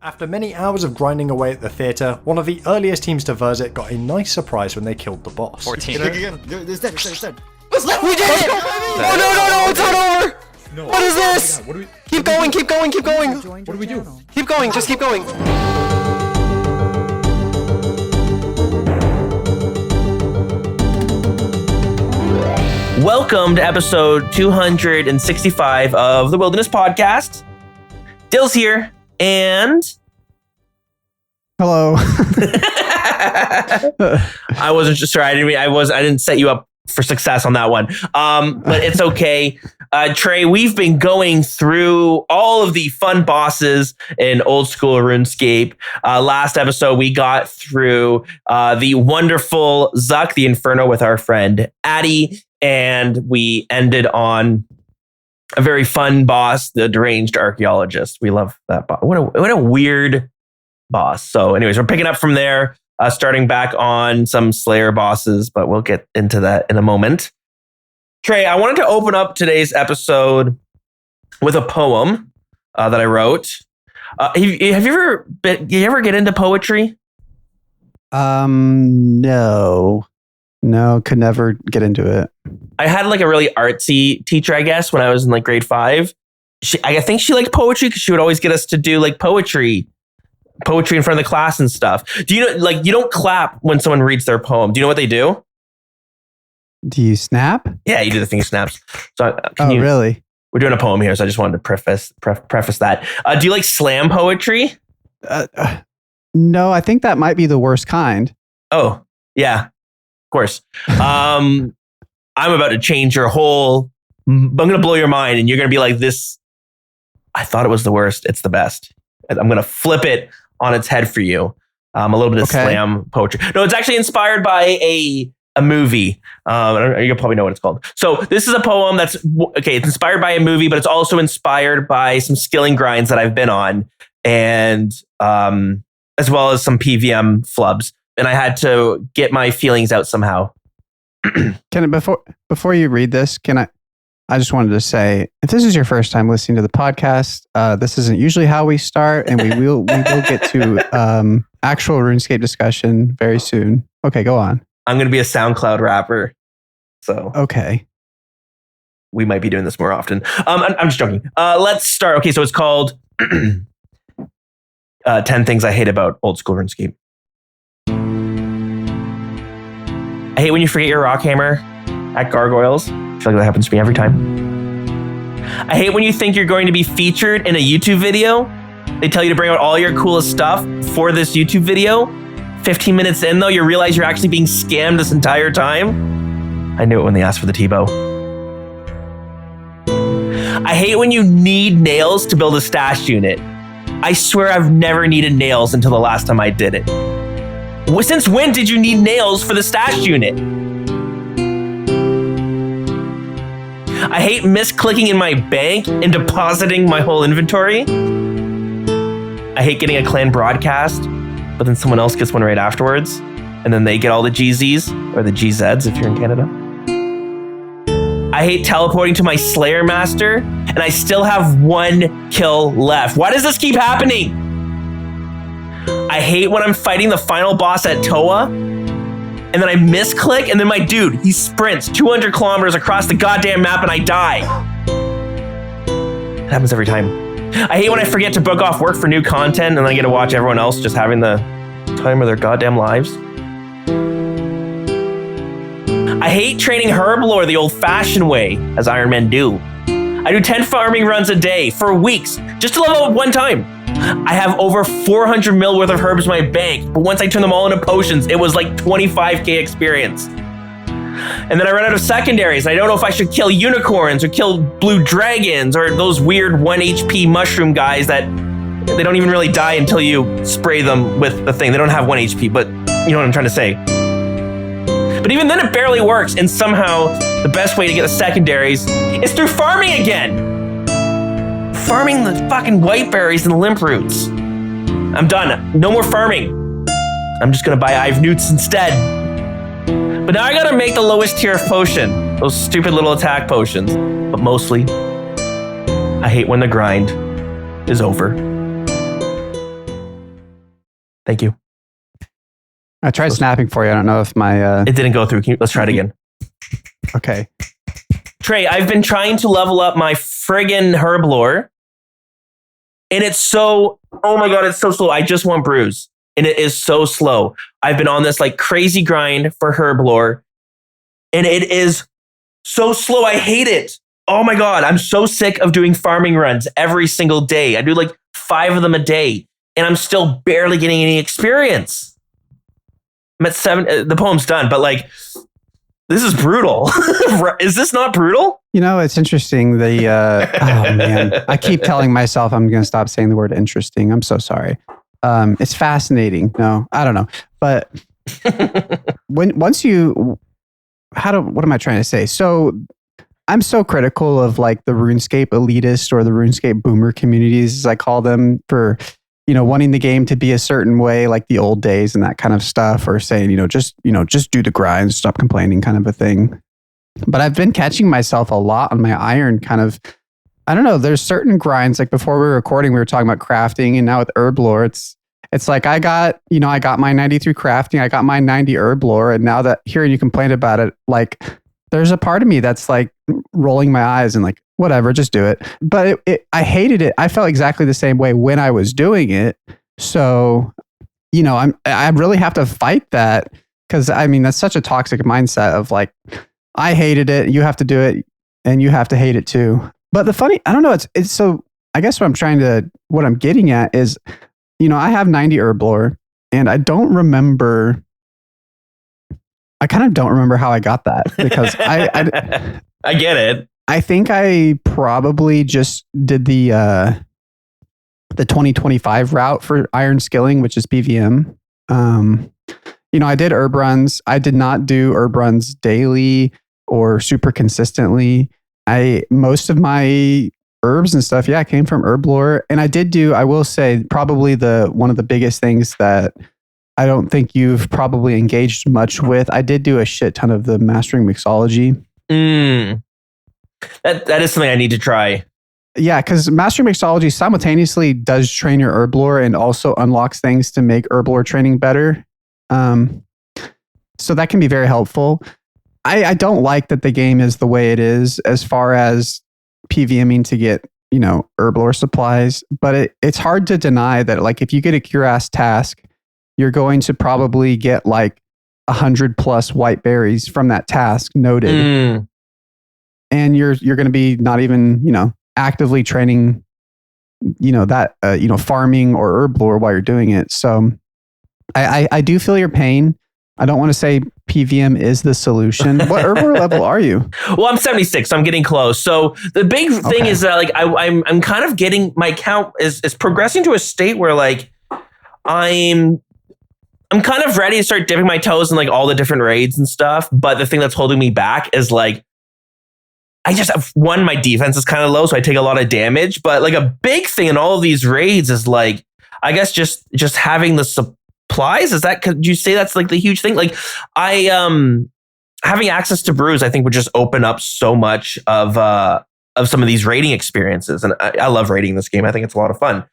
After many hours of grinding away at the theatre, one of the earliest teams to Versit got a nice surprise when they killed the boss. 14. It's dead. We did it! Oh no, it's not over! No. What is this? What do we? Keep going. What do we do? Keep going, just keep going. Welcome to episode 265 of the Wilderness Podcast. Dilz here, and... Hello. I wasn't sure. I didn't set you up for success on that one. But it's okay. Trey, we've been going through all of the fun bosses in old school RuneScape. Last episode, we got through the wonderful Zuck, the Inferno, with our friend Addy, and we ended on a very fun boss, the Deranged Archaeologist. We love that boss. What a weird boss. So anyways, we're picking up from there, starting back on some Slayer bosses, but we'll get into that in a moment. Trey, I wanted to open up today's episode with a poem that I wrote. Have you ever get into poetry? No, could never get into it. I had like a really artsy teacher, I guess, when I was in like grade 5. I think she liked poetry because she would always get us to do like poetry in front of the class and stuff. Do you know, like, you don't clap when someone reads their poem? Do you know what they do? Do you snap? Yeah, you do the finger snaps. So, really? We're doing a poem here, so I just wanted to preface that. Do you like slam poetry? No, I think that might be the worst kind. Oh, yeah, of course. I'm about to change your whole... I'm going to blow your mind, and you're going to be like, this... I thought it was the worst. It's the best. I'm going to flip it on its head for you. A little bit of slam poetry. No, it's actually inspired by a movie. You'll probably know what it's called. So this is a poem that's, okay, it's inspired by a movie, but it's also inspired by some skilling grinds that I've been on, and as well as some PVM flubs. And I had to get my feelings out somehow. Before you read this, I just wanted to say, if this is your first time listening to the podcast, this isn't usually how we start, and we will get to actual RuneScape discussion very soon. Okay, go on. I'm going to be a SoundCloud rapper, so okay, we might be doing this more often. I'm just joking. Let's start. Okay, so it's called 10 Things I Hate About Old School RuneScape. I hate when you forget your rock hammer at Gargoyles. I feel like that happens to me every time. I hate when you think you're going to be featured in a YouTube video. They tell you to bring out all your coolest stuff for this YouTube video. 15 minutes in, though, you realize you're actually being scammed this entire time. I knew it when they asked for the T-bow. I hate when you need nails to build a stash unit. I swear I've never needed nails until the last time I did it. Since when did you need nails for the stash unit? I hate misclicking in my bank and depositing my whole inventory. I hate getting a clan broadcast, but then someone else gets one right afterwards, and then they get all the GZs, or the GZs if you're in Canada. I hate teleporting to my Slayer Master, and I still have 1 kill left. Why does this keep happening? I hate when I'm fighting the final boss at Toa, and then I misclick, and then my dude, he sprints 200 kilometers across the goddamn map, and I die. It happens every time. I hate when I forget to book off work for new content, and then I get to watch everyone else just having the time of their goddamn lives. I hate training Herblore the old-fashioned way, as Iron Men do. I do 10 farming runs a day for weeks, just to level up 1 time. I have over 400 mil worth of herbs in my bank, but once I turn them all into potions, it was like 25k experience. And then I run out of secondaries. I don't know if I should kill unicorns or kill blue dragons or those weird 1 HP mushroom guys that they don't even really die until you spray them with the thing. They don't have 1 HP, but you know what I'm trying to say. But even then it barely works, and somehow the best way to get the secondaries is through farming again. Farming the fucking white berries and the limp roots. I'm done. No more farming. I'm just gonna buy Ive Newts instead. But now I gotta make the lowest tier of potion. Those stupid little attack potions. But mostly, I hate when the grind is over. Thank you. I tried snapping for you. I don't know if my... It didn't go through. Let's try it again. Okay. Trey, I've been trying to level up my friggin' herb lore. And it's so... Oh my God, it's so slow. I just want brews. And it is so slow. I've been on this like crazy grind for herb lore. And it is so slow. I hate it. Oh my God. I'm so sick of doing farming runs every single day. I do like 5 of them a day. And I'm still barely getting any experience. I'm at 7. The poem's done, but like, this is brutal. Is this not brutal? You know, it's interesting. Oh man, I keep telling myself I'm going to stop saying the word interesting. I'm so sorry. It's fascinating. No, I don't know. But what am I trying to say? So I'm so critical of like the RuneScape elitist or the RuneScape boomer communities, as I call them, for wanting the game to be a certain way, like the old days and that kind of stuff, or saying, just do the grind, stop complaining kind of a thing. But I've been catching myself a lot on my iron kind of, I don't know, there's certain grinds, like before we were recording, we were talking about crafting, and now with herb lore, it's like I got my 93 crafting, I got my 90 herb lore, and now that hearing you complain about it, like there's a part of me that's like rolling my eyes and like, whatever, just do it. But I hated it. I felt exactly the same way when I was doing it. So, I really have to fight that, because I mean, that's such a toxic mindset of like, I hated it, you have to do it, and you have to hate it too. But I don't know, it's so, I guess what I'm getting at is, I have 90 herb lore, and I kind of don't remember how I got that, because I get it. I think I probably just did the 2025 route for iron skilling, which is PVM. I did herb runs. I did not do herb runs daily or super consistently. Most of my herbs and stuff, came from herb lore. And I will say, probably one of the biggest things that I don't think you've probably engaged much with, I did do a shit ton of the mastering mixology. That is something I need to try. Yeah, because mastering mixology simultaneously does train your herb lore and also unlocks things to make herb lore training better. So that can be very helpful. I don't like that the game is the way it is as far as PVMing to get, herb lore supplies, but it's hard to deny that, like, if you get a curass task, you're going to probably get like 100 plus white berries from that task noted. And you're going to be not even, actively training, farming or herb lore while you're doing it. So I do feel your pain. I don't want to say PVM is the solution. What herb lore level are you? Well, I'm 76, so I'm getting close. So the big thing is that like I'm kind of getting, my count is progressing to a state where like I'm kind of ready to start dipping my toes in like all the different raids and stuff. But the thing that's holding me back is like, my defense is kind of low, so I take a lot of damage. But like a big thing in all of these raids is like, I guess just having the supplies. Could you say that's like the huge thing? Like having access to brews, I think would just open up so much of some of these raiding experiences. And I love raiding this game. I think it's a lot of fun.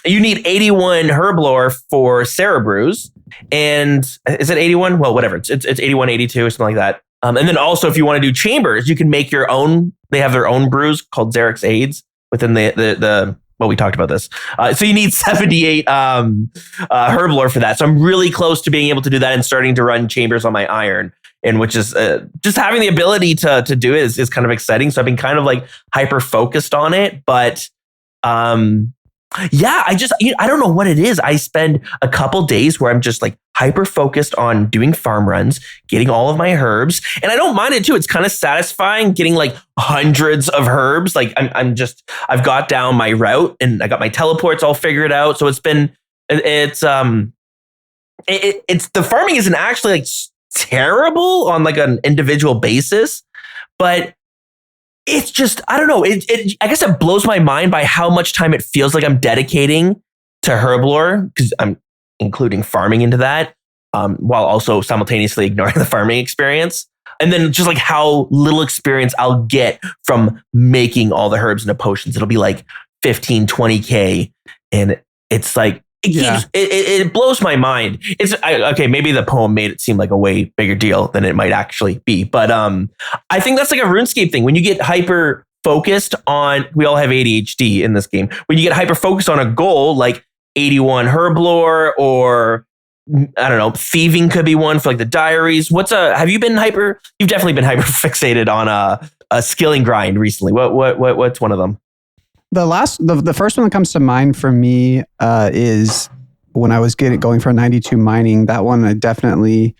You need 81 herb lore for Sarah brews. And is it 81? Well, whatever. It's 81, 82 or something like that. And then also, if you want to do chambers, you can make your own. They have their own brews called Xerix Aids within the well, we talked about this. So you need 78 herb lore for that. So I'm really close to being able to do that and starting to run chambers on my iron. And which is just having the ability to do it is kind of exciting. So I've been kind of like hyper focused on it. But I don't know what it is. I spend a couple days where I'm just like hyper focused on doing farm runs, getting all of my herbs. And I don't mind it too. It's kind of satisfying getting like hundreds of herbs. Like I've got down my route and I got my teleports all figured out. So the farming isn't actually like terrible on like an individual basis, but it's just, I don't know. I guess it blows my mind by how much time it feels like I'm dedicating to herb lore, because I'm including farming into that, while also simultaneously ignoring the farming experience. And then just like how little experience I'll get from making all the herbs into potions. It'll be like 15, 20K. And it's like, it blows my mind. Okay, maybe the poem made it seem like a way bigger deal than it might actually be. But I think that's like a RuneScape thing. When you get hyper focused on, we all have ADHD in this game. When you get hyper focused on a goal like 81 Herblore, or I don't know, thieving could be one for like the diaries. Have you been hyper? You've definitely been hyper fixated on a skilling grind recently. What's one of them? The first one that comes to mind for me is when I was going for 92 mining. That one the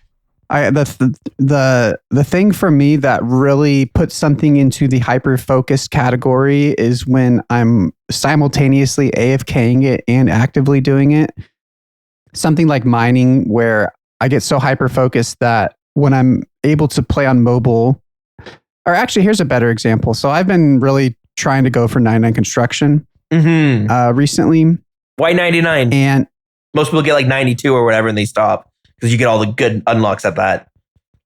thing for me that really puts something into the hyper focused category is when I'm simultaneously AFKing it and actively doing it. Something like mining, where I get so hyper focused that when I'm able to play on mobile, or actually, here's a better example. So I've been really trying to go for 99 construction recently. Why 99? And most people get like 92 or whatever, and they stop because you get all the good unlocks at that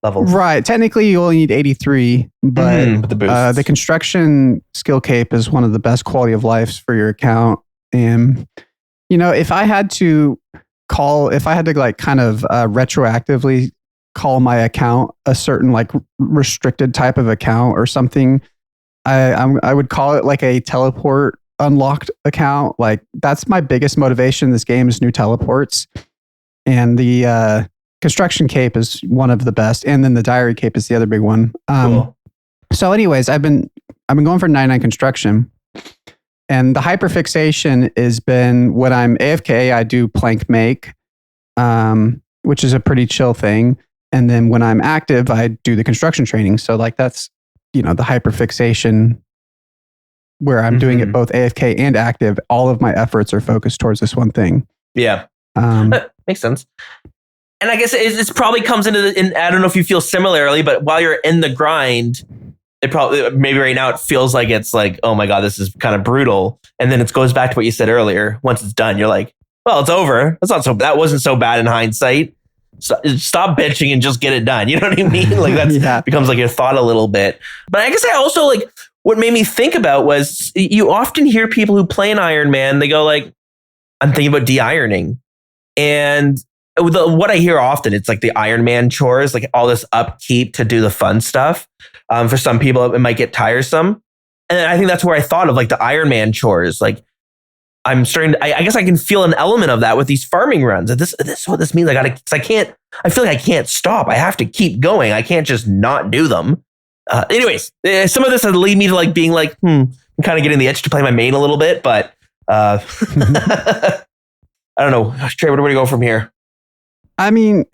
level. Right. Technically, you only need 83, but the construction skill cape is one of the best quality of lives for your account. And if I had to like kind of retroactively call my account a certain like restricted type of account or something, I would call it like a teleport unlocked account. Like that's my biggest motivation in this game is new teleports. And the construction cape is one of the best. And then the diary cape is the other big one. Cool. So anyways, I've been going for 99 construction. And the hyperfixation has been when I'm AFK, I do plank make, which is a pretty chill thing. And then when I'm active, I do the construction training. So like that's, the hyperfixation where I'm doing it both AFK and active. All of my efforts are focused towards this one thing. Yeah. Makes sense. And I guess it probably comes into I don't know if you feel similarly, but while you're in the grind, it probably, maybe right now it feels like it's like, oh my God, this is kind of brutal. And then it goes back to what you said earlier. Once it's done, you're like, well, it's over. That wasn't so bad in hindsight. So, stop bitching and just get it done. You know what I mean? Like that becomes like your thought a little bit. But I guess I also like, what made me think about was you often hear people who play an Iron Man, they go like, I'm thinking about de-ironing. And what I hear often, it's like the Iron Man chores, like all this upkeep to do the fun stuff. For some people, it might get tiresome. And I think that's where I thought of like the Iron Man chores. Like I'm starting to, I guess I can feel an element of that with these farming runs. This is what this means. I feel like I can't stop. I have to keep going. I can't just not do them. Anyways, some of this has lead me to like being like, I'm kind of getting the itch to play my main a little bit, but I don't know. Trey, where do we go from here? I mean,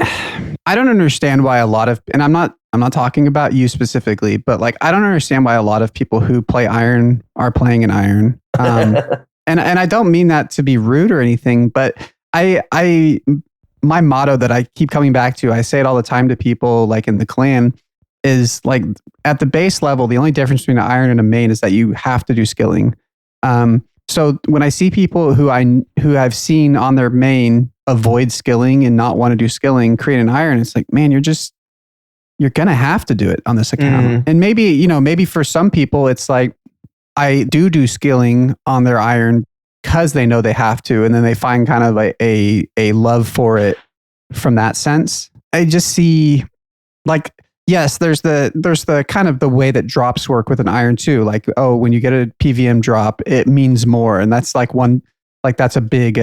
I don't understand why a lot of, and I'm not talking about you specifically, but like, I don't understand why a lot of people who play Iron are playing an Iron. And I don't mean that to be rude or anything, but my motto that I keep coming back to, I say it all the time to people like in the clan, is like at the base level, the only difference between an Iron and a main is that you have to do skilling. So when I see people who I've seen on their main avoid skilling and not want to do skilling, create an Iron, it's like, man, you're gonna have to do it on this account. And maybe for some people it's like, I do skilling on their Iron because they know they have to, and then they find kind of a love for it from that sense. I just see like, yes, there's the kind of the way that drops work with an Iron too. Like, oh, when you get a PVM drop, it means more. And that's like that's a big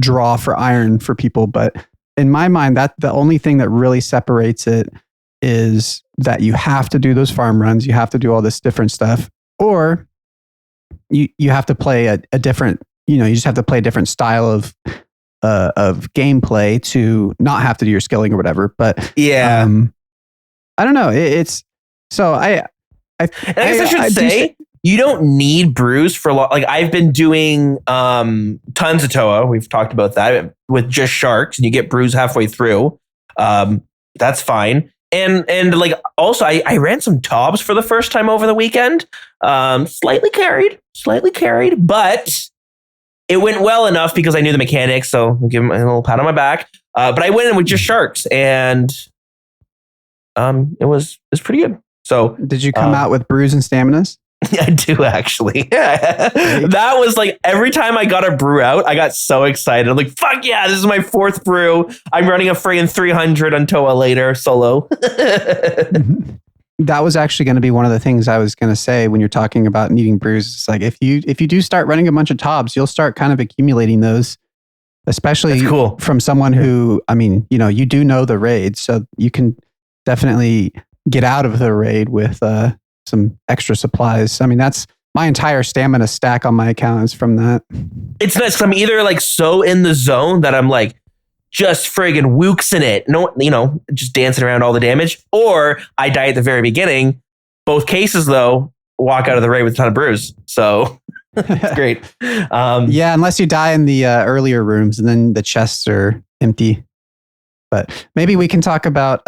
draw for Iron for people. But in my mind, that the only thing that really separates it is that you have to do those farm runs. You have to do all this different stuff, or you have to play a different, you just have to play a different style of gameplay to not have to do your skilling or whatever. But yeah, I don't know. It's so I guess I should say you don't need brews for like I've been doing tons of Toa. We've talked about that with just sharks, and you get brews halfway through. That's fine. And like also I ran some Tobs for the first time over the weekend. Slightly carried, but it went well enough because I knew the mechanics. So I'll give him a little pat on my back. But I went in with just sharks, and it was pretty good. So did you come out with brews and staminas? I do actually. That was like every time I got a brew out, I got so excited. I'm like, fuck yeah, this is my 4th brew. I'm running a friggin' 300 on Toa later solo. That was actually going to be one of the things I was going to say when you're talking about needing brews. It's like if you do start running a bunch of tobs, you'll start kind of accumulating those, especially from someone who, I mean, you do know the raid, so you can definitely get out of the raid with some extra supplies. I mean, that's my entire stamina stack on my account is from that. It's nice because I'm either like so in the zone that I'm like just friggin' wooksing it, no, just dancing around all the damage, or I die at the very beginning. Both cases though, walk out of the raid with a ton of brews. So it's great. Yeah, unless you die in the earlier rooms and then the chests are empty. But maybe we can talk about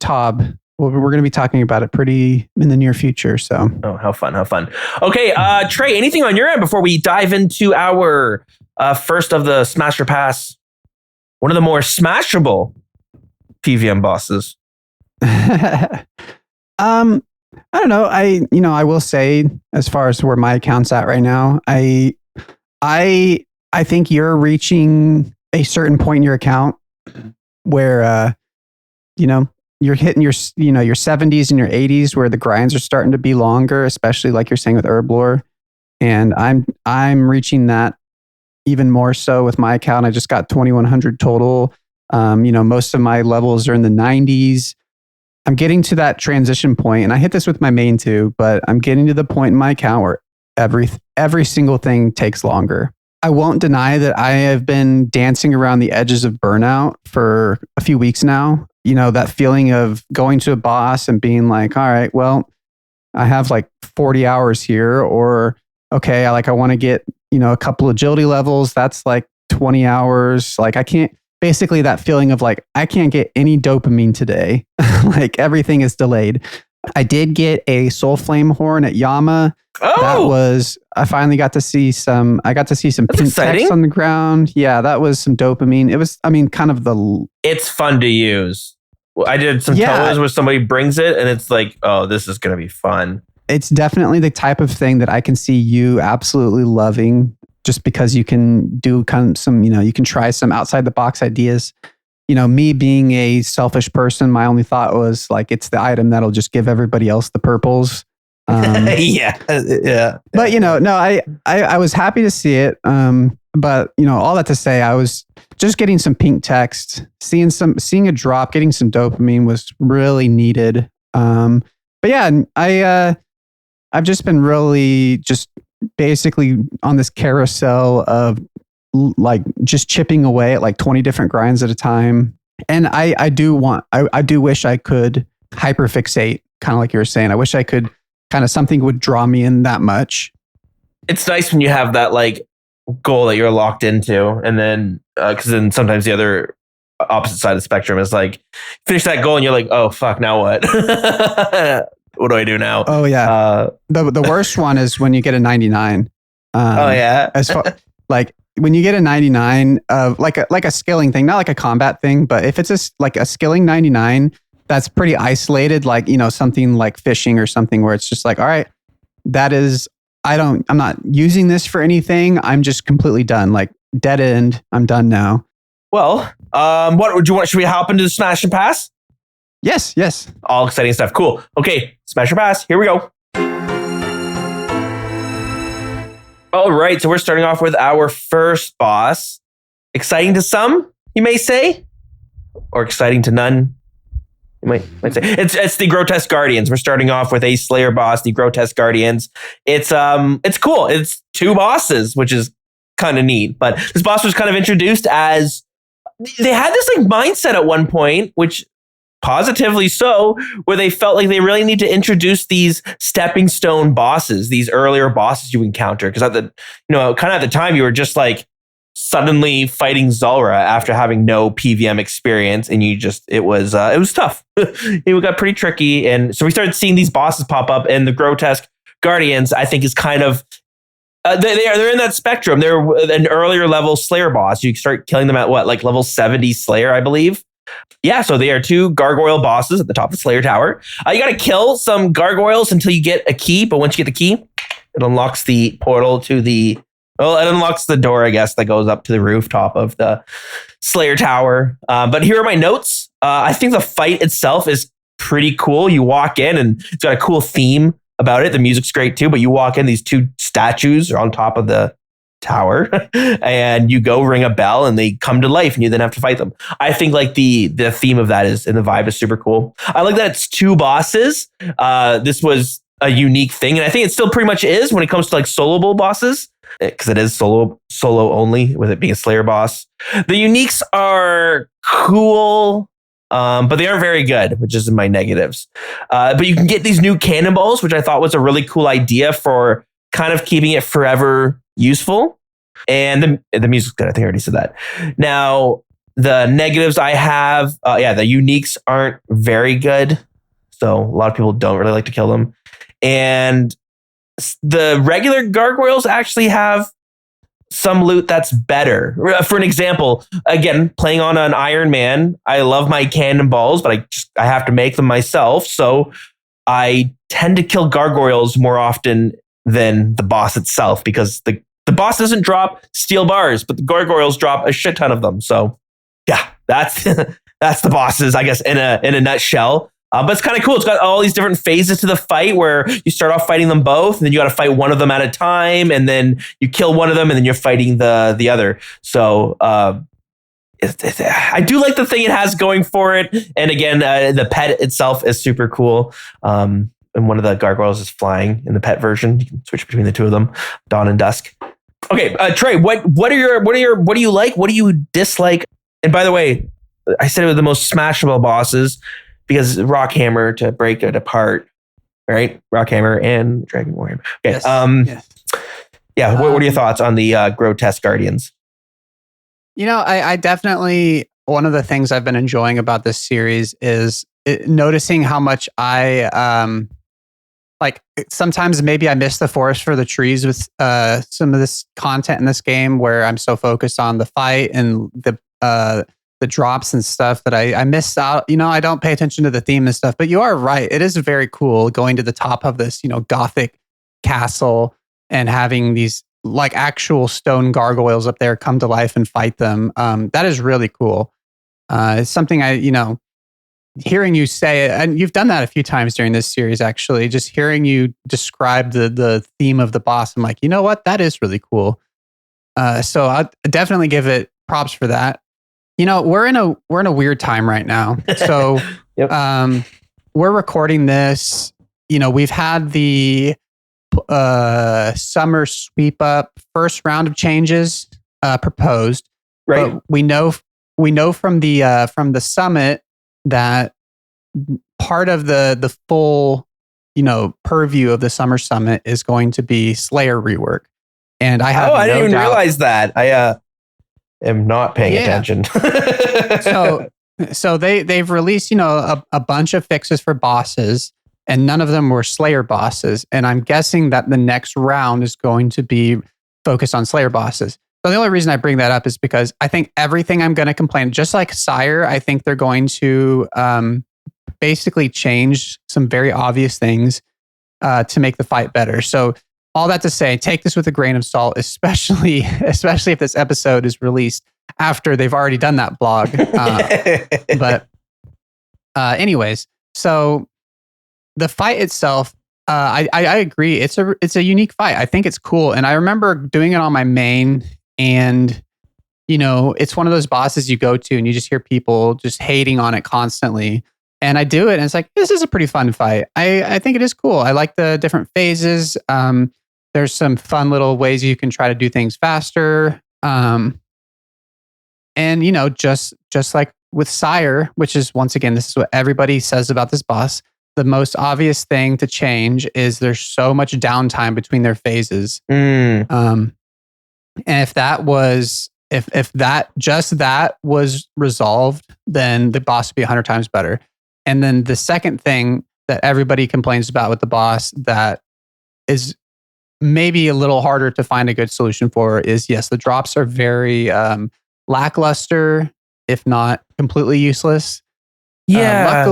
Tob. Well, we're going to be talking about it pretty in the near future. So, how fun. Okay, Trey, anything on your end before we dive into our first of the Smasher Pass? One of the more smashable PVM bosses. I don't know. I will say, as far as where my account's at right now, I think you're reaching a certain point in your account where, you're hitting your 70s and your 80s where the grinds are starting to be longer, especially like you're saying with Herblore. And I'm reaching that even more so with my account. I just got 2100 total. Most of my levels are in the 90s. I'm getting to that transition point, and I hit this with my main too, but I'm getting to the point in my account where every single thing takes longer. I won't deny that I have been dancing around the edges of burnout for a few weeks now. That feeling of going to a boss and being like, all right, well, I have like 40 hours here, or okay, I want to get, a couple agility levels. That's like 20 hours. Like I can't, basically that feeling of like, I can't get any dopamine today. Like everything is delayed. I did get a soul flame horn at Yama. Oh, I finally got to see some pink exciting. text on the ground. Yeah, that was some dopamine. It was, it's fun to use. I did some toas where somebody brings it and it's like, oh, this is going to be fun. It's definitely the type of thing that I can see you absolutely loving, just because you can do kind of some, you can try some outside the box ideas. Me being a selfish person, my only thought was like, it's the item that'll just give everybody else the purples. Yeah. But I was happy to see it. But all that to say, I was just getting some pink text, seeing a drop, getting some dopamine was really needed. But yeah, I've just been really just basically on this carousel of like just chipping away at like 20 different grinds at a time. And I do wish I could hyperfixate, kind of like you were saying. I wish I could kind of something would draw me in that much. It's nice when you have that like goal that you're locked into, and then because then sometimes the other opposite side of the spectrum is like finish that goal and you're like, oh fuck, now what? What do I do now? Oh yeah. The worst one is when you get a 99. Oh yeah. As far like when you get a 99 of like a skilling thing, not like a combat thing, but if it's like a skilling 99, that's pretty isolated, like, something like fishing or something where it's just like, all right, that is, I'm not using this for anything. I'm just completely done. Like dead end. I'm done now. Well, what would you want? Should we hop into the Smash and Pass? Yes. All exciting stuff. Cool. Okay. Smash or Pass. Here we go. All right. So we're starting off with our first boss. Exciting to some, you may say, or exciting to none. You might say it's the Grotesque Guardians. We're starting off with a Slayer boss, the Grotesque Guardians. It's cool. It's 2 bosses, which is kind of neat. But this boss was kind of introduced as they had this like mindset at one point, which positively so, where they felt like they really need to introduce these stepping stone bosses, these earlier bosses you encounter. Because at the kind of at the time you were just like suddenly fighting Zulrah after having no PVM experience, and it was tough. It got pretty tricky, and so we started seeing these bosses pop up, and the Grotesque Guardians, I think, is kind of they're in that spectrum. They're an earlier level Slayer boss. You start killing them at what, like level 70 Slayer, I believe. Yeah, so they are 2 gargoyle bosses at the top of the Slayer Tower. You got to kill some gargoyles until you get a key, but once you get the key, it unlocks the portal to it unlocks the door, I guess, that goes up to the rooftop of the Slayer Tower. But here are my notes. I think the fight itself is pretty cool. You walk in and it's got a cool theme about it. The music's great too, but you walk in, these 2 statues are on top of the tower and you go ring a bell and they come to life and you then have to fight them. I think like the theme of that is, and the vibe is super cool. I like that it's 2 bosses. This was a unique thing, and I think it still pretty much is when it comes to like soloable bosses, because it is solo only, with it being a Slayer boss. The uniques are cool, but they aren't very good, which is my negatives. But you can get these new cannonballs, which I thought was a really cool idea for kind of keeping it forever useful. And the music's good. I think I already said that. Now, the negatives I have, the uniques aren't very good. So a lot of people don't really like to kill them. And the regular gargoyles actually have some loot that's better. For an example, again, playing on an Iron Man, I love my cannonballs, but I have to make them myself. So I tend to kill gargoyles more often than the boss itself, because the boss doesn't drop steel bars, but the gargoyles drop a shit ton of them. So yeah, that's that's the bosses, I guess, in a nutshell. But it's kind of cool. It's got all these different phases to the fight where you start off fighting them both, and then you got to fight one of them at a time, and then you kill one of them, and then you're fighting the other. So I do like the thing it has going for it. And again, the pet itself is super cool. And one of the gargoyles is flying in the pet version. You can switch between the 2 of them, dawn and dusk. Okay, Trey, what do you like? What do you dislike? And by the way, I said it was the most smashable bosses, because Rockhammer to break it apart, right? Rockhammer and Dragon Warrior. Okay. Yes. Yeah. What are your thoughts on the grotesque guardians? I definitely, one of the things I've been enjoying about this series is noticing how much I like. Sometimes maybe I miss the forest for the trees with some of this content in this game, where I'm so focused on the fight and the drops and stuff that I missed out. I don't pay attention to the theme and stuff, but you are right. It is very cool going to the top of this, Gothic castle and having these like actual stone gargoyles up there come to life and fight them. That is really cool. It's something hearing you say it, and you've done that a few times during this series, actually, just hearing you describe the theme of the boss. I'm like, you know what? That is really cool. So I'll definitely give it props for that. We're in a weird time right now. So Yep. We're recording this. We've had the summer sweep up first round of changes proposed. Right. But we know from the summit that part of the full purview of the summer summit is going to be Slayer rework. And I have I didn't even doubt, realize that. I am not paying attention. So they've released a bunch of fixes for bosses, and none of them were Slayer bosses. And I'm guessing that the next round is going to be focused on Slayer bosses. So the only reason I bring that up is because I think everything I'm going to complain, just like Sire, I think they're going to basically change some very obvious things to make the fight better. So all that to say, take this with a grain of salt, especially if this episode is released after they've already done that blog. But anyways, so the fight itself, I agree. It's a unique fight. I think it's cool. And I remember doing it on my main, and it's one of those bosses you go to and you just hear people just hating on it constantly. And I do it, and it's like, this is a pretty fun fight. I think it is cool. I like the different phases. There's some fun little ways you can try to do things faster. And just like with Sire, which is, once again, this is what everybody says about this boss. The most obvious thing to change is there's so much downtime between their phases. And if that was resolved, then the boss would be 100 times better. And then the second thing that everybody complains about with the boss that is maybe a little harder to find a good solution for is, yes, the drops are very lackluster. if not completely useless. Yeah.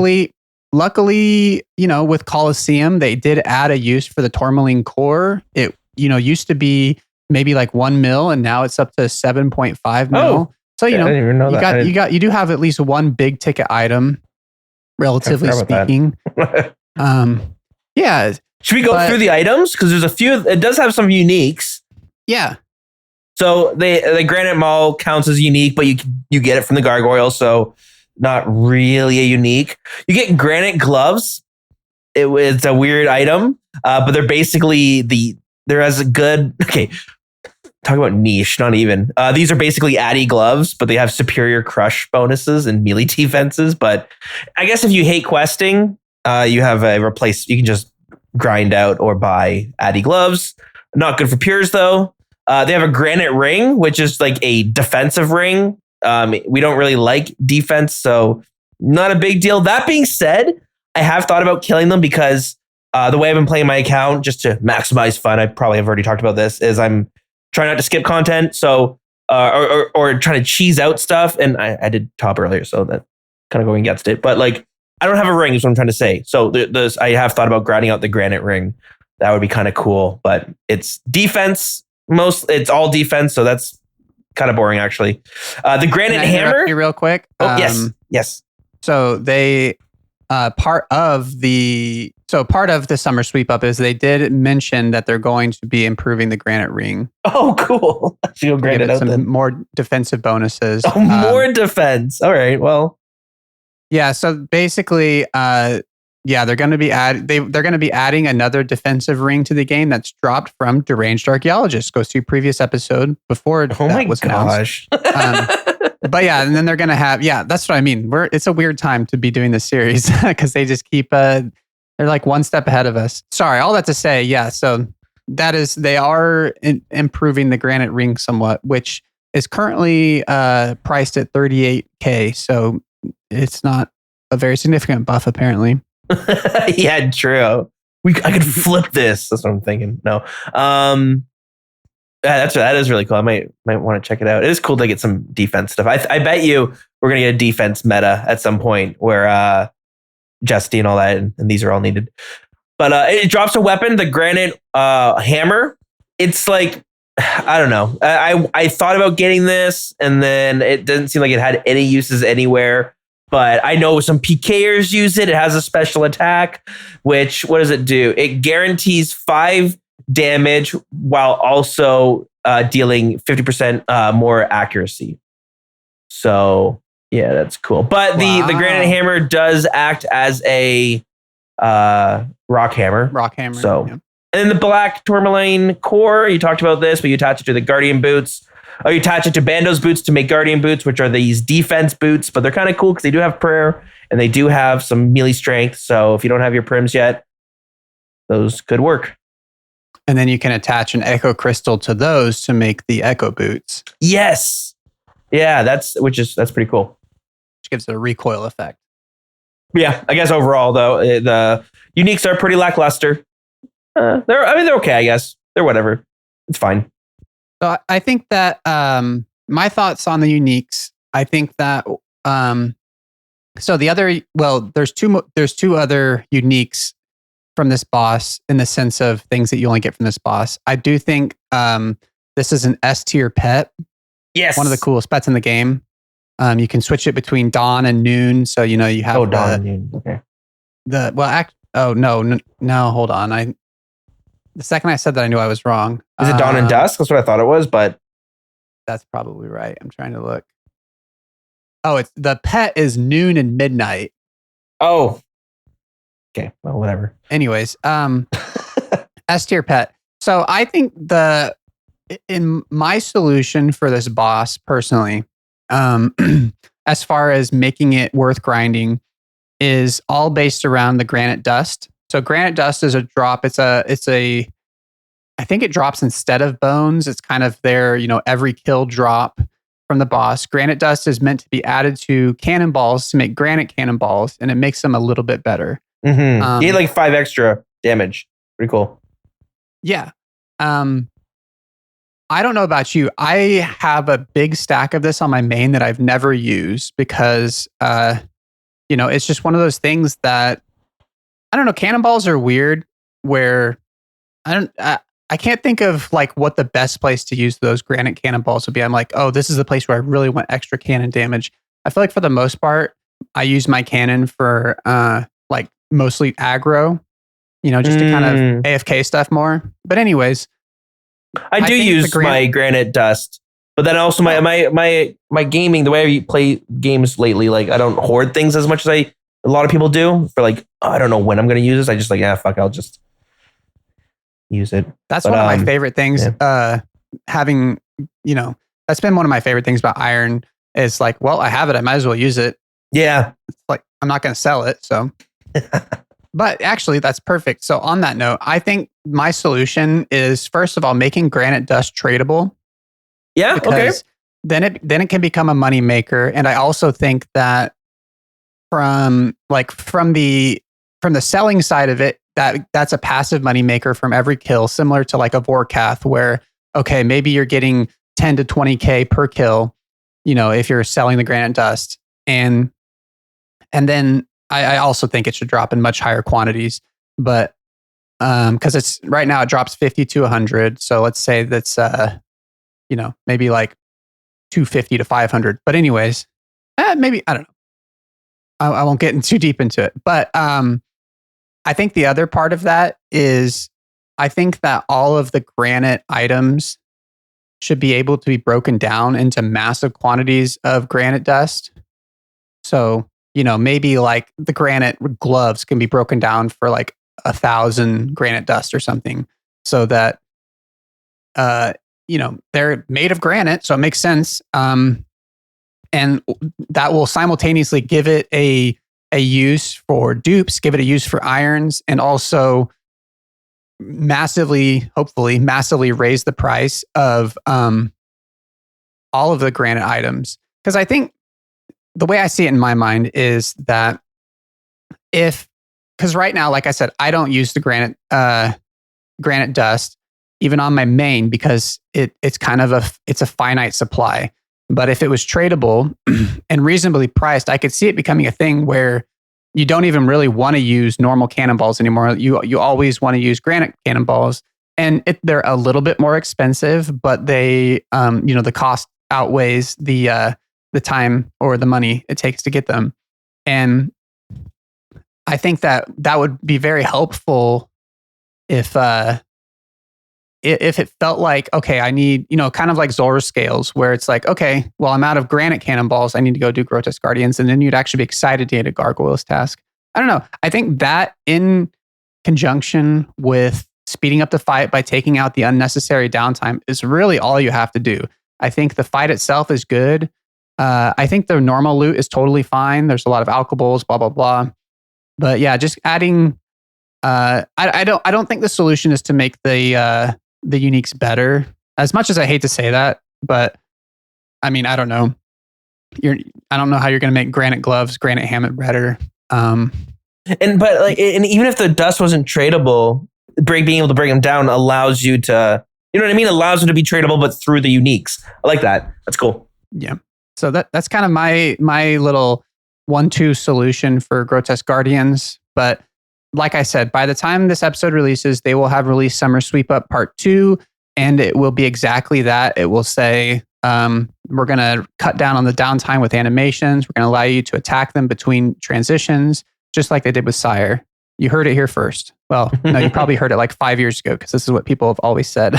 Luckily, with Colosseum, they did add a use for the tourmaline core. It, used to be maybe like 1 mil, and now it's up to 7.5 mil. Oh, so, I didn't even know that. you do have at least one big ticket item, relatively speaking. Yeah. Should we go through the items? Because there's a few. It does have some uniques. Yeah. So the granite maul counts as unique, but you get it from the gargoyle, so not really a unique. You get granite gloves. It's a weird item, but they're basically they're as good. Okay, talk about niche. Not even. These are basically Addy gloves, but they have superior crush bonuses and melee defenses. But I guess if you hate questing, you have a replace. You can just grind out or buy Addy gloves. Not good for pures though. They have a granite ring, which is like a defensive ring. We don't really like defense, so not a big deal. That being said, I have thought about killing them because the way I've been playing my account, just to maximize fun, I probably have already talked about this, is I'm trying not to skip content, so or trying to cheese out stuff. And I did top earlier, so that kind of going against it. But like, I don't have a ring, is what I'm trying to say. So I have thought about grinding out the granite ring. That would be kind of cool, but it's defense. It's all defense, so that's kind of boring actually. The granite hammer. Real quick. Oh, yes. So they part of the summer sweep up is they did mention that they're going to be improving the granite ring. Oh, cool. You'll grant it out some then. More defensive bonuses. Oh, more defense. All right. Well. Yeah. So basically, they're going to be they're going to be adding another defensive ring to the game that's dropped from Deranged Archaeologist. Go see previous episode before that was announced. But yeah, and then they're going to have that's what I mean. It's a weird time to be doing this series because they just keep they're like one step ahead of us. Sorry, all that to say, so they are improving the granite ring somewhat, which is currently priced at $38,000. So it's not a very significant buff apparently. Yeah, true. I could flip this. That's what I'm thinking. No, that is really cool. I might want to check it out. It is cool to get some defense stuff. I bet you we're gonna get a defense meta at some point where Justy and all that, and these are all needed. But it drops a weapon, the granite hammer. It's like, I don't know. I thought about getting this, and then it didn't seem like it had any uses anywhere. But I know some PKers use it. It has a special attack, which, what does it do? It guarantees 5 damage while also dealing 50% more accuracy. So, yeah, that's cool. But the granite hammer does act as a rock hammer. So, And then the black tourmaline core, you talked about this, but you attach it to the guardian boots. Oh, you attach it to Bando's boots to make guardian boots, which are these defense boots, but they're kind of cool because they do have prayer and they do have some melee strength. So if you don't have your prims yet, those could work. And then you can attach an echo crystal to those to make the echo boots. Yes. Yeah, that's pretty cool. Which gives it a recoil effect. Yeah, I guess overall though, the uniques are pretty lackluster. They're okay, I guess. They're whatever. It's fine. So I think that my thoughts on the uniques. I think that there's two other uniques from this boss in the sense of things that you only get from this boss. I do think this is an S tier pet. Yes, one of the coolest pets in the game. You can switch it between dawn and noon, so you have dawn and noon. Okay. Hold on. The second I said that, I knew I was wrong. Is it dawn and dusk? That's what I thought it was, but that's probably right. I'm trying to look. Oh, the pet is noon and midnight. Oh, okay. Well, whatever. Anyways, S tier pet. So I think in my solution for this boss personally, as far as making it worth grinding, is all based around the granite dust. So granite dust is a drop. I think it drops instead of bones. It's kind of their, every kill drop from the boss. Granite dust is meant to be added to cannonballs to make granite cannonballs, and it makes them a little bit better. Mm-hmm. You get like 5 extra damage. Pretty cool. Yeah. I don't know about you. I have a big stack of this on my main that I've never used because, it's just one of those things that, I don't know, cannonballs are weird where I can't think of like what the best place to use those granite cannonballs would be. I'm like, oh, this is the place where I really want extra cannon damage. I feel like for the most part, I use my cannon for like mostly aggro, just to kind of AFK stuff more. But anyways, I do use my granite dust, but then also my gaming, the way I play games lately, like I don't hoard things as much as a lot of people do for like, I don't know when I'm going to use this. I just like, fuck, I'll just use it. That's one of my favorite things. Yeah. That's been one of my favorite things about iron is like, well, I have it. I might as well use it. Yeah. It's like, I'm not going to sell it. So, but actually that's perfect. So on that note, I think my solution is first of all, making granite dust tradable. Yeah. Okay. Then it can become a money maker. And I also think that from the selling side of it, that's a passive money maker from every kill, similar to like a Vork where, okay, maybe you're getting 10 to 20K per kill, if you're selling the granite dust. And then I also think it should drop in much higher quantities, but because it's right now it drops 50 to 100. So let's say that's, maybe like 250 to 500. But anyways, maybe, I don't know. I won't get too deep into it, but I think the other part of that is I think that all of the granite items should be able to be broken down into massive quantities of granite dust. So, maybe like the granite gloves can be broken down for like 1,000 granite dust or something so that, they're made of granite. So it makes sense. And that will simultaneously give it a use for dupes, give it a use for irons, and also hopefully massively raise the price of all of the granite items. Because I think the way I see it in my mind is that because right now, like I said, I don't use the granite dust even on my main because it's kind of it's a finite supply. But if it was tradable and reasonably priced, I could see it becoming a thing where you don't even really want to use normal cannonballs anymore. You always want to use granite cannonballs, and they're a little bit more expensive, but they, the cost outweighs the time or the money it takes to get them. And I think that would be very helpful if it felt like, okay, I need, kind of like Zora scales where it's like, okay, well, I'm out of granite cannonballs. I need to go do Grotesque Guardians. And then you'd actually be excited to get a Gargoyles task. I don't know. I think that in conjunction with speeding up the fight by taking out the unnecessary downtime is really all you have to do. I think the fight itself is good. I think the normal loot is totally fine. There's a lot of alkables, blah, blah, blah. But yeah, just adding, I don't think the solution is to make the uniques better, as much as I hate to say that, but I mean, I don't know. I don't know how you're going to make granite gloves, granite helmet better. And even if the dust wasn't tradable, being able to bring them down allows you to, you know what I mean? Allows them to be tradable, but through the uniques. I like that. That's cool. Yeah. So that's kind of my little 1-2 solution for Grotesque Guardians. But like I said, by the time this episode releases, they will have released Summer Sweep Up Part 2, and it will be exactly that. It will say, we're going to cut down on the downtime with animations. We're going to allow you to attack them between transitions, just like they did with Sire. You heard it here first. Well, no, you probably heard it like 5 years ago, because this is what people have always said.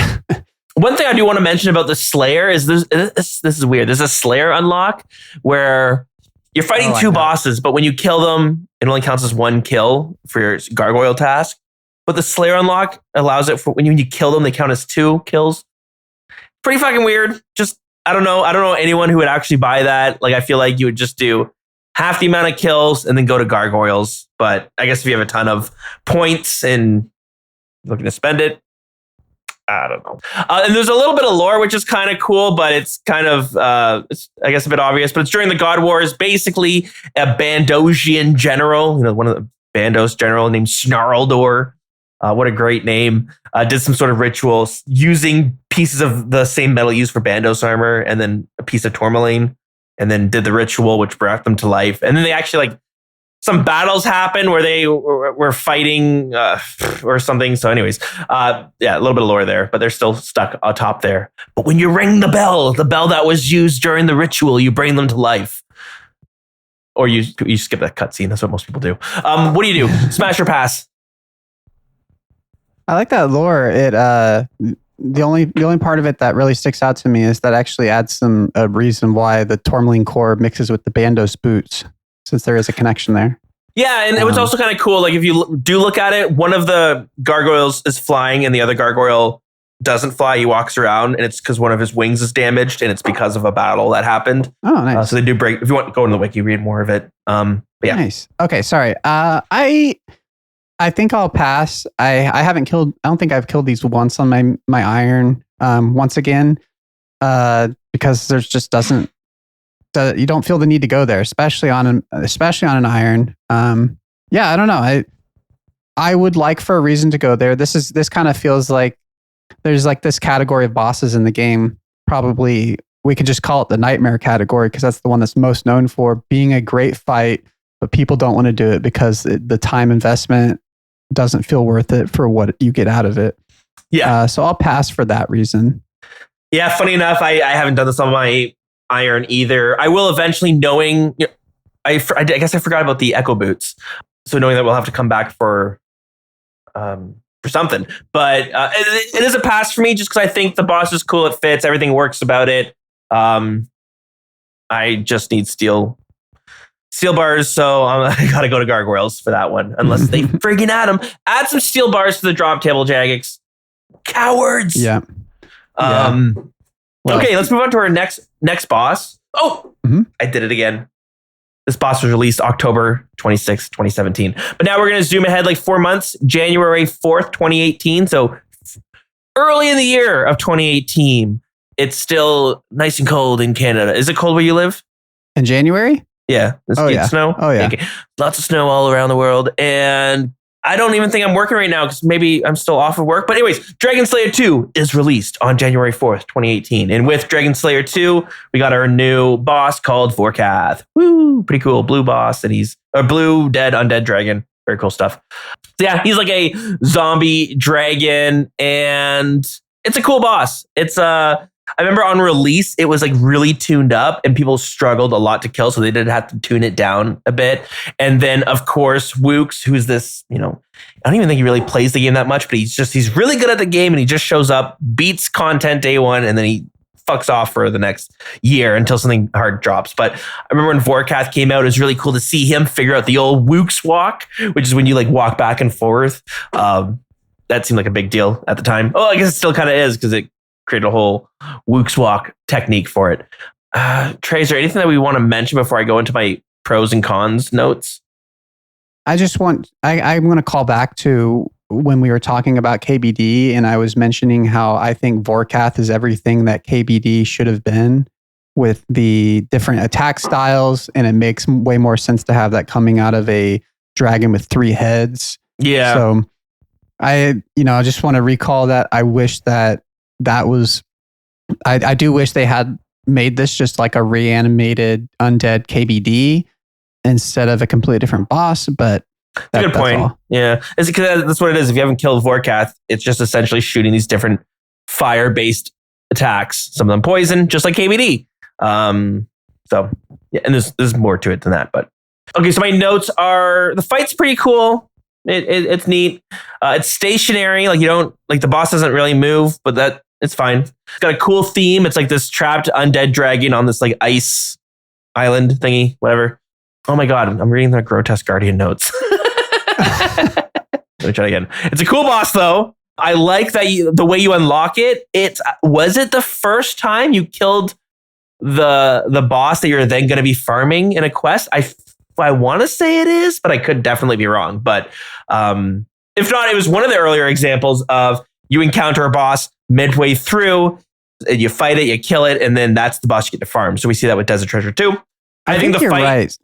One thing I do want to mention about the Slayer is this is weird. There's a Slayer unlock where you're fighting two bosses, but when you kill them, it only counts as one kill for your gargoyle task. But the Slayer unlock allows it for when you kill them, they count as 2 kills. Pretty fucking weird. Just, I don't know anyone who would actually buy that. Like, I feel like you would just do half the amount of kills and then go to gargoyles. But I guess if you have a ton of points and looking to spend it, I don't know. And there's a little bit of lore, which is kind of cool, but it's kind of, it's, I guess, a bit obvious. But it's during the God Wars. Basically, a Bandosian general, one of the Bandos general named Snarldor. What a great name. Did some sort of rituals using pieces of the same metal used for Bandos armor, and then a piece of tourmaline, and then did the ritual, which brought them to life. And then they actually some battles happen where they were fighting or something. So anyways, a little bit of lore there, but they're still stuck atop there. But when you ring the bell that was used during the ritual, you bring them to life. Or you skip that cutscene. That's what most people do. What do you do? Smash or pass? I like that lore. It the only part of it that really sticks out to me is that actually adds a reason why the tourmaline core mixes with the Bandos boots, since there is a connection there. Yeah, and it was also kind of cool. Like if you do look at it, one of the gargoyles is flying and the other gargoyle doesn't fly. He walks around, and it's because one of his wings is damaged, and it's because of a battle that happened. Oh, nice. So they do break. If you want to go into the wiki, read more of it. But yeah. Nice. Okay, sorry. I think I'll pass. I don't think I've killed these once on my iron once again, because there's just you don't feel the need to go there, especially on an iron. I don't know. I would like for a reason to go there. This kind of feels like there's like this category of bosses in the game. Probably we could just call it the nightmare category, because that's the one that's most known for being a great fight, but people don't want to do it because the time investment doesn't feel worth it for what you get out of it. Yeah. So I'll pass for that reason. Yeah. Funny enough, I haven't done this on my iron either. I will eventually, knowing, I guess I forgot about the echo boots. So knowing that we'll have to come back for something, but it is a pass for me just because I think the boss is cool. It fits. Everything works about it. I just need steel bars, so I gotta go to gargoyles for that one, unless they friggin' add some steel bars to the drop table, Jagex. Cowards. Yeah. Okay, let's move on to our next boss. I did it again. This boss was released October 26, 2017. But now we're going to zoom ahead like 4 months, January 4th, 2018. So early in the year of 2018. It's still nice and cold in Canada. Is it cold where you live? In January? Yeah. Snow? Oh, yeah. Okay. Lots of snow all around the world. And I don't even think I'm working right now because maybe I'm still off of work. But anyways, Dragon Slayer 2 is released on January 4th, 2018. And with Dragon Slayer 2, we got our new boss called Vork. Woo! Pretty cool. Blue boss. And he's a blue dead undead dragon. Very cool stuff. So yeah, he's like a zombie dragon. And it's a cool boss. I remember on release, it was like really tuned up and people struggled a lot to kill. So they did have to tune it down a bit. And then, of course, Wooks, who's this, I don't even think he really plays the game that much, but he's really good at the game and he just shows up, beats content day one, and then he fucks off for the next year until something hard drops. But I remember when Vork came out, it was really cool to see him figure out the old Wooks walk, which is when you like walk back and forth. That seemed like a big deal at the time. Oh, I guess it still kind of is because it create a whole Wooks walk technique for it. Trey, is there anything that we want to mention before I go into my pros and cons notes? I'm going to call back to when we were talking about KBD and I was mentioning how I think Vork is everything that KBD should have been with the different attack styles. And it makes way more sense to have that coming out of a dragon with 3 heads. Yeah. So I just want to recall that I wish that was, I do wish they had made this just like a reanimated undead KBD instead of a completely different boss, but that's a good point. All. Yeah. It's because that's what it is. If you haven't killed Vork, it's just essentially shooting these different fire-based attacks. Some of them poison, just like KBD. So yeah, and there's more to it than that, but okay. So my notes are the fight's pretty cool. It's neat. It's stationary. Like the boss doesn't really move, but it's fine. It's got a cool theme. It's like this trapped undead dragon on this like ice island thingy, whatever. Oh my God. I'm reading the Grotesque Guardian notes. Let me try again. It's a cool boss though. I like that the way you unlock it. Was it the first time you killed the boss that you're then going to be farming in a quest? I want to say it is, but I could definitely be wrong. But if not, it was one of the earlier examples of you encounter a boss midway through, and you fight it, you kill it, and then that's the boss you get to farm. So we see that with Desert Treasure 2. I think you're right.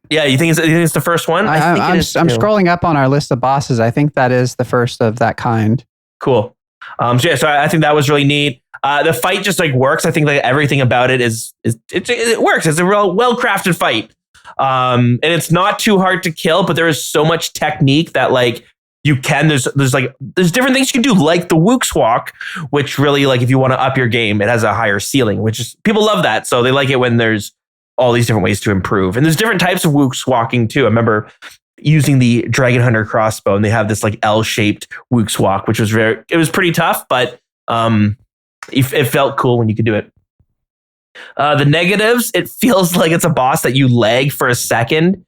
Yeah, you think it's the first one? I'm scrolling up on our list of bosses. I think that is the first of that kind. Cool. So I think that was really neat. The fight just like works. I think like everything about it it works. It's a real well-crafted fight. And it's not too hard to kill, but there is so much technique that like there's different things you can do, like the Wook's Walk, which really, like, if you want to up your game, it has a higher ceiling, which is, people love that. So they like it when there's all these different ways to improve. And there's different types of Wook's Walking too. I remember using the Dragon Hunter crossbow, and they have this like L-shaped Wook's Walk, which was it was pretty tough, but it felt cool when you could do it. The negatives, it feels like it's a boss that you lag for a second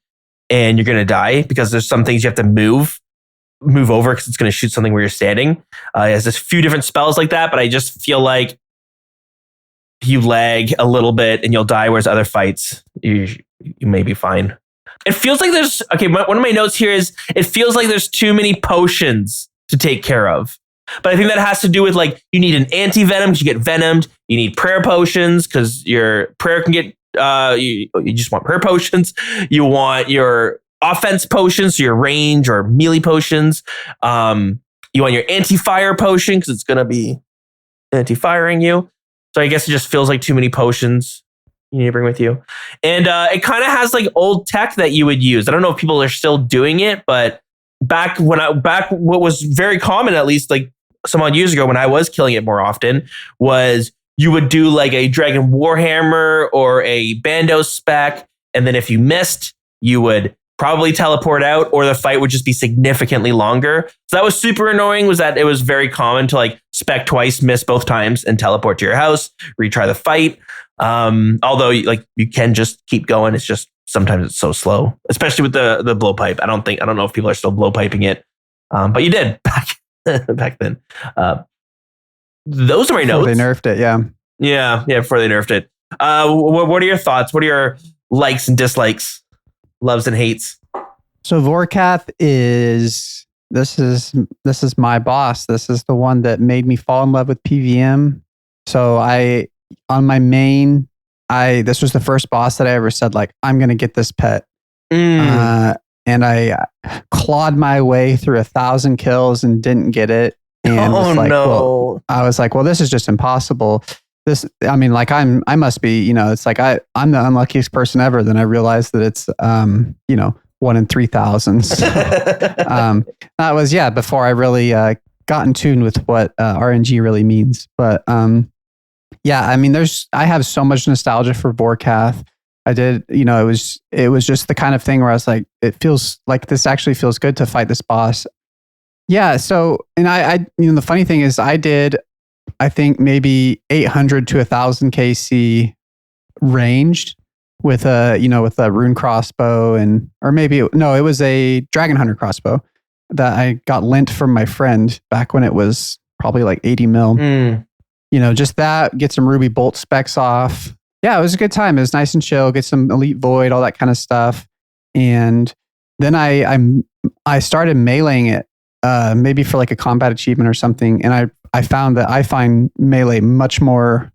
and you're going to die, because there's some things you have to move over because it's going to shoot something where you're standing. It has a few different spells like that, but I just feel like you lag a little bit and you'll die, whereas other fights, you may be fine. It feels like one of my notes here is it feels like there's too many potions to take care of. But I think that has to do with, like, you need an anti-venom because you get venomed. You need prayer potions because your prayer can get, you just want prayer potions. You want your offense potions, so your range or melee potions. You want your anti-fire potion because it's going to be anti-firing you. So I guess it just feels like too many potions you need to bring with you. And it kind of has like old tech that you would use. I don't know if people are still doing it, but back what was very common, at least like some odd years ago when I was killing it more often, was you would do like a Dragon Warhammer or a Bando spec. And then if you missed, you would probably teleport out, or the fight would just be significantly longer. So that was super annoying, was that it was very common to like spec twice, miss both times, and teleport to your house, retry the fight. Although like you can just keep going. It's just sometimes it's so slow, especially with the blowpipe. I don't know if people are still blowpiping it. But you did back then. Those are my notes. Before they nerfed it, yeah. Yeah, before they nerfed it. What are your thoughts? What are your likes and dislikes, loves and hates? So Vorkath is my boss. This is the one that made me fall in love with PVM. So on my main, this was the first boss that I ever said, like, I'm going to get this pet. And I clawed my way through 1,000 kills and didn't get it. And I was like, well, this is just impossible. I must be, it's like I'm the unluckiest person ever. Then I realized that it's, 1 in 3,000. That was, before I really got in tune with what RNG really means. But I have so much nostalgia for Vorkath. I did, it was just the kind of thing where I was like, it feels like this actually feels good to fight this boss. Yeah. So, and I the funny thing is I did, I think maybe 800 to 1,000 KC ranged with a rune crossbow it was a Dragon Hunter crossbow that I got lent from my friend back when it was probably like 80 mil. Just that, get some Ruby Bolt specs off. Yeah, it was a good time. It was nice and chill. Get some Elite Void, all that kind of stuff. And then I started meleeing it, maybe for like a combat achievement or something. And I found that I find melee much more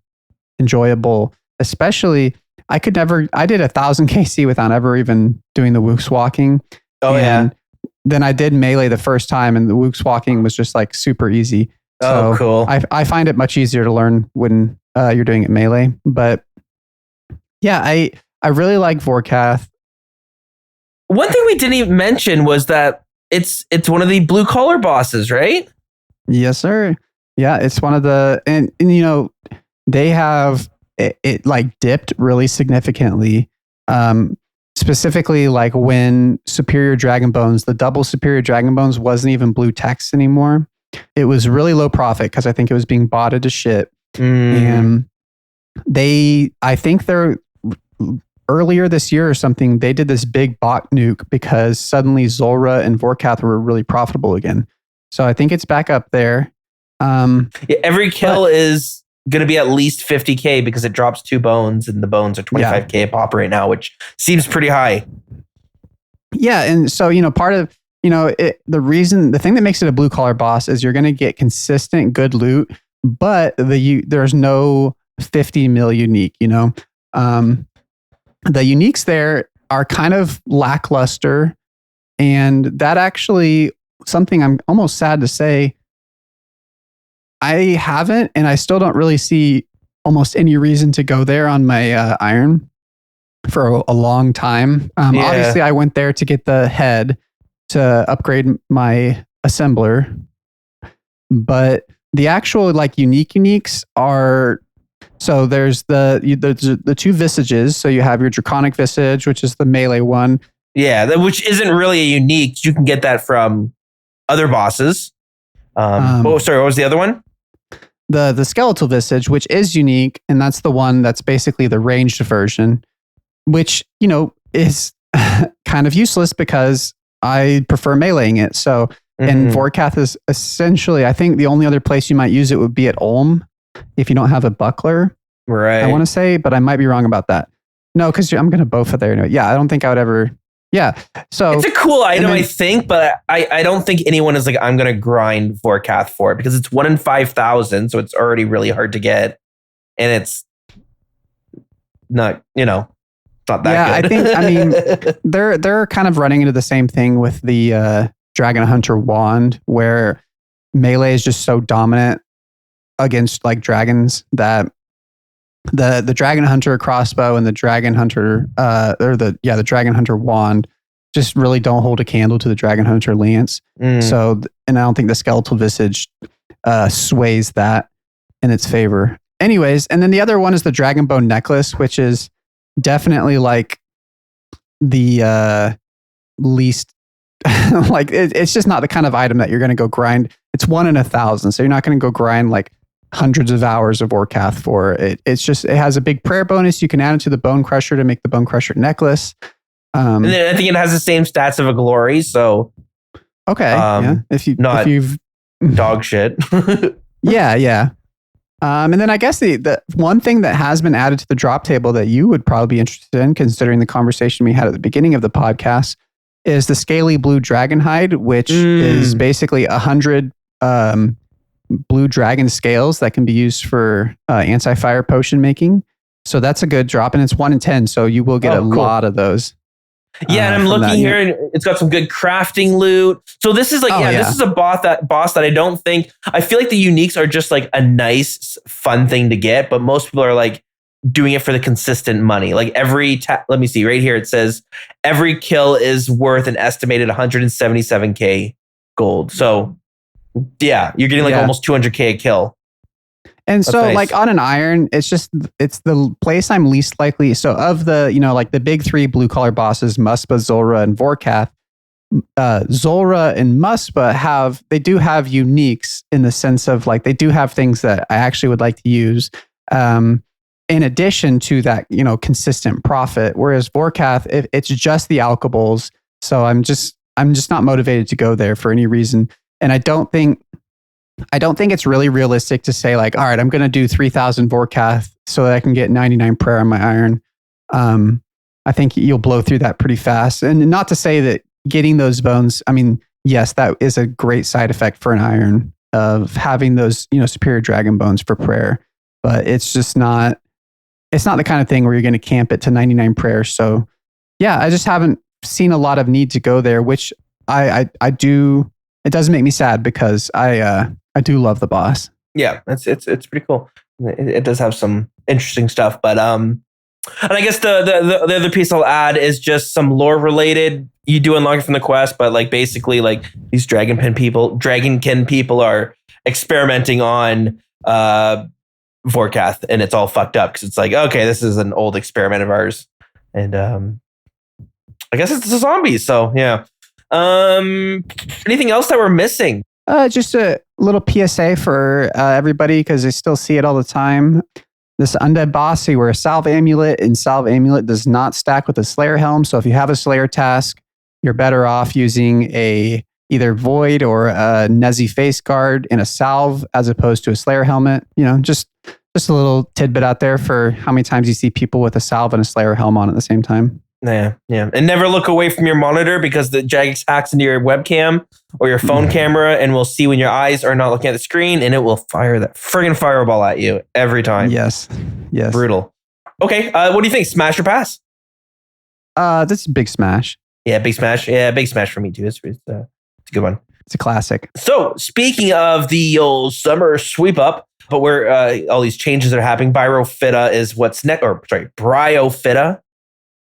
enjoyable. Especially, I did 1,000 KC without ever even doing the Wook's Walking. Oh, and then I did melee the first time, and the Wook's Walking was just like super easy. So cool. I find it much easier to learn when you're doing it melee. But yeah, I really like Vorkath. One thing we didn't even mention was that it's one of the blue collar bosses, right? Yes, sir. Yeah, it's one of the and they have it like dipped really significantly. Specifically, like when Superior Dragon Bones, the double Superior Dragon Bones wasn't even blue text anymore. It was really low profit because I think it was being botted to shit. And I think they're earlier this year or something, they did this big bot nuke because suddenly Zulrah and Vorkath were really profitable again. So I think it's back up there. Every kill is going to be at least 50K because it drops 2 bones, and the bones are 25K a pop right now, which seems pretty high. Yeah. And so, part of, the thing that makes it a blue collar boss is you're going to get consistent good loot, but there's no 50 mil unique, the uniques there are kind of lackluster, and that actually something I'm almost sad to say. I haven't, and I still don't really see almost any reason to go there on my iron for a long time. Obviously, I went there to get the head to upgrade my assembler, but the actual like uniques are. So there's the two visages. So you have your draconic visage, which is the melee one. Yeah, which isn't really a unique. You can get that from other bosses. What was the other one? The skeletal visage, which is unique, and that's the one that's basically the ranged version, which, you know, is kind of useless because I prefer meleeing it. So, and Vorkath is essentially, I think the only other place you might use it would be at Ulm if you don't have a buckler. Right. I want to say, but I might be wrong about that. No, because I'm going to bofa there anyway. Yeah, I don't think I would ever. Yeah. So it's a cool item, I think, but I don't think anyone is like, I'm going to grind Vorkath for it because it's 1 in 5,000. So it's already really hard to get. And it's not, you know, not that good. I mean, they're kind of running into the same thing with the Dragon Hunter wand, where melee is just so dominant against like dragons that the Dragon Hunter crossbow and the Dragon Hunter the Dragon Hunter wand just really don't hold a candle to the Dragon Hunter lance. So, and I don't think the skeletal visage sways that in its favor. Anyways, and then the other one is the Dragon Bone necklace, which is definitely like the least like it's just not the kind of item that you're going to go grind. It's 1 in 1,000, so you're not going to go grind like hundreds of hours of Vorkath for it. It's just, it has a big prayer bonus. You can add it to the Bone Crusher to make the Bone Crusher necklace. And then I think it has the same stats of a glory. So okay, yeah. If you've dog shit. yeah. And then I guess the one thing that has been added to the drop table that you would probably be interested in, considering the conversation we had at the beginning of the podcast, is the scaly blue dragon hide, which is basically 100 blue dragon scales that can be used for anti-fire potion making. So that's a good drop, and it's 1 in 10, so you will get lot of those. Yeah, and I'm looking here, and it's got some good crafting loot. So this is like, this is a boss that I don't think, I feel like the uniques are just like a nice, fun thing to get, but most people are like doing it for the consistent money. Like let me see, right here it says every kill is worth an estimated 177k gold. So yeah, you're getting like almost 200k a kill. And That's so nice. like on an iron, it's the place I'm least likely. So of the, you know, like the big 3 blue collar bosses, Muspa, Zulra, and Vorkath, Zulra and Muspa they do have uniques in the sense of like, they do have things that I actually would like to use. In addition to that, you know, consistent profit. Whereas Vorkath, it's just the alkables. So I'm just not motivated to go there for any reason. And I don't think it's really realistic to say like, all right, I'm going to do 3,000 Vorkath so that I can get 99 prayer on my iron. I think you'll blow through that pretty fast. And not to say that getting those bones, I mean, yes, that is a great side effect for an iron of having those, you know, superior dragon bones for prayer, but it's just not, it's not the kind of thing where you're going to camp it to 99 prayers. So yeah, I just haven't seen a lot of need to go there, which I do. It does make me sad because I do love the boss. Yeah, it's pretty cool. It does have some interesting stuff, but and I guess the other piece I'll add is just some lore related. You do unlock it from the quest, but like basically like these dragonkin people are experimenting on Vorkath, and it's all fucked up because it's like, okay, this is an old experiment of ours, and I guess it's the zombies. So yeah. Anything else that we're missing? Just a little PSA for everybody, because I still see it all the time. This undead boss, you wear a salve amulet, and salve amulet does not stack with a Slayer helm. So if you have a Slayer task, you're better off using a either Void or a Nezi face guard in a salve as opposed to a Slayer helmet. You know, just a little tidbit out there for how many times you see people with a salve and a Slayer helm on at the same time. Yeah. And never look away from your monitor, because the Jagex hacks into your webcam or your phone camera and will see when your eyes are not looking at the screen, and it will fire that friggin' fireball at you every time. Yes. Brutal. Okay, what do you think? Smash or pass? This is big smash. Yeah, big smash. Yeah, big smash for me too. It's a good one. It's a classic. So speaking of the old summer sweep up, but where all these changes are happening, Bryo is what's next, Bryo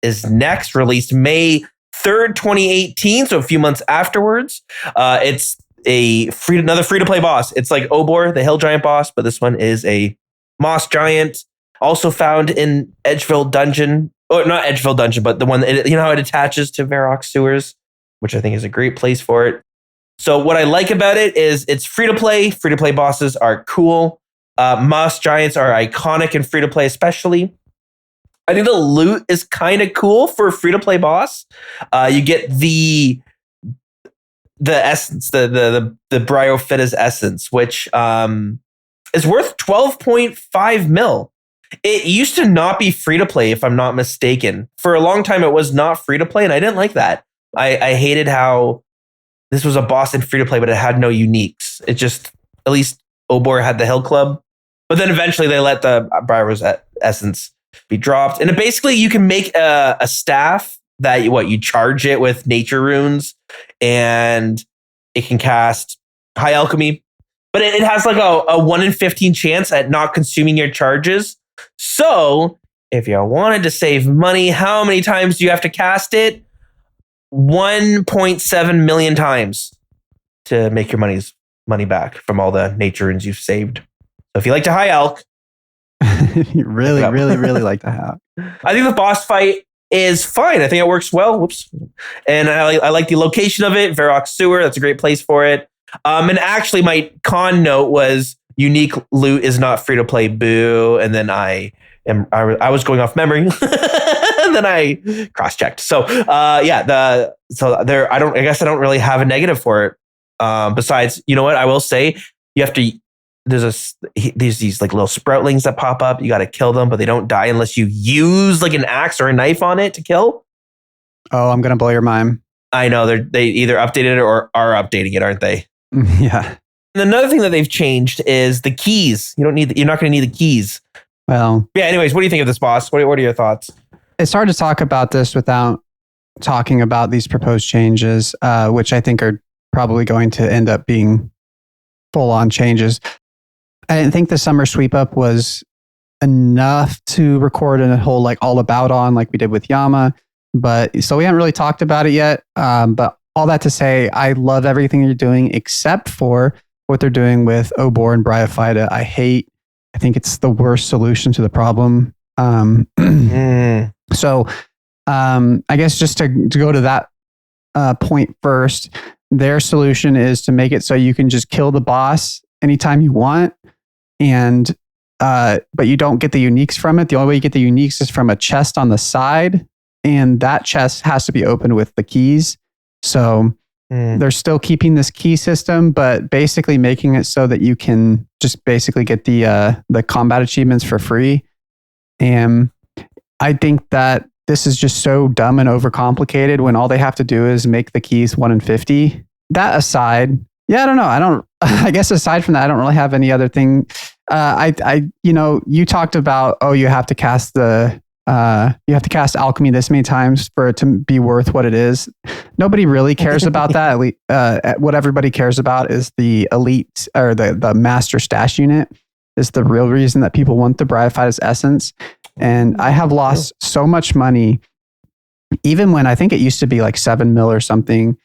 is next, released May 3rd, 2018, so a few months afterwards. It's another free-to-play boss. It's like Obor, the Hill Giant boss, but this one is a Moss Giant, also found in Edgeville Dungeon. Oh, not Edgeville Dungeon, but the one that, how it attaches to Vork sewers, which I think is a great place for it. So what I like about it is it's free-to-play. Free-to-play bosses are cool. Moss Giants are iconic in free-to-play to-play, I think the loot is kind of cool for a free-to-play boss. You get the essence, the Bryophyta's essence, which is worth 12.5 mil. It used to not be free-to-play, if I'm not mistaken. For a long time, it was not free-to-play, and I didn't like that. I hated how this was a boss in free-to-play, but it had no uniques. It just, at least Obor had the Hill Club. But then eventually they let the Bryo's essence be dropped. And basically you can make a staff that you charge it with nature runes, and it can cast high alchemy, but it has like a 1 in 15 chance at not consuming your charges. So if you wanted to save money, how many times do you have to cast it? 1.7 million times to make your money back from all the nature runes you've saved. So if you like to high alch, you really like to have. I think the boss fight is fine. I think it works well. Whoops. And I like the location of it. Vork sewer. That's a great place for it. And actually my con note was unique loot is not free to play. Boo. And then I was going off memory. And then I cross-checked. So I guess I don't really have a negative for it. Besides, you know what? I will say you have to, there's these like little sproutlings that pop up. You got to kill them, but they don't die unless you use like an axe or a knife on it to kill. Oh, I'm going to blow your mind. I know they either updated it or are updating it, aren't they? Yeah. And another thing that they've changed is the keys. You're not going to need the keys. Well, yeah. Anyways, what do you think of this boss? What are your thoughts? It's hard to talk about this without talking about these proposed changes, which I think are probably going to end up being full-on changes. I didn't think the summer sweep up was enough to record a whole like all about on like we did with Yama, but so we haven't really talked about it yet. But all that to say, I love everything you're doing except for what they're doing with Obor and Bryophyta. I think it's the worst solution to the problem. So I guess just to go to that point first, their solution is to make it so you can just kill the boss anytime you want. And but you don't get the uniques from it. The only way you get the uniques is from a chest on the side, and that chest has to be opened with the keys. So they're still keeping this key system, but basically making it so that you can just basically get the combat achievements for free. And I think that this is just so dumb and overcomplicated when all they have to do is make the keys 1 in 50. That aside, yeah, I don't know. I guess aside from that, I don't really have any other thing. You talked about, you have to cast alchemy this many times for it to be worth what it is. Nobody really cares about that. What everybody cares about is the elite or the master stash unit is the real reason that people want the Bryophyta's essence. And I have lost so much money, even when I think it used to be like 7 mil or something.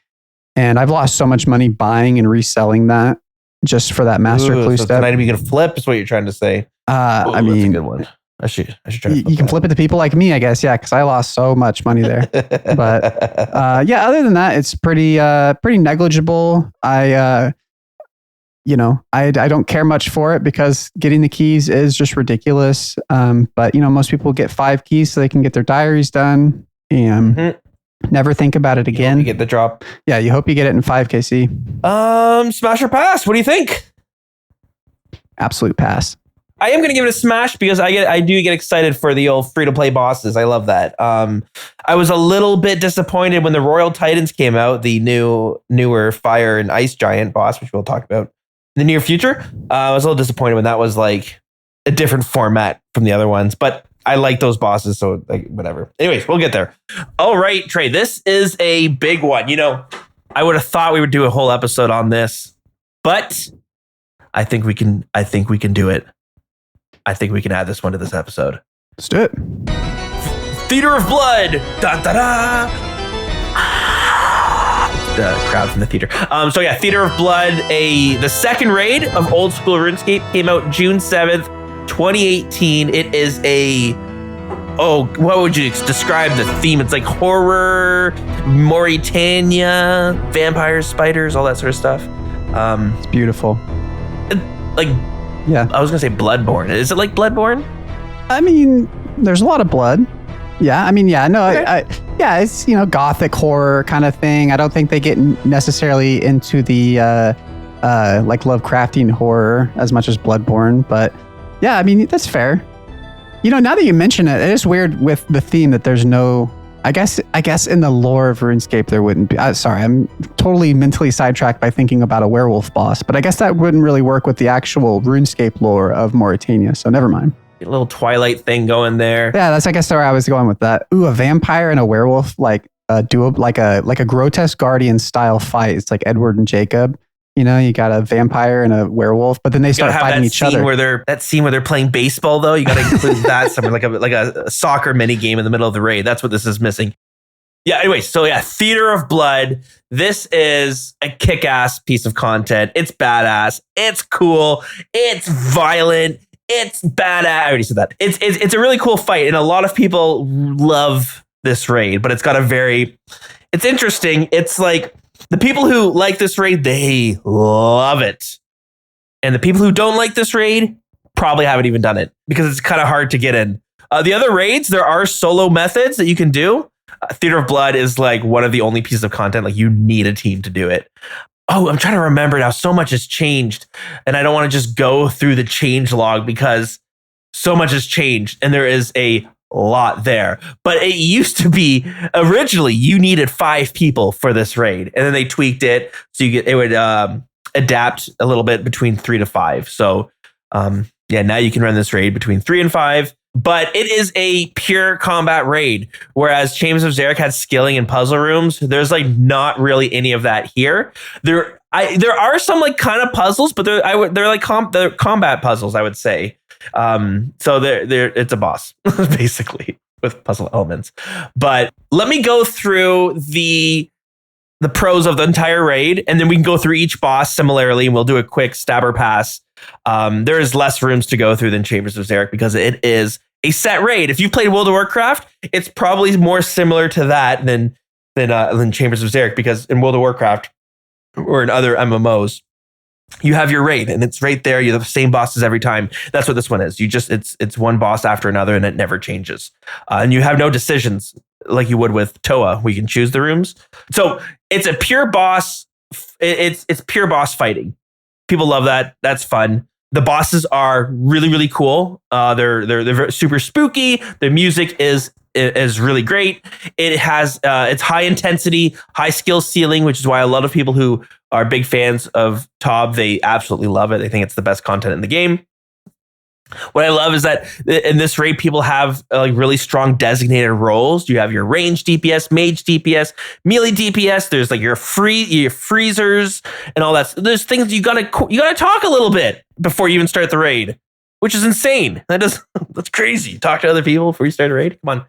And I've lost so much money buying and reselling that just for that master clue step. An item you can flip is what you're trying to say. I mean, that's a good one. I should try to flip you can flip it to people like me, I guess. Yeah, because I lost so much money there. But other than that, it's pretty negligible. I don't care much for it because getting the keys is just ridiculous. But most people get 5 keys so they can get their diaries done and never think about it again. You get the drop. Yeah, you hope you get it in 5KC. Smash or pass? What do you think? Absolute pass. I am going to give it a smash because I do get excited for the old free-to-play bosses. I love that. I was a little bit disappointed when the Royal Titans came out, the newer Fire and Ice Giant boss, which we'll talk about in the near future. I was a little disappointed when that was like a different format from the other ones, but I like those bosses, so like whatever. Anyways, we'll get there. All right, Trey, this is a big one. I would have thought we would do a whole episode on this, but I think we can do it. I think we can add this one to this episode. Let's do it. Theater of Blood. Da da da. The crowd from the theater. So yeah, Theater of Blood, the second raid of old school RuneScape came out June 7th, 2018. It is what would you describe the theme? It's like horror, Mauritania, vampires, spiders, all that sort of stuff. It's beautiful. I was gonna say Bloodborne. Is it like Bloodborne? I mean, there's a lot of blood. Yeah, I mean, yeah, no, Okay. it's, gothic horror kind of thing. I don't think they get necessarily into the like Lovecraftian horror as much as Bloodborne, but yeah, I mean, that's fair. Now that you mention it, it is weird with the theme that there's no, I guess in the lore of RuneScape, there wouldn't be, sorry, I'm totally mentally sidetracked by thinking about a werewolf boss, but I guess that wouldn't really work with the actual RuneScape lore of Mauritania, so never mind. A little Twilight thing going there. Yeah, that's I guess where I was going with that. Ooh, a vampire and a werewolf like a grotesque guardian style fight. It's like Edward and Jacob. You got a vampire and a werewolf, but then they start fighting each other. That scene where they're playing baseball, though, you got to include that somewhere, like a soccer mini game in the middle of the raid. That's what this is missing. Yeah. Anyway, so yeah, Theater of Blood. This is a kick-ass piece of content. It's badass. It's cool. It's violent. It's badass. I already said that. It's a really cool fight, and a lot of people love this raid. But it's it's interesting. It's like the people who like this raid, they love it, and the people who don't like this raid probably haven't even done it because it's kind of hard to get in. The other raids, there are solo methods that you can do. Theater of Blood is like one of the only pieces of content like you need a team to do it. Oh, I'm trying to remember now. So much has changed, and I don't want to just go through the change log because so much has changed, and there is a lot there. But it used to be originally you needed 5 people for this raid, and then they tweaked it so it would adapt a little bit between 3 to 5. So now you can run this raid between 3 and 5. But it is a pure combat raid, whereas Chambers of Xeric had skilling and puzzle rooms. There's like not really any of that here. There are some like kind of puzzles, but they're like combat puzzles, I would say. So it's a boss basically with puzzle elements. But let me go through the pros of the entire raid, and then we can go through each boss similarly, and we'll do a quick stabber pass. There is less rooms to go through than Chambers of Xeric because it is a set raid. If you've played World of Warcraft, it's probably more similar to that than Chambers of Xeric, because in World of Warcraft or in other MMOs, you have your raid and it's right there. You have the same bosses every time. That's what this one is. It's one boss after another and it never changes. And you have no decisions like you would with Toa. We can choose the rooms. So it's a pure boss. It's pure boss fighting. People love that. That's fun. The bosses are really, really cool. They're super spooky. The music is really great. It has it's high intensity, high skill ceiling, which is why a lot of people who are big fans of TOB, they absolutely love it. They think it's the best content in the game. What I love is that in this raid, people have like really strong designated roles. You have your range DPS, mage DPS, melee DPS. There's like your freezers and all that. There's things you gotta talk a little bit before you even start the raid, which is insane. That's crazy. Talk to other people before you start a raid. Come on.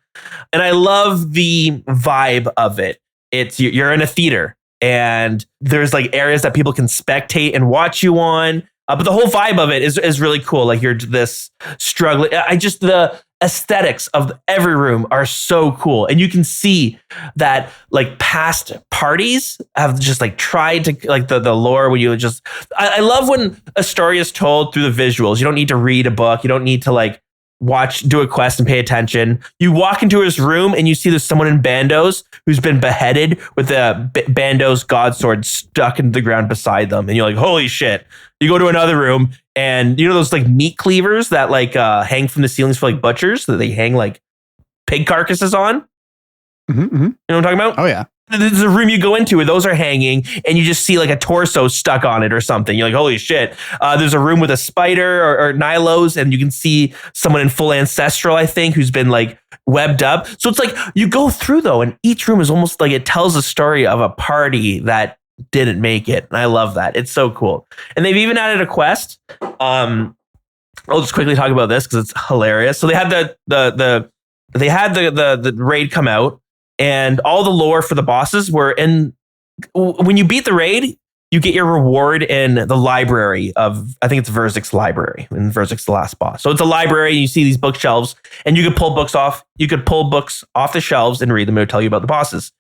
And I love the vibe of it. You're in a theater and there's like areas that people can spectate and watch you on. But the whole vibe of it is really cool. Like you're this struggling. The aesthetics of every room are so cool. And you can see that like past parties have just like tried to like the lore when you just, I love when a story is told through the visuals. You don't need to read a book. You don't need to like do a quest and pay attention. You walk into his room and you see there's someone in bandos who's been beheaded with the bando's god sword stuck into the ground beside them. And you're like, holy shit. You go to another room and you know those like meat cleavers that like hang from the ceilings for like butchers that they hang like pig carcasses on? Mm-hmm, mm-hmm. You know what I'm talking about? Oh yeah. There's a room you go into where those are hanging and you just see like a torso stuck on it or something. You're like, holy shit. There's a room with a spider or Nilos and you can see someone in full ancestral, I think, who's been like webbed up. So it's like you go through though, and each room is almost like it tells a story of a party that didn't make it. And I love that. It's so cool. And they've even added a quest. I'll just quickly talk about this because it's hilarious. So they had the raid come out, and all the lore for the bosses were in. When you beat the raid, you get your reward in the library of, I think it's Verzik's library, and Verzik's the last boss. So it's a library, and you see these bookshelves, and you could pull books off. You could pull books off the shelves and read them. It'll tell you about the bosses.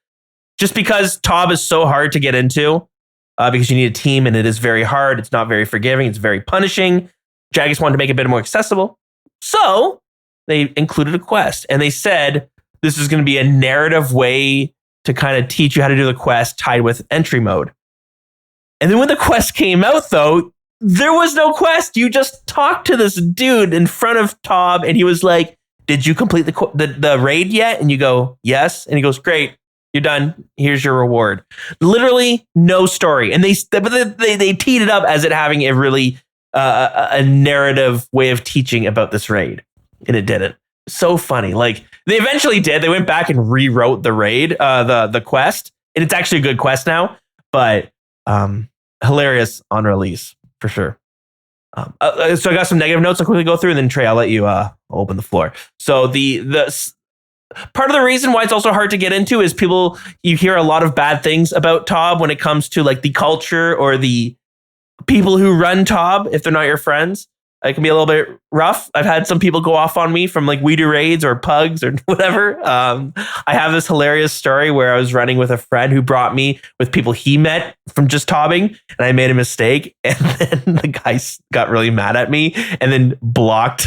Just because ToB is so hard to get into, because you need a team, and it is very hard. It's not very forgiving. It's very punishing. Jagex wanted to make it a bit more accessible. So they included a quest, and they said this is going to be a narrative way to kind of teach you how to do the quest tied with entry mode. And then when the quest came out, though, there was no quest. You just talked to this dude in front of ToB, and he was like, "Did you complete the raid yet?" And you go, "Yes." And he goes, "Great, you're done. Here's your reward." Literally no story. And they teed it up as it having a really a narrative way of teaching about this raid, and it didn't. So funny. Like they eventually did. They went back and rewrote the raid, the quest, and it's actually a good quest now. But hilarious on release for sure. So I got some negative notes I'll quickly go through, and then Trey, I'll let you open the floor. So the part of the reason why it's also hard to get into is you hear a lot of bad things about ToB when it comes to like the culture or the people who run ToB. If they're not your friends, it can be a little bit rough. I've had some people go off on me from like We Do Raids or Pugs or whatever. I have this hilarious story where I was running with a friend who brought me with people he met from just ToBing, and I made a mistake, and then the guy got really mad at me and then blocked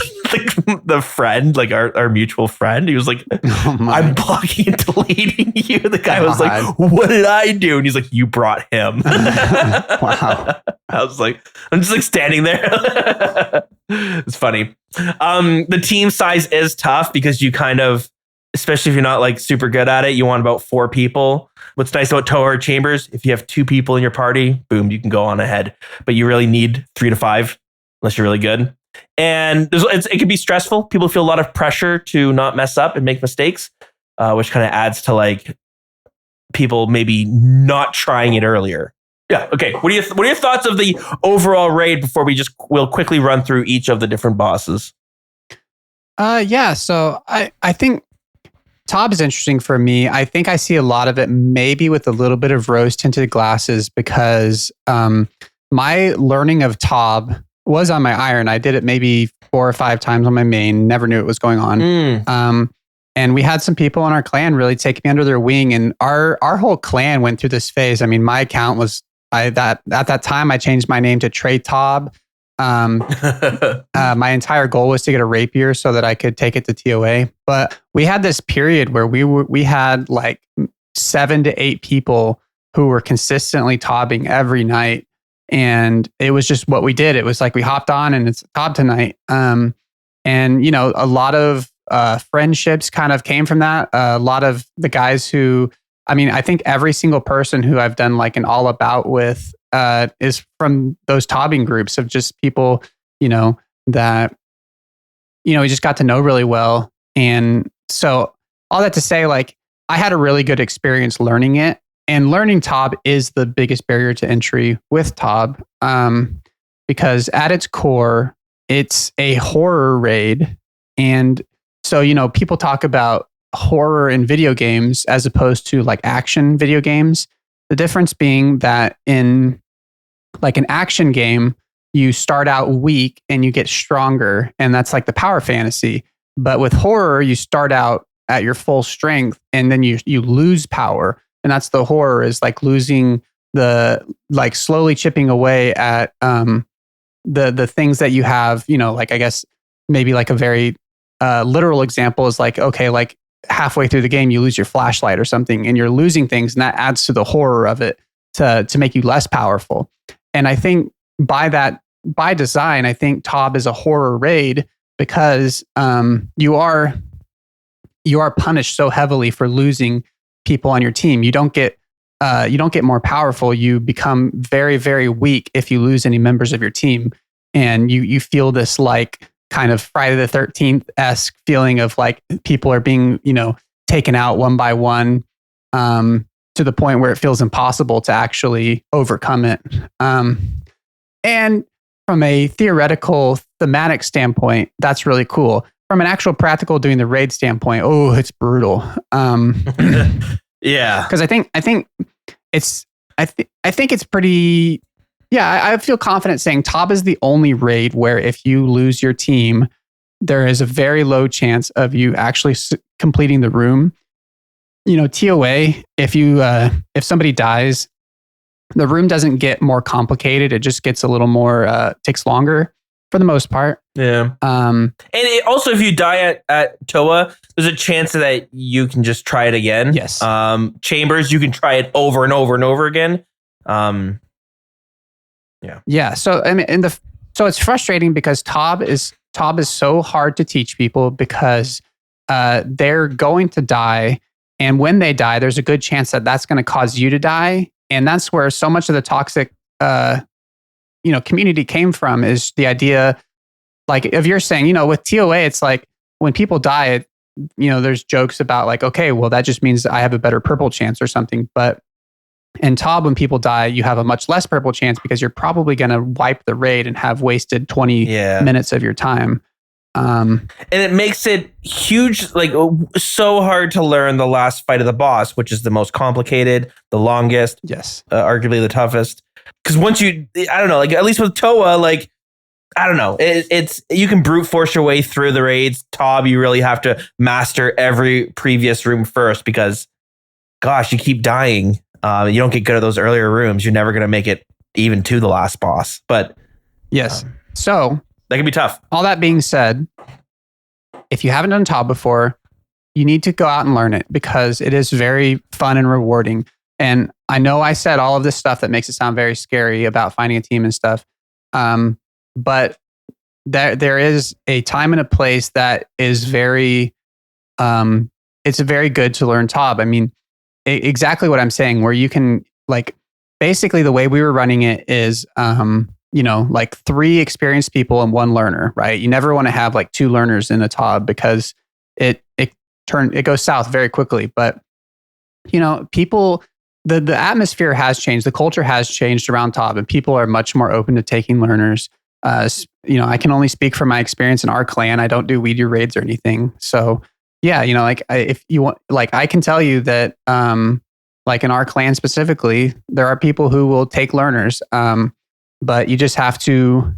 the friend, like our mutual friend. He was like, "I'm blocking and deleting you." The guy was like, "What did I do?" And he's like, "You brought him." Wow. I was like, I'm just like standing there. It's funny. The team size is tough because you kind of, especially if you're not like super good at it, you want about 4 people. What's nice about Tower Chambers, if you have 2 people in your party, boom, you can go on ahead. But you really need 3 to 5 unless you're really good. And it can be stressful. People feel a lot of pressure to not mess up and make mistakes, which kind of adds to like people maybe not trying it earlier. Yeah. Okay. What are your thoughts of the overall raid before we'll quickly run through each of the different bosses? Yeah. So I think ToB is interesting for me. I think I see a lot of it maybe with a little bit of rose tinted glasses because my learning of ToB was on my iron. I did it maybe 4 or 5 times on my main. Never knew it was going on. And we had some people in our clan really take me under their wing, and our whole clan went through this phase. I mean, my account was at that time I changed my name to Trey ToB. My entire goal was to get a rapier so that I could take it to TOA. But we had this period where we had like 7 to 8 people who were consistently ToBing every night. And it was just what we did. It was like we hopped on and it's ToB tonight. And, you know, a lot of friendships kind of came from that. A lot of the guys who, I mean, I think every single person who I've done like an all about with is from those ToBing groups of just people, you know, that, you know, we just got to know really well. And so all that to say, like, I had a really good experience learning it. And learning ToB is the biggest barrier to entry with ToB because at its core, it's a horror raid. And so, you know, people talk about horror in video games as opposed to like action video games. The difference being that in like an action game, you start out weak and you get stronger. And that's like the power fantasy. But with horror, you start out at your full strength and then you lose power. And that's the horror, is like losing like slowly chipping away at the things that you have, you know, like I guess maybe like a very literal example is like, okay, like halfway through the game, you lose your flashlight or something and you're losing things, and that adds to the horror of it to make you less powerful. And I think by design, I think ToB is a horror raid because you are punished so heavily for losing people on your team. You don't get more powerful. You become very, very weak if you lose any members of your team, and you feel this like kind of Friday the 13th-esque feeling of like people are being, taken out one by one, to the point where it feels impossible to actually overcome it. And from a theoretical, thematic standpoint, that's really cool. From an actual practical doing the raid standpoint, it's brutal. Yeah, because I think it's pretty. Yeah, I feel confident saying Tob is the only raid where if you lose your team, there is a very low chance of you actually completing the room. TOA, if somebody dies, the room doesn't get more complicated. It just gets a little more, takes longer for the most part. Yeah. And also, if you die at Toa, there's a chance that you can just try it again. Yes. Chambers, you can try it over and over and over again. Yeah. Yeah. So I mean, so it's frustrating because Tob is so hard to teach people because they're going to die, and when they die, there's a good chance that that's going to cause you to die, and that's where so much of the toxic, community came from. Is the idea, like, if you're saying, with TOA, it's like when people die, there's jokes about like, okay, well, that just means I have a better purple chance or something, but in Tob, when people die, you have a much less purple chance because you're probably going to wipe the raid and have wasted 20 minutes of your time. And it makes it huge, like so hard to learn the last fight of the boss, which is the most complicated, the longest, yes, arguably the toughest. Because once I don't know, like at least with Toa, like I don't know, it's you can brute force your way through the raids. Tob, you really have to master every previous room first because, gosh, you keep dying. You don't get good at those earlier rooms. You're never going to make it even to the last boss. But yes, so that can be tough. All that being said, if you haven't done Tob before, you need to go out and learn it because it is very fun and rewarding. And I know I said all of this stuff that makes it sound very scary about finding a team and stuff. But there is a time and a place that is very, it's very good to learn Tob. I mean, exactly what I'm saying, where you can, like, basically the way we were running it is, like 3 experienced people and 1 learner, right? You never want to have like 2 learners in a Tob because it goes south very quickly. But, people, the atmosphere has changed. The culture has changed around Tob and people are much more open to taking learners. I can only speak from my experience in our clan. I don't do weed your raids or anything. So yeah, if you want, like, I can tell you that, like in our clan specifically, there are people who will take learners. But you just have to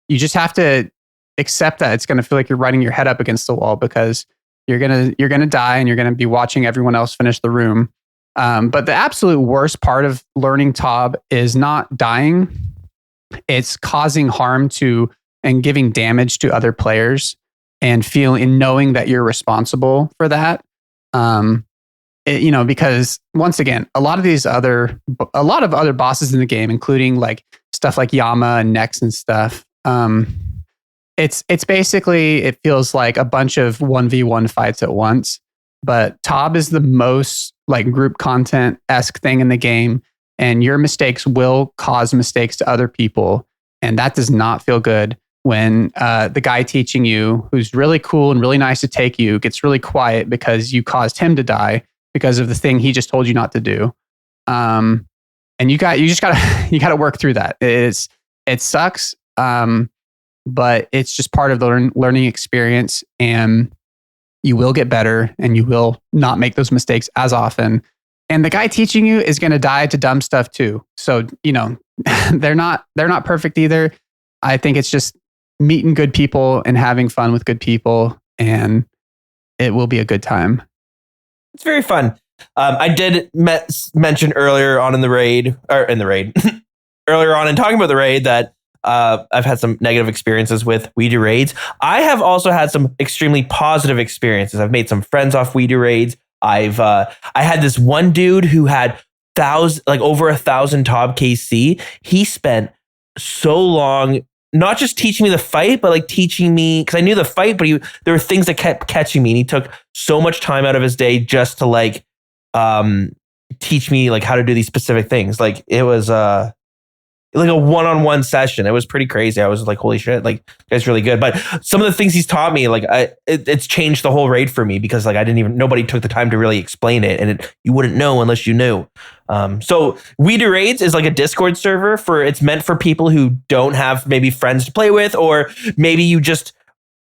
accept that it's going to feel like you're riding your head up against the wall because you're going to die and you're going to be watching everyone else finish the room. But the absolute worst part of learning Tob is not dying. It's causing harm to and giving damage to other players and knowing that you're responsible for that. Because once again, a lot of other bosses in the game, including like stuff like Yama and Nex and stuff, it's basically, it feels like a bunch of 1v1 fights at once. But Tob is the most like group content-esque thing in the game, and your mistakes will cause mistakes to other people, and that does not feel good when the guy teaching you, who's really cool and really nice to take you, gets really quiet because you caused him to die because of the thing he just told you not to do. And you gotta work through that. It sucks, but it's just part of the learning experience, and you will get better and you will not make those mistakes as often. And the guy teaching you is going to die to dumb stuff too. So, they're not perfect either. I think it's just meeting good people and having fun with good people, and it will be a good time. It's very fun. I did mention earlier on in the raid, earlier on in talking about the raid, that I've had some negative experiences with Weedy raids. I have also had some extremely positive experiences. I've made some friends off Weedy raids. I had this one dude who had over 1,000 Tob KC. He spent so long not just teaching me the fight, but like teaching me, because I knew the fight, but there were things that kept catching me, and he took so much time out of his day just to like teach me like how to do these specific things. Like it was like a one-on-one session. It was pretty crazy. I was like, holy shit, like that's really good. But some of the things he's taught me, like it's changed the whole raid for me because like nobody took the time to really explain it, and you wouldn't know unless you knew. So We Do Raids is like a Discord server it's meant for people who don't have maybe friends to play with, or maybe you just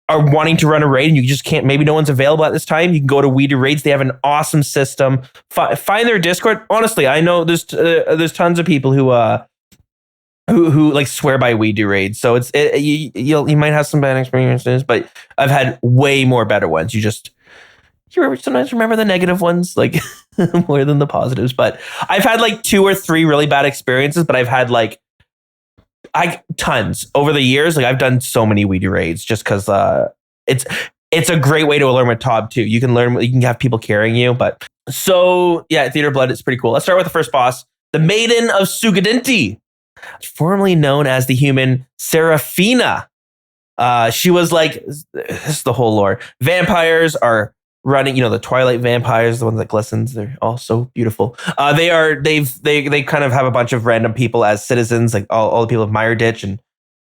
are wanting to run a raid and you just can't, maybe no one's available at this time. You can go to We Do Raids. They have an awesome system. Find their Discord. Honestly, I know there's tons of people who like swear by We Do Raids. So you might have some bad experiences, but I've had way more better ones. You sometimes remember the negative ones like more than the positives. But I've had like 2 or 3 really bad experiences, but I've had like tons over the years. Like I've done so many We Do Raids just because it's a great way to learn with Tob too. You can have people carrying you. But so yeah, Theater of Blood, it's pretty cool. Let's start with the first boss, the Maiden of Sugadinti, formerly known as the human Serafina. She was like, this is the whole lore. Vampires are running, the Twilight vampires, the ones that glistens. They're all so beautiful. They kind of have a bunch of random people as citizens, like all the people of Mireditch and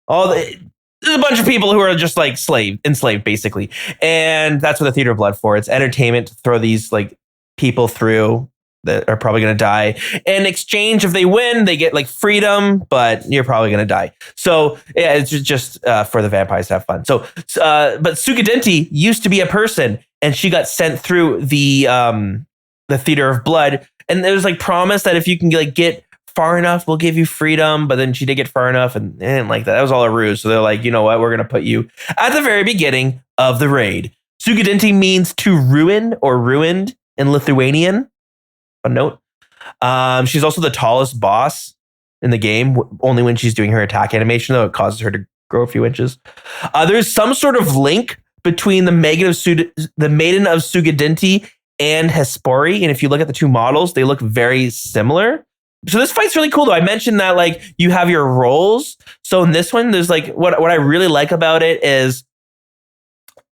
there's a bunch of people who are just like enslaved basically. And that's what the Theater of Blood for. It's entertainment to throw these like people through that are probably going to die. In exchange, if they win, they get like freedom, but you're probably going to die. So yeah, it's just for the vampires to have fun. So, but Sugadinti used to be a person, and she got sent through the Theater of Blood, and there was like promise that if you can like get far enough, we'll give you freedom. But then she did get far enough, and they didn't like that. That was all a ruse. So they're like, you know what? We're going to put you at the very beginning of the raid. Sugadinti means to ruin or ruined in Lithuanian. A note. She's also the tallest boss in the game. Only when she's doing her attack animation, though, it causes her to grow a few inches. There's some sort of link between the Maiden of Sugadinti and Hespori, and if you look at the 2 models, they look very similar. So this fight's really cool, though. I mentioned that like you have your roles. So in this one, there's like what I really like about it is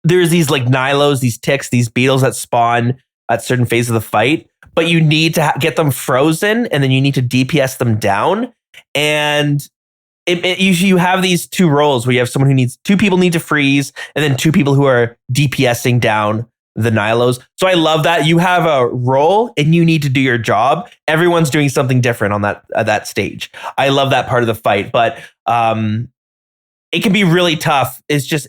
there's these like Nilos, these ticks, these beetles that spawn at certain phases of the fight, but you need to get them frozen, and then you need to DPS them down. And you have these 2 roles where you have someone who needs 2 people need to freeze, and then 2 people who are DPSing down the Nilos. So I love that you have a role and you need to do your job. Everyone's doing something different on that stage. I love that part of the fight, but it can be really tough. It's just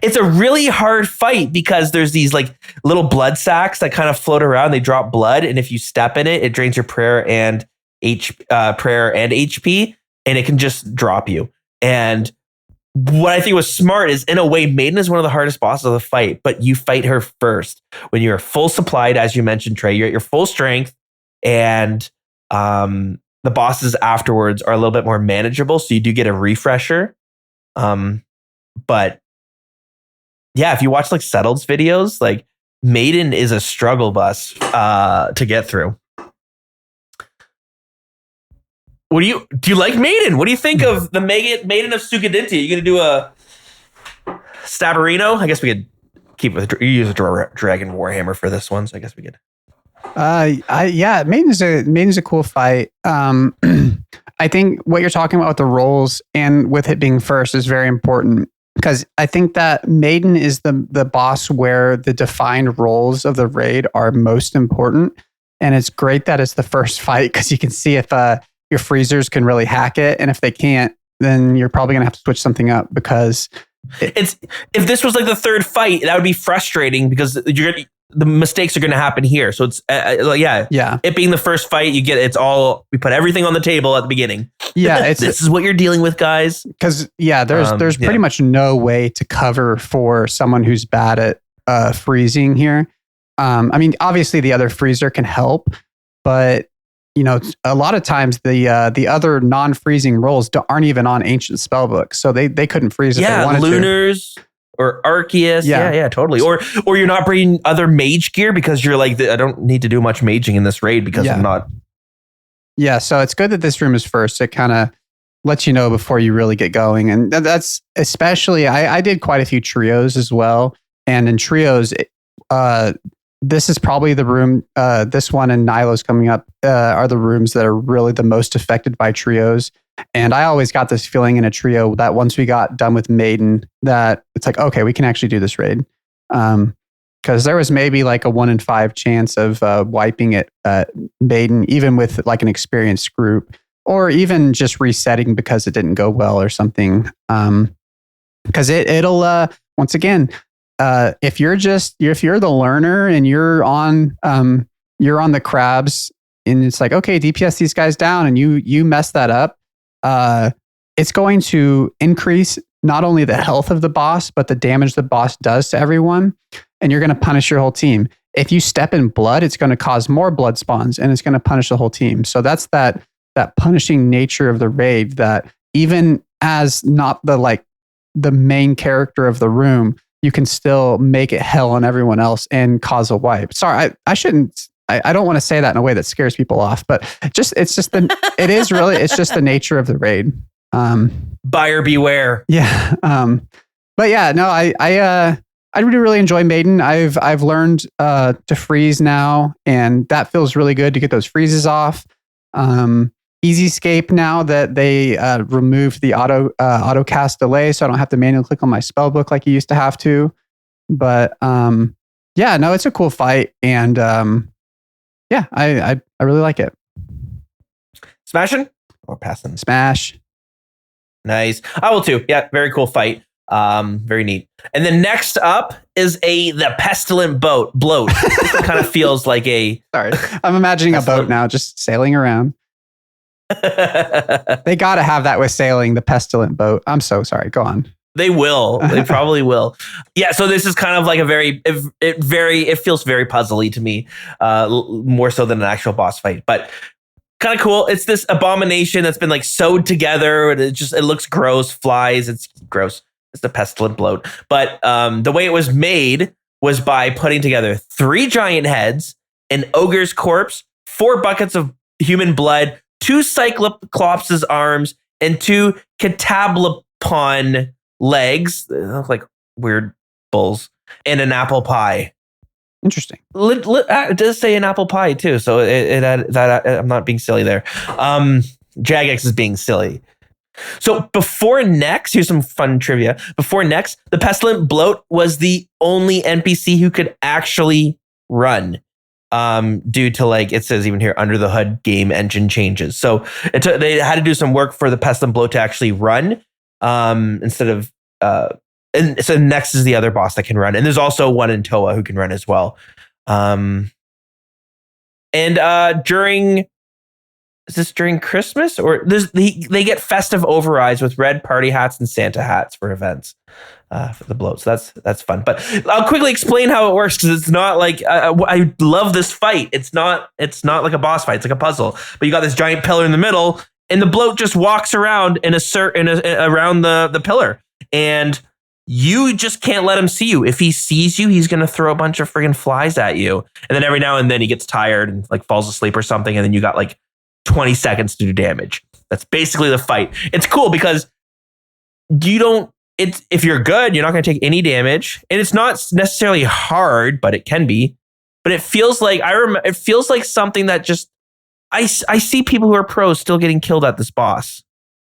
it's a really hard fight because there's these like little blood sacks that kind of float around. They drop blood, and if you step in it, it drains your prayer and HP, and it can just drop you. And what I think was smart is, in a way, Maiden is one of the hardest bosses of the fight, but you fight her first when you're full supplied, as you mentioned, Trey. You're at your full strength, and the bosses afterwards are a little bit more manageable, so you do get a refresher. But yeah, if you watch like Settled's videos, like Maiden is a struggle bus to get through. Do you like Maiden? What do you think of the Maiden of Sugadinti? Are you going to do a Stabarino? I guess we could keep with you use a Dragon Warhammer for this one, so I guess we could. Yeah, Maiden's a cool fight. I think what you're talking about with the roles and with it being first is very important, because I think that Maiden is the boss where the defined roles of the raid are most important, and it's great that it's the first fight because you can see if your freezers can really hack it, and if they can't, then you're probably gonna have to switch something up because if this was like the third fight, that would be frustrating because the mistakes are going to happen here. So it's it being the first fight, we put everything on the table at the beginning. Yeah, this is what you're dealing with, guys. Because there's pretty much no way to cover for someone who's bad at freezing here. I mean, obviously the other freezer can help, but a lot of times the other non-freezing roles aren't even on ancient spellbooks, so they couldn't freeze if they wanted Lunars or Arceus. Yeah, totally. Or you're not bringing other mage gear because you're like, I don't need to do much maging in this raid because I'm not. Yeah, so it's good that this room is first. It kind of lets you know before you really get going, and that's especially. I did quite a few trios as well, and in trios, this is probably the room, this one and Nilo's coming up are the rooms that are really the most affected by trios. And I always got this feeling in a trio that once we got done with Maiden, that it's like, okay, we can actually do this raid. Because there was maybe like a 1 in 5 chance of wiping it Maiden, even with like an experienced group, or even just resetting because it didn't go well or something. Because it'll once again, if you're the learner and you're on the crabs and it's like, okay, DPS these guys down, and you mess that up, it's going to increase not only the health of the boss, but the damage the boss does to everyone, and you're going to punish your whole team. If you step in blood, it's going to cause more blood spawns, and it's going to punish the whole team. So that's that punishing nature of the raid, that even as not the main character of the room, you can still make it hell on everyone else and cause a wipe. Sorry, I shouldn't. I don't want to say that in a way that scares people off, but it's just the nature of the raid. Buyer beware. Yeah. But yeah, no, I really enjoy Maiden. I've learned to freeze now, and that feels really good to get those freezes off. Easyscape now that they removed the auto cast delay, so I don't have to manually click on my spell book like you used to have to. But yeah, no, it's a cool fight, and yeah, I really like it. Smashing or passing? Smash. Nice. I will too. Yeah, very cool fight. Very neat. And then next up is the pestilent bloat. This kind of feels like a. Sorry, I'm imagining a boat now, just sailing around. They got to have that with sailing, the pestilent boat. I'm so sorry. Go on. They will. They probably will. Yeah. So this is kind of like it feels very puzzly to me, more so than an actual boss fight, but kind of cool. It's this abomination that's been like sewed together. It looks gross. Flies. It's gross. It's the pestilent bloat. But the way it was made was by putting together 3 giant heads, an ogre's corpse, 4 buckets of human blood, 2 cyclops' arms, and 2 catablopon legs. They look like weird bulls, and an apple pie. Interesting. It does say an apple pie too, so I'm not being silly there. Jagex is being silly. So before next, here's some fun trivia. Before next, the pestilent bloat was the only NPC who could actually run. Due to, like, it says even here, under the hood game engine changes. So they had to do some work for the pestilent bloat to actually run, instead of and so next is the other boss that can run, and there's also one in Toa who can run as well. And during Christmas, or they get festive overrides with red party hats and Santa hats for events. For the bloat. So that's fun. But I'll quickly explain how it works, because it's not like I love this fight. It's not like a boss fight. It's like a puzzle. But you got this giant pillar in the middle, and the bloat just walks around around the pillar, and you just can't let him see you. If he sees you, he's gonna throw a bunch of friggin' flies at you, and then every now and then he gets tired and like falls asleep or something, and then you got like 20 seconds to do damage. That's basically the fight. It's cool because if you're good, you're not going to take any damage, and it's not necessarily hard, but it can be. But it feels like it feels like something that just I see people who are pros still getting killed at this boss,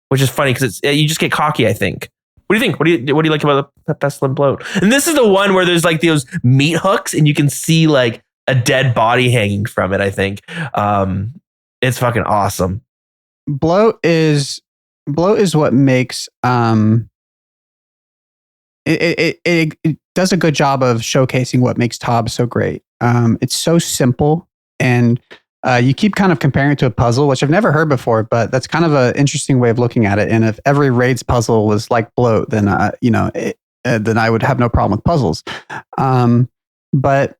which is funny because you just get cocky, I think. What do you think? What do you like about the pestilent bloat? And this is the one where there's like those meat hooks, and you can see like a dead body hanging from it. I think it's fucking awesome. Bloat is what makes it does a good job of showcasing what makes TOB so great. It's so simple, and you keep kind of comparing it to a puzzle, which I've never heard before, but that's kind of an interesting way of looking at it. And if every raid's puzzle was like bloat, then then I would have no problem with puzzles. But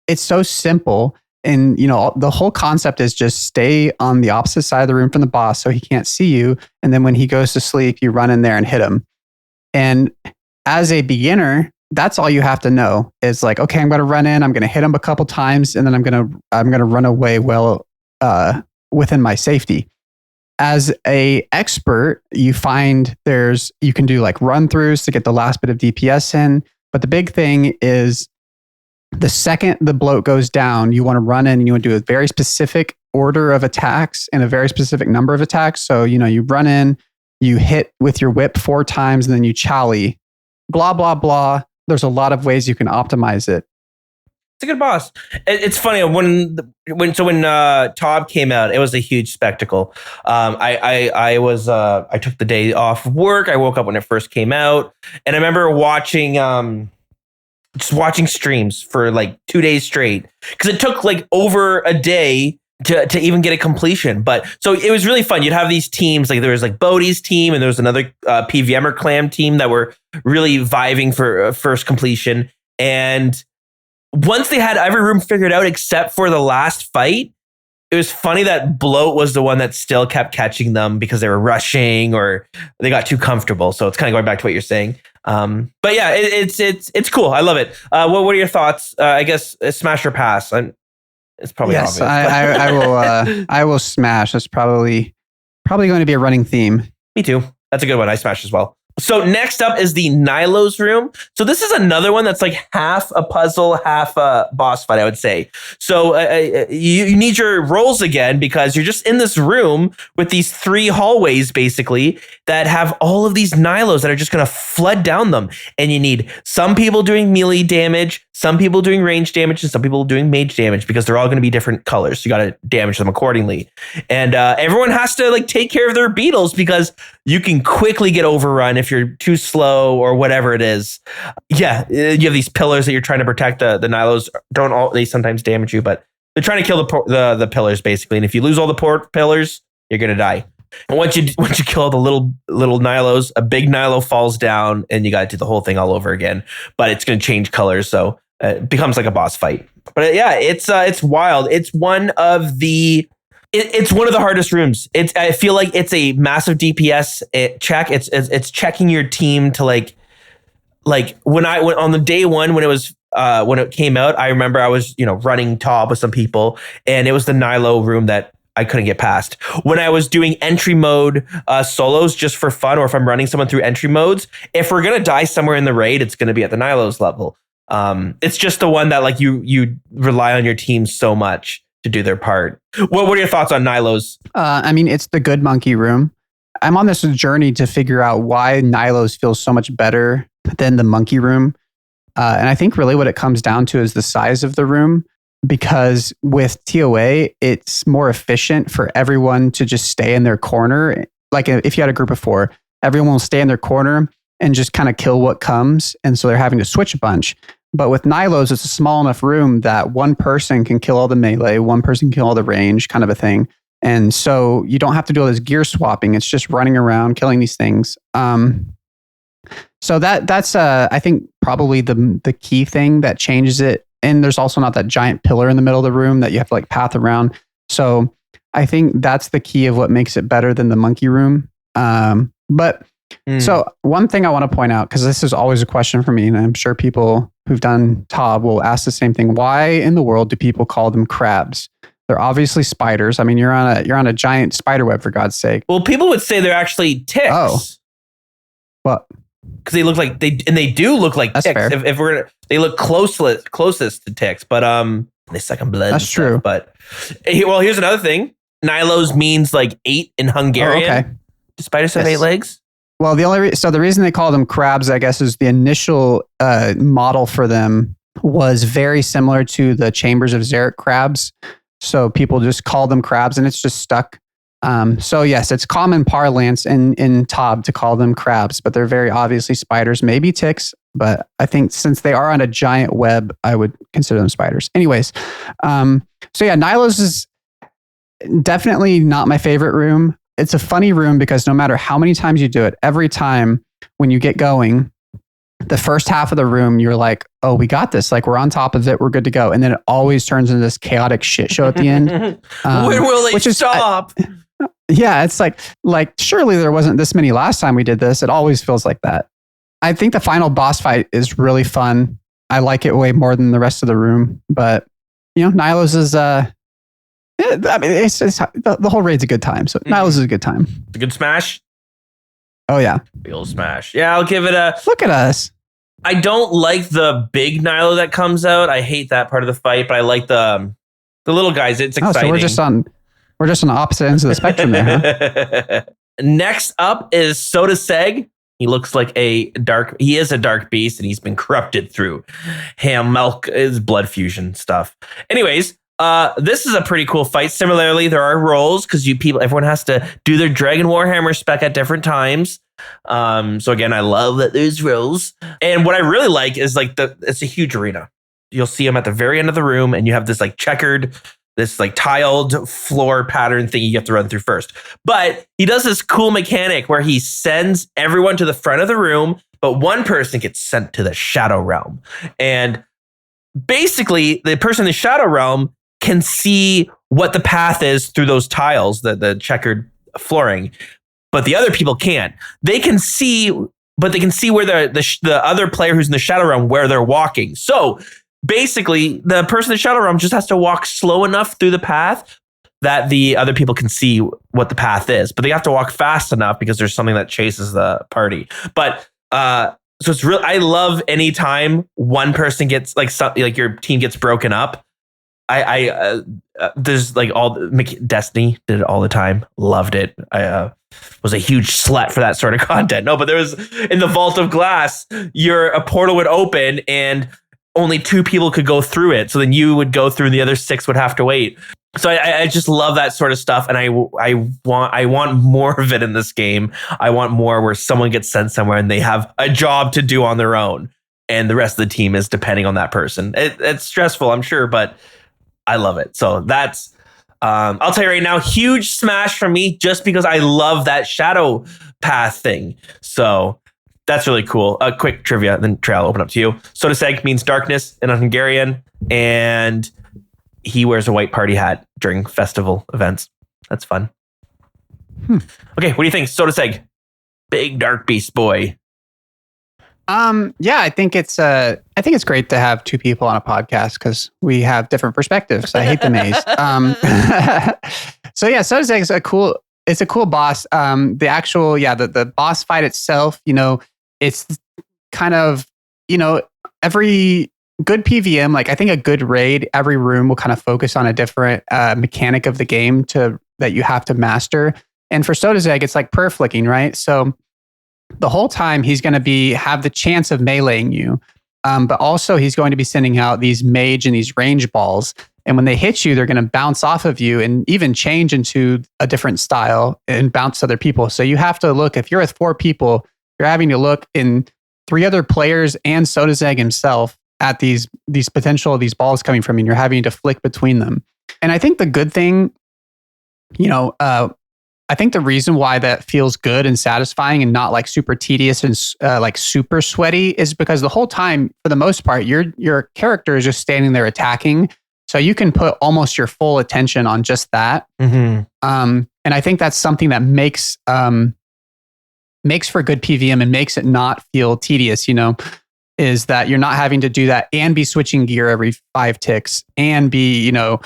it's so simple, and the whole concept is just stay on the opposite side of the room from the boss so he can't see you, and then when he goes to sleep, you run in there and hit him. And as a beginner, that's all you have to know is like, okay, I'm going to run in, I'm going to hit him a couple times, and then I'm going to run away well within my safety. As a expert, you find you can do like run throughs to get the last bit of DPS in. But the big thing is The second the bloat goes down, you want to run in and you want to do a very specific order of attacks and a very specific number of attacks. So, you run in, you hit with your whip 4 times, and then you chally. Blah, blah, blah. There's a lot of ways you can optimize it. It's a good boss. It's funny when Tob came out, it was a huge spectacle. I took the day off of work. I woke up when it first came out, and I remember watching streams for like 2 days straight because it took like over a day to even get a completion. But so it was really fun. You'd have these teams, like there was like Bodhi's team and there was another PVMer clam team that were really vibing for first completion. And once they had every room figured out except for the last fight, it was funny that Bloat was the one that still kept catching them because they were rushing or they got too comfortable. So it's kind of going back to what you're saying. But yeah, it's cool. I love it. What are your thoughts? I guess smash or pass. It's probably yes. Obvious. I will smash. That's probably going to be a running theme. Me too. That's a good one. I smash as well. So next up is the Nilo's room. So this is another one that's like half a puzzle, half a boss fight, I would say. So you need your rolls again because you're just in this room with these 3 hallways basically that have all of these Nilos that are just going to flood down them. And you need some people doing melee damage, some people doing range damage, and some people doing mage damage because they're all going to be different colors. So you got to damage them accordingly. And everyone has to like take care of their beetles because you can quickly get overrun if you're too slow or whatever it is. Yeah, you have these pillars that you're trying to protect. The Nilos they sometimes damage you, but they're trying to kill the pillars basically. And if you lose all the pillars, you're gonna die. And once you kill the little Nilos, a big Nilo falls down, and you got to do the whole thing all over again. But it's gonna change colors, so it becomes like a boss fight. But yeah, it's wild. It's one of the hardest rooms. I feel like it's a massive DPS check. It's checking your team to like when I went on the day one when it came out. I remember I was running top with some people, and it was the Nilo room that I couldn't get past. When I was doing entry mode solos just for fun, or if I'm running someone through entry modes, if we're gonna die somewhere in the raid, it's gonna be at the Nilo's level. It's just the one that like you rely on your team so much to do their part. What are your thoughts on Nilo's? I mean, it's the good monkey room. I'm on this journey to figure out why Nilo's feels so much better than the monkey room. And I think really what it comes down to is the size of the room, because with TOA, it's more efficient for everyone to just stay in their corner. Like if you had a group of 4, everyone will stay in their corner and just kind of kill what comes. And so they're having to switch a bunch. But with Nilo's, it's a small enough room that one person can kill all the melee, one person can kill all the range, kind of a thing. And so you don't have to do all this gear swapping. It's just running around, killing these things. So that's I think probably the key thing that changes it. And there's also not that giant pillar in the middle of the room that you have to like path around. So I think that's the key of what makes it better than the monkey room. So one thing I want to point out, because this is always a question for me, and I'm sure people who've done TOB will ask the same thing. Why in the world do people call them crabs? They're obviously spiders. I mean, you're on a giant spider web, for God's sake. Well, people would say they're actually ticks. Oh. What? Because they look like they do look like That's ticks. fair. If we're they look closest to ticks, but they suck on blood. That's true. But well, here's another thing. Nilos means like 8 in Hungarian. Oh, okay. Do spiders have 8 legs? Well, the reason they call them crabs, I guess, is the initial model for them was very similar to the Chambers of Xeric crabs. So people just call them crabs, and it's just stuck. So yes, it's common parlance in TOB to call them crabs, but they're very obviously spiders, maybe ticks. But I think since they are on a giant web, I would consider them spiders. Anyways, so yeah, Nilo's is definitely not my favorite room. It's a funny room because no matter how many times you do it, every time when you get going, the first half of the room, you're like, oh, we got this. Like, we're on top of it. We're good to go. And then it always turns into this chaotic shit show at the end. When will they stop? Yeah, it's like surely there wasn't this many last time we did this. It always feels like that. I think the final boss fight is really fun. I like it way more than the rest of the room. But, Nilo's is... I mean, it's the whole raid's a good time. So Nilo's is a good time. It's a good smash. Oh yeah, Big old smash. Yeah, I'll give it a. Look at us. I don't like the big Nilo that comes out. I hate that part of the fight, but I like the little guys. It's exciting. So we're just on the opposite ends of the spectrum there, huh? Next up is Soda Seg. He looks like he is a dark beast, and he's been corrupted through ham milk, is blood fusion stuff. Anyways, this is a pretty cool fight. Similarly, there are roles because everyone has to do their Dragon Warhammer spec at different times. So again, I love that there's roles. And what I really like is it's a huge arena. You'll see him at the very end of the room, and you have this checkered, this tiled floor pattern thing you have to run through first. But he does this cool mechanic where he sends everyone to the front of the room, but one person gets sent to the Shadow Realm. And basically, the person in the Shadow Realm can see what the path is through those tiles, the checkered flooring, but the other people can't. They can see, but they can see where the other player who's in the Shadow Realm, where they're walking. So basically, the person in the Shadow Realm just has to walk slow enough through the path that the other people can see what the path is. But they have to walk fast enough because there's something that chases the party. But so it's real. I love any time one person gets your team gets broken up. There's Destiny did it all the time. Loved it. I was a huge slut for that sort of content. No, but there was in the Vault of Glass, a portal would open and only 2 people could go through it. So then you would go through and the other 6 would have to wait. So I just love that sort of stuff. And I want more of it in this game. I want more where someone gets sent somewhere and they have a job to do on their own. And the rest of the team is depending on that person. It's stressful, I'm sure, but I love it. So that's, I'll tell you right now, huge smash from me just because I love that shadow path thing. So that's really cool. A quick trivia, then Trey, I'll open up to you. Soda Seg means darkness in Hungarian, and he wears a white party hat during festival events. That's fun. Okay, what do you think, Soda Seg? Big dark beast boy. Yeah, I think it's great to have 2 people on a podcast because we have different perspectives. I hate the maze. So yeah, Soda Seg is a cool boss. The boss fight itself, it's kind of, every good PVM, I think a good raid, every room will kind of focus on a different mechanic of the game that you have to master. And for Soda Seg, it's like prayer flicking, right? So the whole time he's going to have the chance of meleeing you, but also he's going to be sending out these mage and these range balls. And when they hit you, they're going to bounce off of you and even change into a different style and bounce other people. So you have to look, if you're with 4 people, you're having to look in 3 other players and Soda Seg himself at these potential, these balls coming from you, and you're having to flick between them. And I think the good thing, I think the reason why that feels good and satisfying and not super tedious and super sweaty is because the whole time, for the most part, your character is just standing there attacking. So you can put almost your full attention on just that. Mm-hmm. And I think that's something that makes for good PVM and makes it not feel tedious, is that you're not having to do that and be switching gear every 5 ticks and be, doing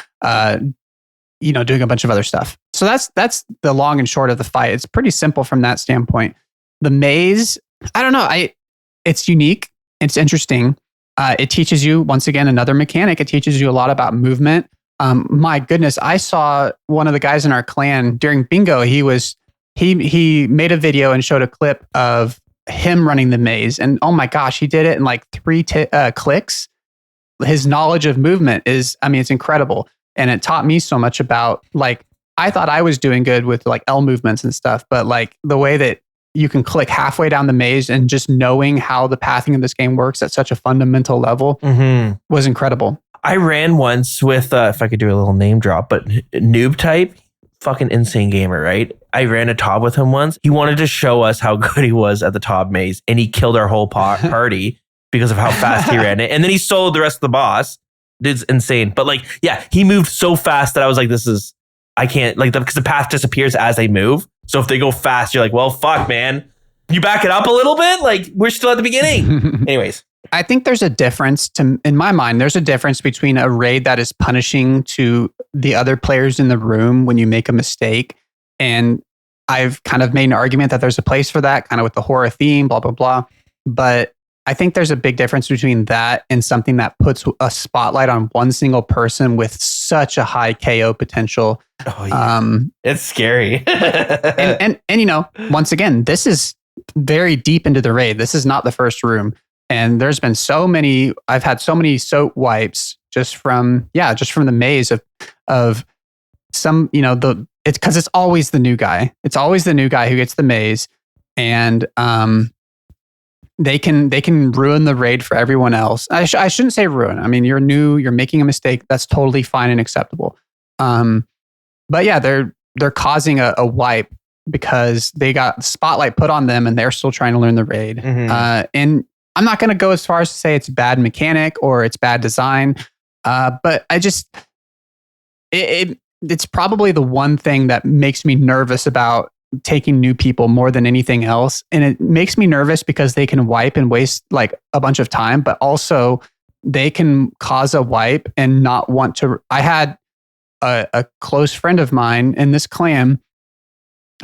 a bunch of other stuff. So that's the long and short of the fight. It's pretty simple from that standpoint. The maze, I don't know. It's unique. It's interesting. It teaches you, once again, another mechanic. It teaches you a lot about movement. My goodness, I saw one of the guys in our clan during bingo. He made a video and showed a clip of him running the maze. And oh my gosh, he did it in 3 clicks. His knowledge of movement it's incredible. And it taught me so much about, I thought I was doing good with L movements and stuff, but the way that you can click halfway down the maze and just knowing how the pathing of this game works at such a fundamental level was incredible. I ran once with, if I could do a little name drop, but Noob Type, fucking insane gamer, right? I ran a Tob with him once. He wanted to show us how good he was at the Tob maze, and he killed our whole party because of how fast he ran it. And then he soloed the rest of the boss. It's insane. But he moved so fast that I was I can't, because the path disappears as they move. So if they go fast, you're well, fuck, man. You back it up a little bit? We're still at the beginning. Anyways. I think there's a difference in my mind, there's a difference between a raid that is punishing to the other players in the room when you make a mistake. And I've kind of made an argument that there's a place for that, kind of with the horror theme, blah, blah, blah. But I think there's a big difference between that and something that puts a spotlight on one single person with such a high KO potential. Oh, yeah. It's scary. and you know, once again, this is very deep into the raid. This is not the first room. And there's been I've had so many soap wipes just from the maze of some, you know, it's because it's always the new guy. It's always the new guy who gets the maze. And they can ruin the raid for everyone else. I shouldn't say ruin. I mean, you're new, you're making a mistake. That's totally fine and acceptable. But yeah, they're causing a wipe because they got spotlight put on them and they're still trying to learn the raid. Mm-hmm. And I'm not going to go as far as to say it's bad mechanic or it's bad design. But I just, it's probably the one thing that makes me nervous about taking new people more than anything else. And it makes me nervous because they can wipe and waste like a bunch of time, but also they can cause a wipe and not want to. I had a close friend of mine in this clan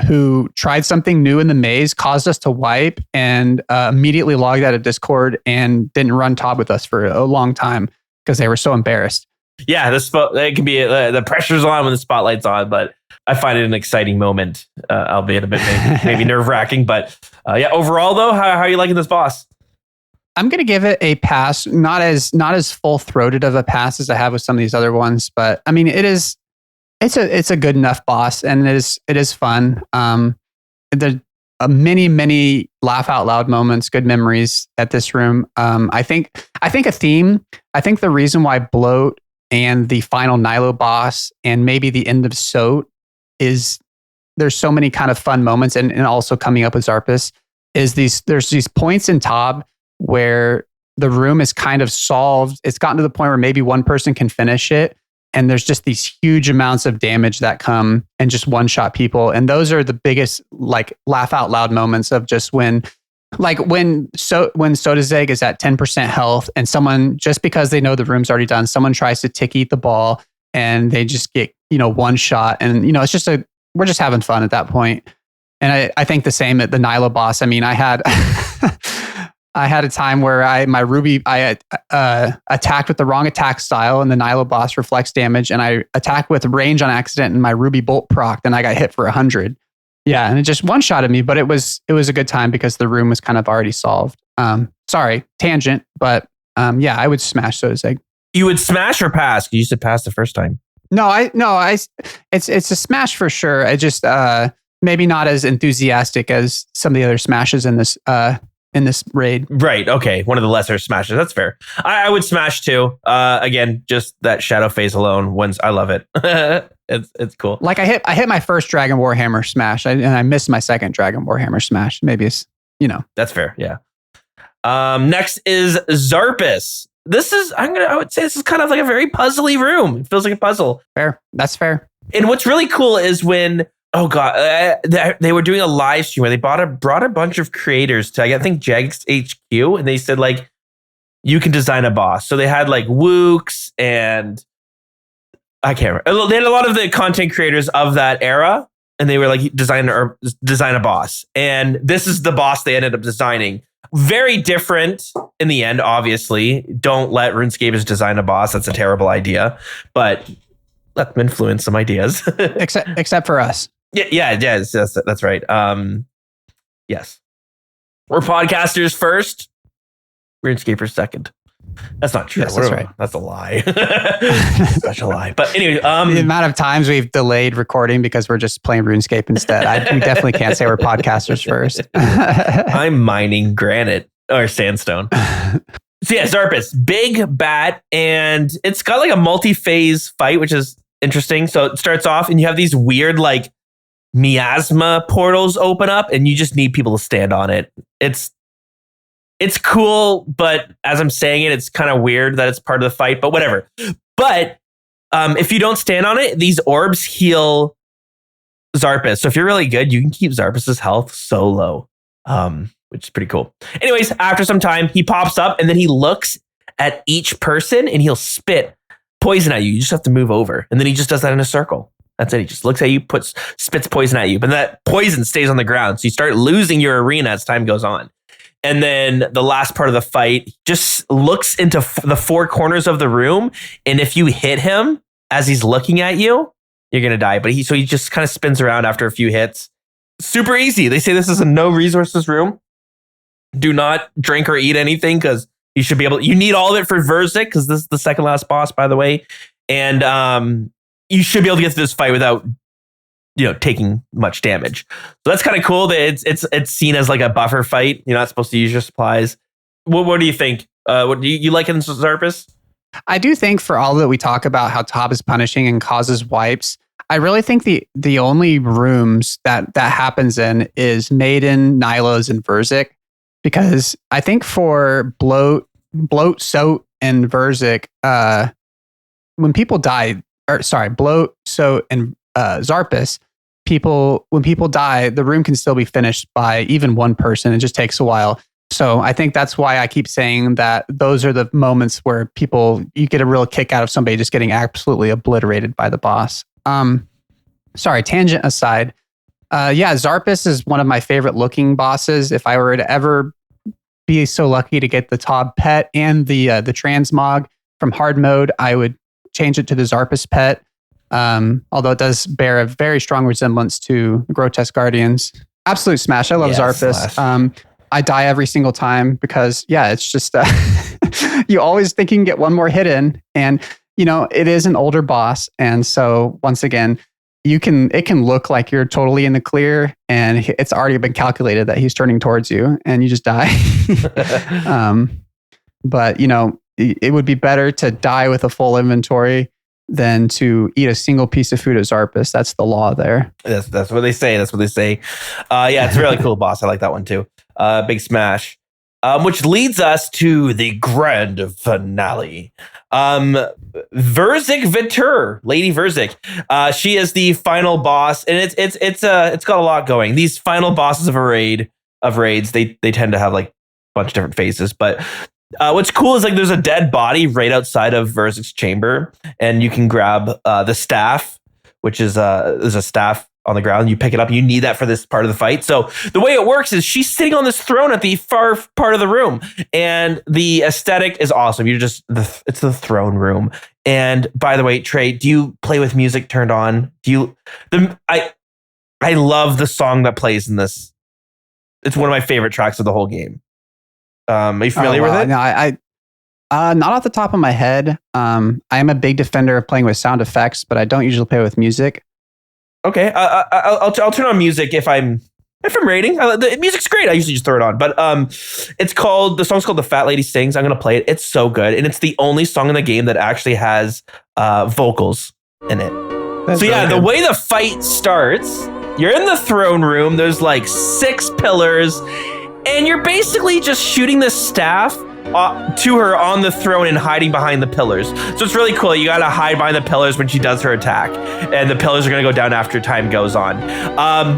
who tried something new in the maze, caused us to wipe, and immediately logged out of Discord and didn't run Tob with us for a long time because they were so embarrassed. Yeah, it can be the pressure's on when the spotlight's on, but I find it an exciting moment, albeit a bit maybe nerve wracking. But yeah, overall though, how are you liking this boss? I'm gonna give it a pass. Not as full throated of a pass as I have with some of these other ones, but I mean it's a good enough boss, and it is fun. There are many laugh out loud moments, good memories at this room. I think a theme. I think the reason why Bloat and the final Nilo boss and maybe the end of Soat is there's so many kind of fun moments, and also coming up with Zarpus is there's these points in Tob where the room is kind of solved. It's gotten to the point where maybe one person can finish it, and there's just these huge amounts of damage that come and just one shot people. And those are the biggest like laugh out loud moments of just when Sotazeg is at 10% health and someone, just because they know the room's already done, someone tries to tick eat the ball and they just get, you know, one shot. And, you know, it's just we're just having fun at that point. And I think the same at the Nilo boss. I mean, I had I had a time where I attacked with the wrong attack style, and the Nilo boss reflects damage, and I attacked with range on accident, and my Ruby bolt procced, and I got hit for 100. Yeah, and it just one shot at me, but it was a good time because the room was kind of already solved. Sorry, tangent, but yeah, I would smash Sotazeg. You would smash or pass? You said pass the first time. No, it's a smash for sure. I just maybe not as enthusiastic as some of the other smashes in this raid. Right. Okay. One of the lesser smashes. That's fair. I would smash too. Again, just that shadow phase alone. I love it. It's cool. Like I hit my first Dragon Warhammer smash, and I missed my second Dragon Warhammer smash. Maybe it's, you know. That's fair. Yeah. Next is Zarpus. I would say this is kind of like a very puzzly room. It feels like a puzzle. Fair. That's fair. And what's really cool is when, oh God, they were doing a live stream where they brought a bunch of creators to, I think, Jags HQ, and they said, like, you can design a boss. So they had like Wooks and I can't remember. They had a lot of the content creators of that era, and they were like, design a boss. And this is the boss they ended up designing. Very different in the end, obviously. Don't let RuneScapers design a boss. That's a terrible idea. But let them influence some ideas. except for us. Yeah, that's right. Yes. We're podcasters first, RuneScapers second. That's not true. Yes, that's right. That's a lie. Such a lie. But anyway, the amount of times we've delayed recording because we're just playing RuneScape instead. We definitely can't say we're podcasters first. I'm mining granite or sandstone. So yeah, Zarpus, big bat, and it's got like a multi-phase fight, which is interesting. So it starts off and you have these weird like miasma portals open up, and you just need people to stand on it. It's cool, but as I'm saying it, it's kind of weird that it's part of the fight, but whatever. But if you don't stand on it, these orbs heal Zarpus. So if you're really good, you can keep Zarpus's health so low, which is pretty cool. Anyways, after some time, he pops up and then he looks at each person and he'll spit poison at you. You just have to move over. And then he just does that in a circle. That's it. He just looks at you, spits poison at you, but that poison stays on the ground. So you start losing your arena as time goes on. And then the last part of the fight just looks into the four corners of the room. And if you hit him as he's looking at you, you're going to die. But he just kind of spins around after a few hits. Super easy. They say this is a no resources room. Do not drink or eat anything because you need all of it for Verzik because this is the second last boss, by the way. And you should be able to get through this fight without taking much damage. So that's kind of cool that it's seen as like a buffer fight. You're not supposed to use your supplies. What do you think? What do you like in Zarpus? I do think for all that we talk about how Top is punishing and causes wipes, I really think the only rooms that happens in is Maiden, Nylos, and Verzik. Because I think for Bloat, Soat, and Verzik, when people die, Bloat, Soat, and Zarpus, when people die, the room can still be finished by even one person. It just takes a while. So I think that's why I keep saying that those are the moments where you get a real kick out of somebody just getting absolutely obliterated by the boss. Tangent aside. Zarpus is one of my favorite looking bosses. If I were to ever be so lucky to get the Tob pet and the transmog from hard mode, I would change it to the Zarpus pet. Although it does bear a very strong resemblance to Grotesque Guardians. Absolute smash. I love Zarpus. I die every single time because, it's just, you always think you can get one more hit in. And, it is an older boss. And so once again, it can look like you're totally in the clear and it's already been calculated that he's turning towards you and you just die. But, it would be better to die with a full inventory than to eat a single piece of food at Zarpus. That's the law there. That's what they say. It's a really cool boss. I like that one too. Big smash. Which leads us to the grand finale. Verzik Vitur, Lady Verzik. She is the final boss, and it's got a lot going. These final bosses of raids, they tend to have like a bunch of different phases, but what's cool is like there's a dead body right outside of Verzik's chamber, and you can grab the staff, which is there's a staff on the ground. You pick it up. You need that for this part of the fight. So the way it works is she's sitting on this throne at the far part of the room, and the aesthetic is awesome. It's the throne room. And by the way, Trey, do you play with music turned on? I love the song that plays in this. It's one of my favorite tracks of the whole game. Are you familiar with it? No, I not off the top of my head. I am a big defender of playing with sound effects, but I don't usually play with music. Okay, I'll turn on music if I'm raiding. The music's great. I usually just throw it on, but the song's called "The Fat Lady Sings." I'm gonna play it. It's so good, and it's the only song in the game that actually has vocals in it. The way the fight starts, you're in the throne room. There's like 6 pillars, and you're basically just shooting the staff to her on the throne and hiding behind the pillars. So it's really cool. You gotta hide behind the pillars when she does her attack, and the pillars are gonna go down after time goes on.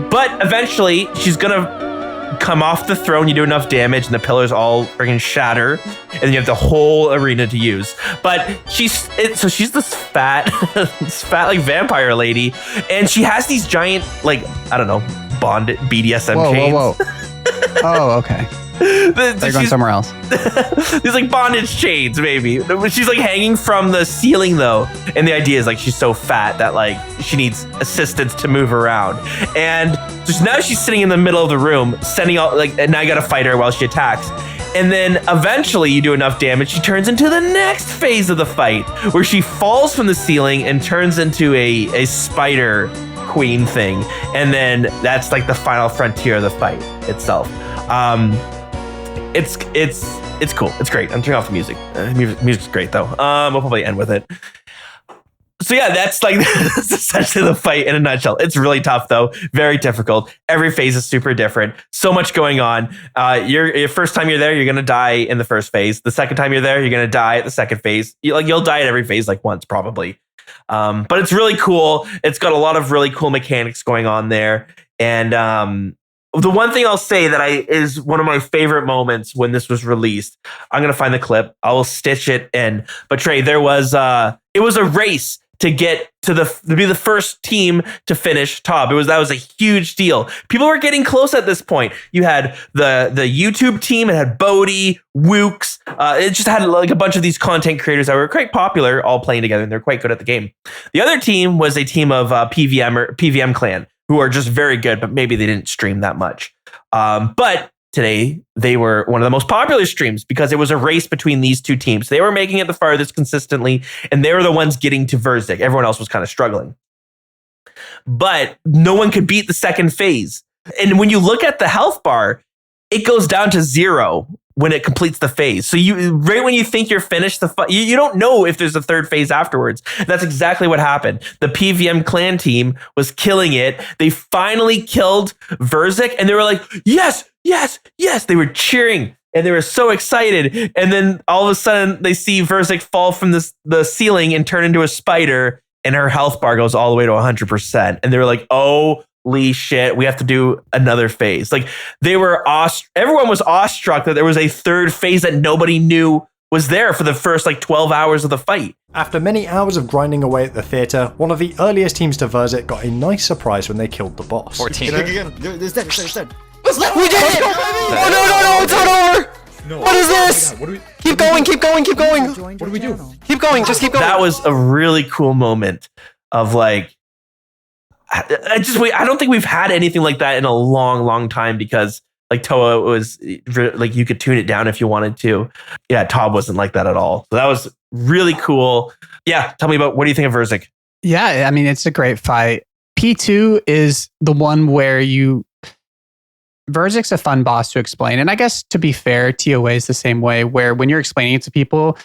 But eventually she's gonna come off the throne. You do enough damage and the pillars all freaking shatter, and then you have the whole arena to use. But she's this fat like vampire lady, and she has these giant bonded BDSM chains. Whoa. Oh, okay. They're going somewhere else. These like bondage chains, maybe. She's like hanging from the ceiling though, and the idea is like she's so fat that like she needs assistance to move around. And so now she's sitting in the middle of the room, sending out and now you gotta fight her while she attacks. And then eventually you do enough damage, she turns into the next phase of the fight, where she falls from the ceiling and turns into a spider queen thing. And then that's like the final frontier of the fight itself. It's cool. It's great. I'm turning off the music. Music's great though. We'll probably end with it. So yeah, that's essentially the fight in a nutshell. It's really tough though. Very difficult. Every phase is super different. So much going on. Your first time you're there, you're gonna die in the first phase. The second time you're there, you're gonna die at the second phase. You'll die at every phase like once probably. But it's really cool. It's got a lot of really cool mechanics going on there. And the one thing I'll say that is one of my favorite moments when this was released. I'm gonna find the clip. I will stitch it in. But Trey, it was a race to get to be the first team to finish top. That was a huge deal. People were getting close at this point. You had the YouTube team. It had Bodie, Wooks. It just had like a bunch of these content creators that were quite popular, all playing together, and they're quite good at the game. The other team was a team of PVM clan, who are just very good, but maybe they didn't stream that much. But today, they were one of the most popular streams because it was a race between these two teams. They were making it the farthest consistently, and they were the ones getting to Verzik. Everyone else was kind of struggling. But no one could beat the second phase. And when you look at the health bar, it goes down to 0 when it completes the phase. So right when you think you're finished, you don't know if there's a third phase afterwards. That's exactly what happened. The PVM clan team was killing it. They finally killed Verzik, and they were like, yes, yes, yes. They were cheering, and they were so excited. And then all of a sudden, they see Verzik fall from the ceiling and turn into a spider, and her health bar goes all the way to 100%. And they were like, holy shit, we have to do another phase. Like everyone was awestruck that there was a third phase that nobody knew was there for the first 12 hours of the fight. After many hours of grinding away at the theatre, one of the earliest teams to Verzik got a nice surprise when they killed the boss. 14. There's dead. We did it! No, it's not over! No. What is this? What do we? Keep going! What do we do? Keep going, just keep going. That was a really cool moment of I don't think we've had anything like that in a long time, because Toa was you could tune it down if you wanted to. Yeah, Tob wasn't like that at all. So that was really cool. Yeah, tell me what do you think of Verzik? Yeah, I mean, it's a great fight. P2 is the one where Verzik's a fun boss to explain. And I guess, to be fair, TOA is the same way, where when you're explaining it to people,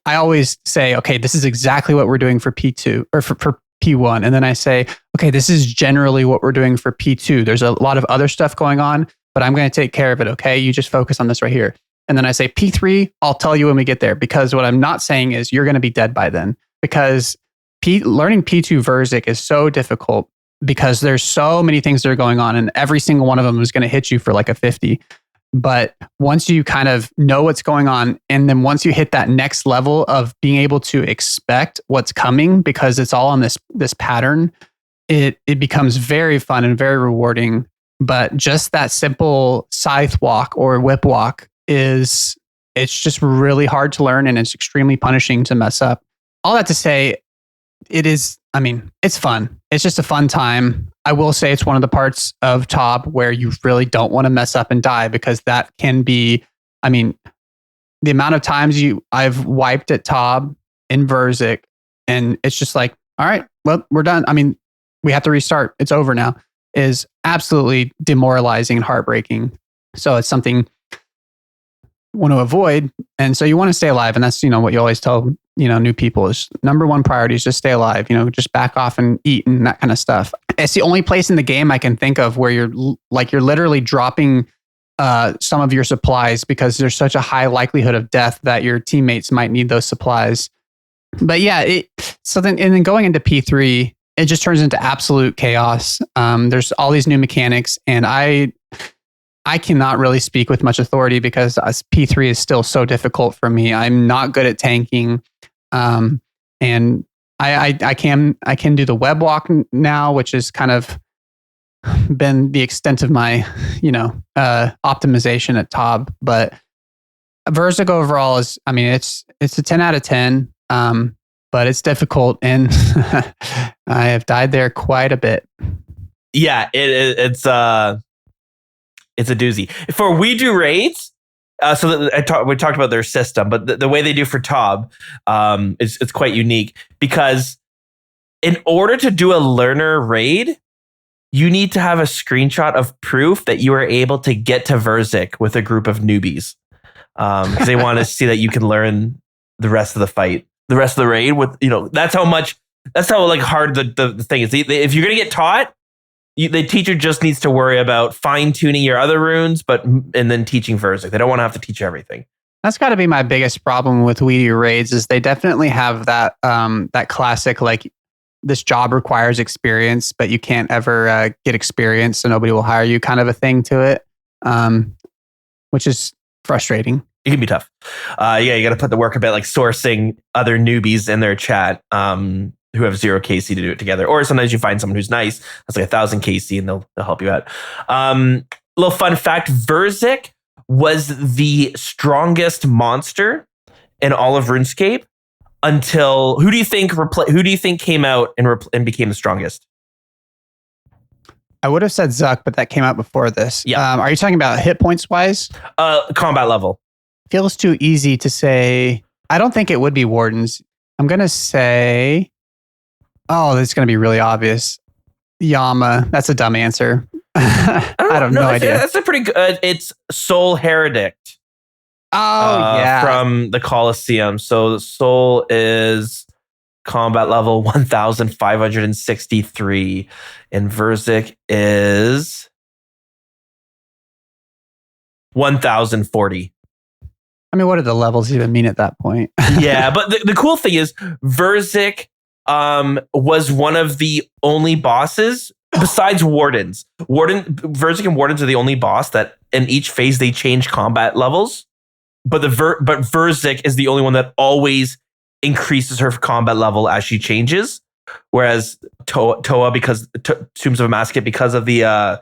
I always say, okay, this is exactly what we're doing for P2 or for P1. And then I say, okay, this is generally what we're doing for P2. There's a lot of other stuff going on, but I'm going to take care of it. Okay, you just focus on this right here. And then I say P3, I'll tell you when we get there, because what I'm not saying is you're going to be dead by then, because learning P2 Verzik is so difficult, because there's so many things that are going on, and every single one of them is going to hit you for a 50. But once you kind of know what's going on, and then once you hit that next level of being able to expect what's coming, because it's all on this pattern, it becomes very fun and very rewarding. But just that simple scythe walk or whip walk it's just really hard to learn, and it's extremely punishing to mess up. All that to say, it's fun. It's just a fun time. I will say it's one of the parts of Tob where you really don't want to mess up and die, because that can be, the amount of times I've wiped at Tob in Verzik, and it's just all right, well, we're done. We have to restart. It's over now, is absolutely demoralizing and heartbreaking. So it's something you want to avoid. And so you want to stay alive. And that's, what you always tell, new people is number one priority is just stay alive, just back off and eat and that kind of stuff. It's the only place in the game I can think of where you're literally dropping some of your supplies, because there's such a high likelihood of death that your teammates might need those supplies. But yeah, then going into P3, it just turns into absolute chaos. There's all these new mechanics, and I cannot really speak with much authority, because P3 is still so difficult for me. I'm not good at tanking. And I can do the web walk now, which has kind of been the extent of my, optimization at Tob. But Verzik overall is, it's a 10 out of 10. But it's difficult, and I have died there quite a bit. Yeah, it's a doozy. For We Do Raids, we talked about their system, but the way they do for Tob, it's quite unique, because in order to do a learner raid, you need to have a screenshot of proof that you are able to get to Verzik with a group of newbies, because they want to see that you can learn the rest of the fight, the rest of the raid. With that's how hard the thing is. If you're gonna get taught, the teacher just needs to worry about fine-tuning your other runes, and then teaching Verzik. They don't want to have to teach everything. That's got to be my biggest problem with Weedy raids, is they definitely have that that classic, this job requires experience, but you can't ever get experience, so nobody will hire you kind of a thing to it, which is frustrating. It can be tough. You got to put the work a bit, sourcing other newbies in their chat. who have 0 KC to do it together. Or sometimes you find someone who's nice, that's like 1,000 KC, and they'll help you out. Little fun fact, Vork was the strongest monster in all of RuneScape until who do you think came out and became the strongest? I would have said Zuck, but that came out before this. Yeah. Are you talking about hit points wise? Combat level. Feels too easy to say. I don't think it would be Wardens. I'm going to say, this is going to be really obvious. Yama. That's a dumb answer. I have no idea. That's a pretty good. It's Soul Heredict. Yeah. From the Colosseum. So the Soul is combat level 1,563, and Vork is 1,040. I mean, what do the levels even mean at that point? Yeah, but the cool thing is Vork was one of the only bosses besides Wardens. Vork and Wardens are the only boss that in each phase they change combat levels. But Vork is the only one that always increases her combat level as she changes. Whereas Toa, because Tombs of a Masochist, because of the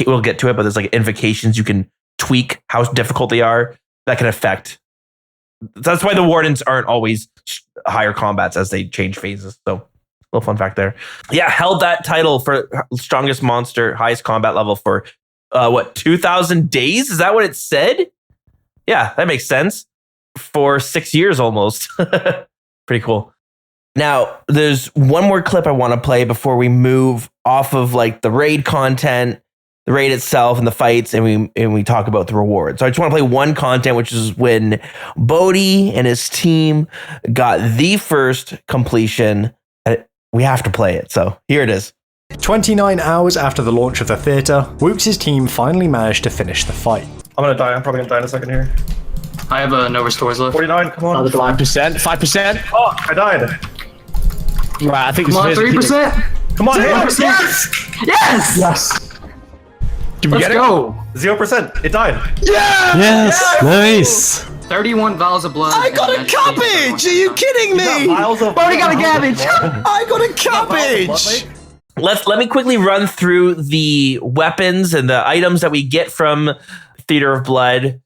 we'll get to it, but there's like invocations you can tweak how difficult they are that can affect. That's why the Wardens aren't always higher combats as they change phases. So, little fun fact there. Yeah, held that title for strongest monster, highest combat level for 2,000 days? Is that what it said? Yeah, that makes sense. For 6 years almost. Pretty cool. Now, there's one more clip I want to play before we move off of like the raid content, the raid itself and the fights, and we talk about the rewards. So I just want to play one content, which is when Bodhi and his team got the first completion. We have to play it. So here it is. 29 hours after the launch of the theater, Wooks' team finally managed to finish the fight. I'm gonna die. I'm probably gonna die in a second here. I have no restores left. 49, come on. 5%. 5%. Oh, I died. Right, I think Come on, 3%. Come on, hit. Yes! Yes! Yes. Did we Let's get go. 0%. It died. Yes, nice. 31 vials of blood. I got a cabbage! Are you kidding me? Bodhi got a cabbage! I got a cabbage! Let me quickly run through the weapons and the items that we get from Theater of Blood.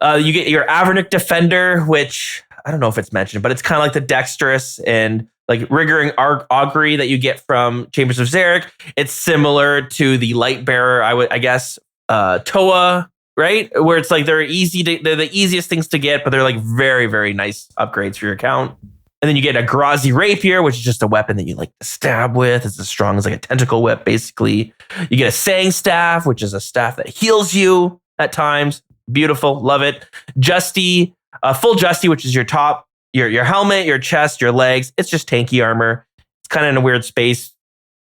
You get your Avernic Defender, which I don't know if it's mentioned, but it's kind of like the Dexterous and like Rigor and Augury that you get from Chambers of Xeric. It's similar to the Light Bearer, I guess, Toa, right? Where it's like they're the easiest things to get, but they're like very, very nice upgrades for your account. And then you get a Grazi Rapier, which is just a weapon that you like to stab with. It's as strong as like a tentacle whip, basically. You get a Sang Staff, which is a staff that heals you at times. Beautiful, love it. Justy, full Justy, which is your top, your helmet, your chest, your legs. It's just tanky armor. It's kind of in a weird space.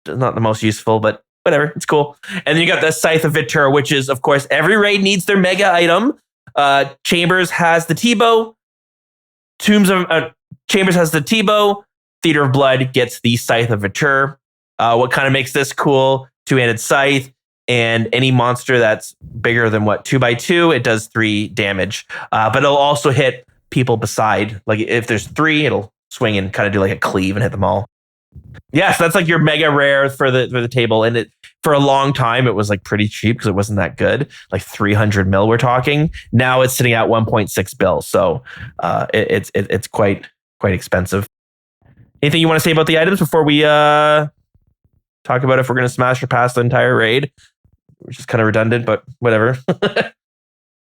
Not the most useful, but whatever. It's cool. And then you got the Scythe of Vitur, which is, of course, every raid needs their mega item. Chambers has the T-bow. Chambers has the T-bow. Theater of Blood gets the Scythe of Vitur. What kind of makes this cool? Two-handed scythe, and any monster that's bigger than 2x2, it does 3 damage. But it'll also hit people beside. Like if there's 3, it'll swing and kind of do like a cleave and hit them all. Yeah, so that's like your mega rare for the table. And for a long time, it was like pretty cheap because it wasn't that good. Like 300 mil we're talking. Now it's sitting at 1.6 bill. So it's quite expensive. Anything you want to say about the items before we talk about if we're going to smash or pass the entire raid? Which is kind of redundant, but whatever.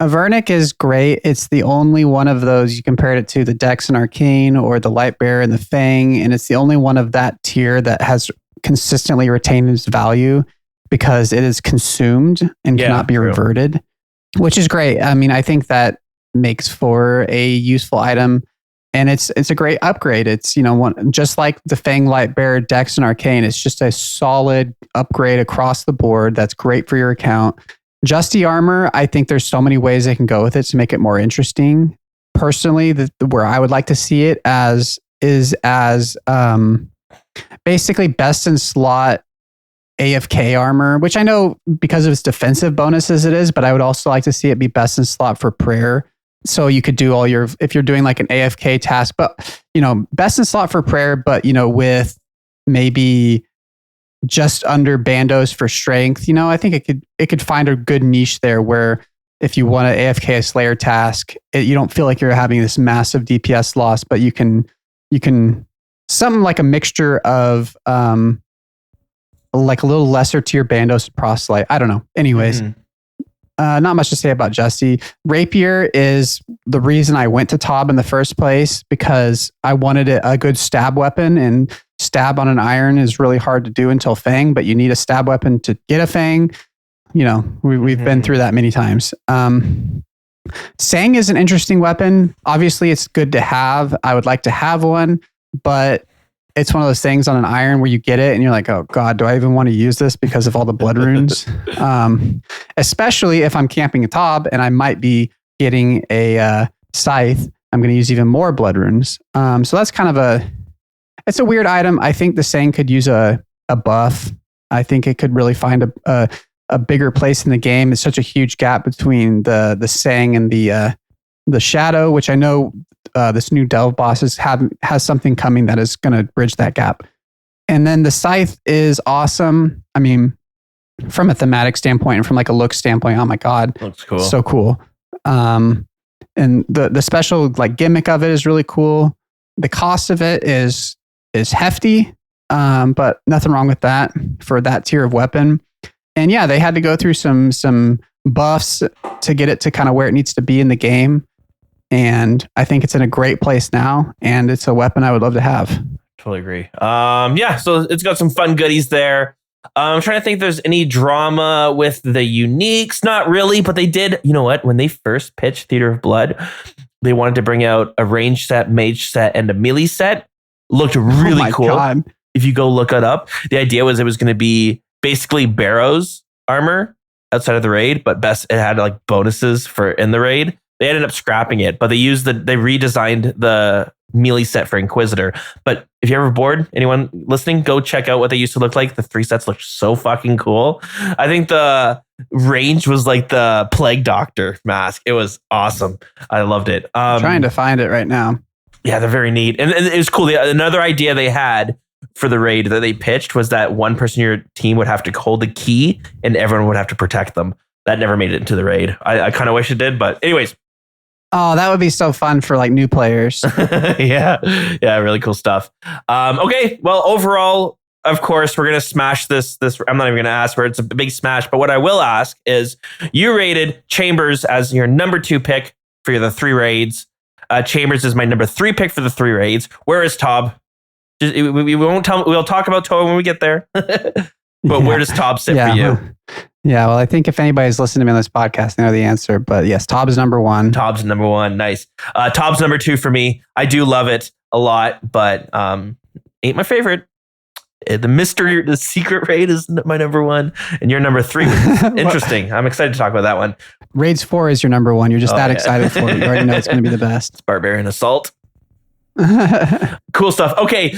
Avernic is great. It's the only one of those you compared it to the Dex and Arcane or the Light Bearer and the Fang, and it's the only one of that tier that has consistently retained its value because it is consumed and cannot be reverted, which is great. I mean, I think that makes for a useful item, and it's a great upgrade. It's just like the Fang, Light Bearer, Dex, and Arcane. It's just a solid upgrade across the board. That's great for your account. Justy armor, I think there's so many ways they can go with it to make it more interesting. Personally, where I would like to see it is basically best in slot AFK armor, which I know because of its defensive bonuses it is, but I would also like to see it be best in slot for prayer. So you could do all your, if you're doing like an AFK task, but best in slot for prayer, but with maybe just under bandos for strength, I think it could find a good niche there where if you want to AFK a Slayer task, you don't feel like you're having this massive DPS loss, but you can something like a mixture of like a little lesser tier bandos and proselyte. I don't know. Anyways. Not much to say about Justy. Rapier is the reason I went to Tob in the first place because I wanted a good stab weapon, and stab on an iron is really hard to do until Fang, but you need a stab weapon to get a Fang. We've been through that many times. Sang is an interesting weapon. Obviously, it's good to have. I would like to have one, but it's one of those things on an iron where you get it and you're like, oh God, do I even want to use this because of all the blood runes? Especially if I'm camping a Tob and I might be getting a scythe, I'm going to use even more blood runes. So that's kind of it's a weird item. I think the Sang could use a buff. I think it could really find a bigger place in the game. It's such a huge gap between the Sang and the Shadow, which I know this new Delve boss has something coming that is going to bridge that gap. And then the Scythe is awesome. I mean, from a thematic standpoint and from like a look standpoint, oh my God, looks cool. So cool. And the special like gimmick of it is really cool. The cost of it is hefty, but nothing wrong with that for that tier of weapon. And yeah, they had to go through some buffs to get it to kind of where it needs to be in the game. And I think it's in a great place now, and it's a weapon I would love to have. Totally agree. So it's got some fun goodies there. I'm trying to think if there's any drama with the uniques. Not really, but they did. You know what? When they first pitched Theater of Blood, they wanted to bring out a range set, mage set, and a melee set. Looked really cool. God. If you go look it up, the idea was it was going to be basically Barrow's armor outside of the raid, but it had like bonuses for in the raid. They ended up scrapping it, but they redesigned the melee set for Inquisitor. But if you're ever bored, anyone listening, go check out what they used to look like. The 3 sets looked so fucking cool. I think the range was like the Plague Doctor mask. It was awesome. I loved it. I'm trying to find it right now. Yeah, they're very neat. And it was cool. Another idea they had for the raid that they pitched was that one person in your team would have to hold the key and everyone would have to protect them. That never made it into the raid. I kind of wish it did, but anyways. Oh, that would be so fun for like new players. Yeah, really cool stuff. Okay, well, overall, of course, we're going to smash this. I'm not even going to ask where it's a big smash, but what I will ask is you rated Chambers as your number 2 pick for the 3 raids. Chambers is my number 3 pick for the 3 raids. Where is Tob? We won't tell. We'll talk about Tob when we get there. But where does Tob sit for you? Yeah, well, I think if anybody's listening to me on this podcast, they know the answer. But yes, Tob is number 1. Tob's number 1. Nice. Tob's number 2 for me. I do love it a lot, but ain't my favorite. The secret raid is my number 1, and you're number 3. Interesting. I'm excited to talk about that one. Raids 4 is your number 1. You're just excited for it. You already know it's going to be the best. It's Barbarian Assault. Cool stuff. Okay,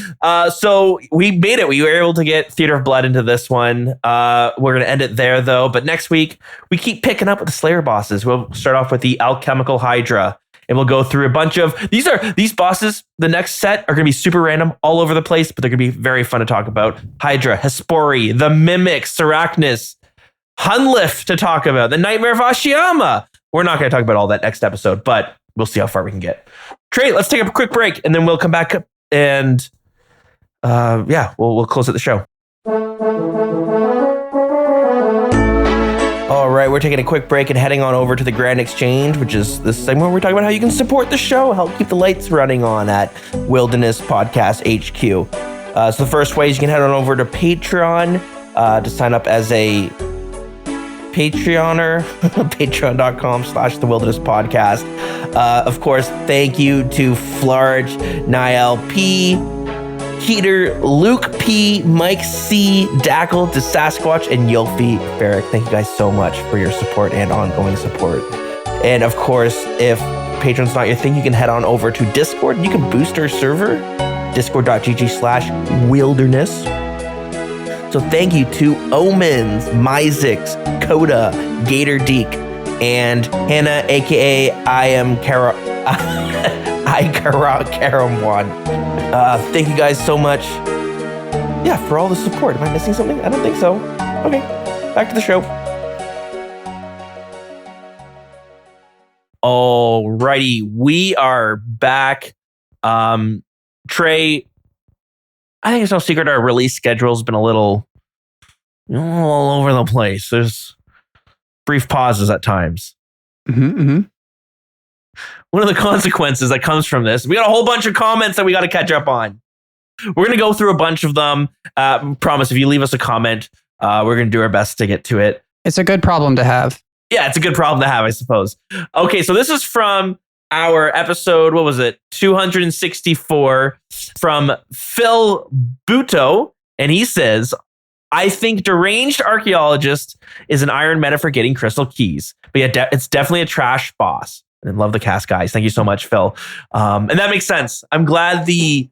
so we made it. We were able to get Theater of Blood into this one. We're going to end it there, though. But next week, we keep picking up with the Slayer bosses. We'll start off with the Alchemical Hydra, and we'll go through a bunch of... These bosses, the next set, are going to be super random, all over the place, but they're going to be very fun to talk about. Hydra, Hespori, the Mimics, Arachnus, Hunlift to talk about, the Nightmare of Ashiyama. We're not going to talk about all that next episode, but we'll see how far we can get. Trey, let's take a quick break, and then we'll come back up and we'll close out the show. All right, we're taking a quick break and heading on over to the Grand Exchange, which is this segment where we're talking about how you can support the show, help keep the lights running on at Wilderness Podcast HQ. So the first way is you can head on over to Patreon to sign up as a Patreoner, patreon.com/TheWildernessPodcast. Of course, thank you to Flarge, Niall P, Keeter, Luke P, Mike C, Dackle, to Sasquatch, and Yulfi Barrick. Thank you guys so much for your support and ongoing support. And of course, if Patreon's not your thing, you can head on over to Discord. You can boost our server, discord.gg/wilderness. So thank you to Omens, Myzix, Coda, Gator Deek, and Hannah, aka I am Kara. Karamwan. Thank you guys so much. Yeah, for all the support. Am I missing something? I don't think so. Okay, back to the show. Alrighty, we are back. Trey, I think it's no secret our release schedule's been a little all over the place. There's brief pauses at times. One of the consequences that comes from this, we got a whole bunch of comments that we got to catch up on. We're going to go through a bunch of them. Promise, if you leave us a comment, we're going to do our best to get to it. It's a good problem to have. Yeah, it's a good problem to have, I suppose. Okay, so this is from our episode, what was it? 264 from Phil Buto. And he says, I think deranged archaeologist is an iron meta for getting crystal keys. But yeah, it's definitely a trash boss. And love the cast, guys. Thank you so much, Phil. And that makes sense. I'm glad the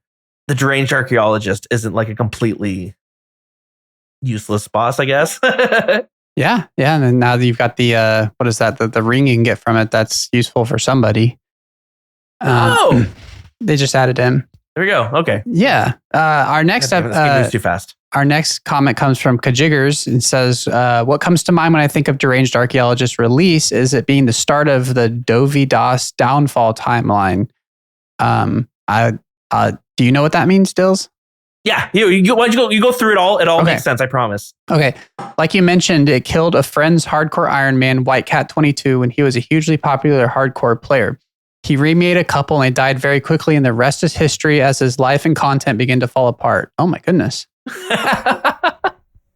deranged archaeologist isn't like a completely useless boss, I guess. Yeah. And then now that you've got the what is that? The ring you can get from it, that's useful for somebody. They just added him. There we go. Okay. Yeah. Our next This game moves too fast. Our next comment comes from Kajiggers and says, what comes to mind when I think of Deranged Archaeologist release is it being the start of the Dovidas downfall timeline. Do you know what that means, Dilz? Yeah, why don't you go through it all? It all Okay. makes sense, I promise. Okay. Like you mentioned, it killed a friend's hardcore Iron Man, Whitecat22, when he was a hugely popular hardcore player. He remade a couple and they died very quickly, and the rest is history as his life and content began to fall apart. Oh my goodness. I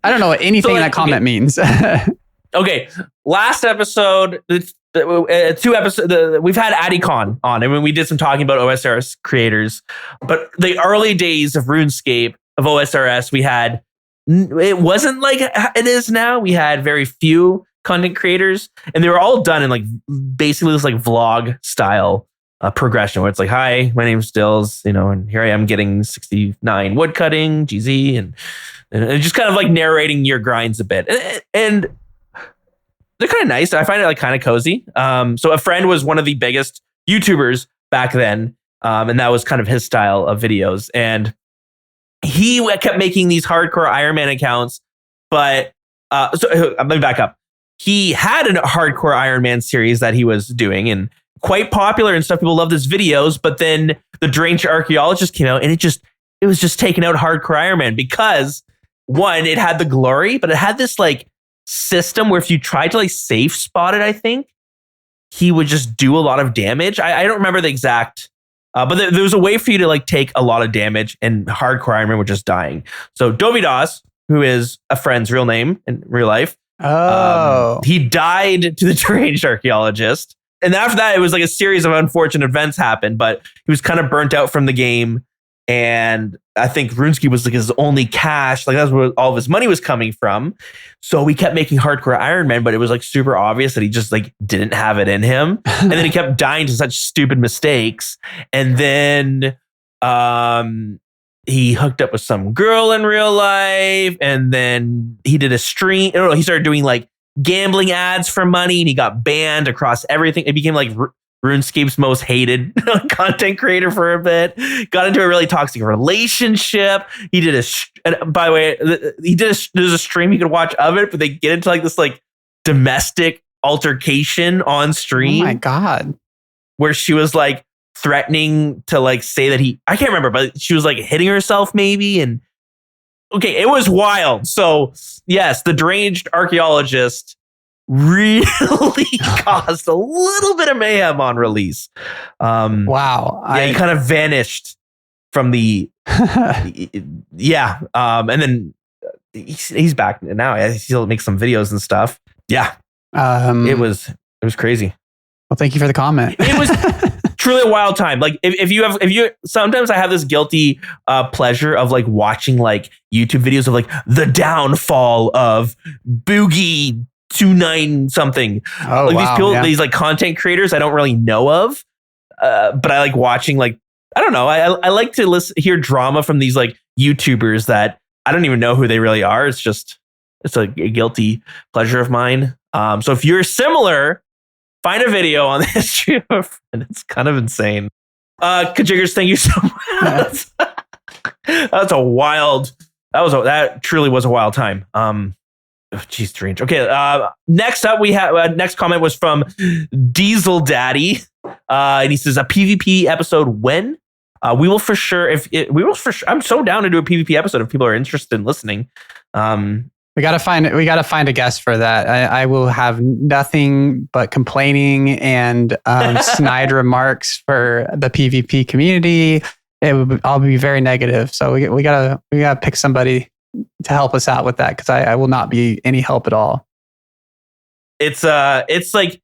don't know what anything in that comment means. Okay, last episode, 2 episodes, we've had Adicon on, and when we did some talking about OSRS creators, but the early days of RuneScape, of OSRS, it wasn't like it is now. We had very few content creators, and they were all done in like basically this like vlog style progression where it's like, hi, my name's Dilz, and here I am getting 69 woodcutting, GZ, and just kind of like narrating your grinds a bit. And they're kind of nice. I find it like kind of cozy. So a friend was one of the biggest YouTubers back then. And that was kind of his style of videos. And he kept making these hardcore Iron Man accounts. But let me back up. He had a hardcore Iron Man series that he was doing and quite popular and stuff. People loved his videos. But then the Deranged Archaeologist came out and it was just taking out hardcore Iron Man because one, it had the glory, but it had this like system where if you tried to like safe spot it, I think he would just do a lot of damage. I don't remember the exact, but there was a way for you to like take a lot of damage and hardcore Iron Man were just dying. So Dovidas, who is a friend's real name in real life, he died to the Deranged Archaeologist. And after that, it was like a series of unfortunate events happened, but he was kind of burnt out from the game. And I think RuneScape was like his only cash. Like that's where all of his money was coming from. So we kept making hardcore Iron Man, but it was like super obvious that he just like didn't have it in him. And then he kept dying to such stupid mistakes. And then he hooked up with some girl in real life. And then he did a stream. He started doing like gambling ads for money and he got banned across everything. It became like RuneScape's most hated content creator for a bit. Got into a really toxic relationship. He did by the way, there's a stream you could watch of it, but they get into like this like domestic altercation on stream. Oh my God. Where she was like threatening to like say that I can't remember, but she was like hitting herself maybe. And okay, it was wild. So yes, the Deranged Archaeologist really caused a little bit of mayhem on release. Wow. Yeah, he kind of vanished from the yeah. And then he's back now. He still makes some videos and stuff. Yeah. It was crazy. Well, thank you for the comment. It was truly a wild time. Like if you sometimes I have this guilty pleasure of like watching like YouTube videos of like the downfall of Boogie 29 something. Oh, like wow, these people, yeah. these like content creators I don't really know of, but I like watching like I don't know. I like to hear drama from these like YouTubers that I don't even know who they really are. It's a guilty pleasure of mine. So if you're similar find a video on the history of a friend. It's kind of insane. Kajiggers, thank you so much. That truly was a wild time. Geez, strange. Okay, next up we have next comment was from Diesel Daddy, and he says a PvP episode when. We will for sure. I'm so down to do a PvP episode if people are interested in listening. We gotta find a guest for that. I will have nothing but complaining and snide remarks for the PvP community. I'll be very negative. So we gotta pick somebody to help us out with that, because I will not be any help at all. It's like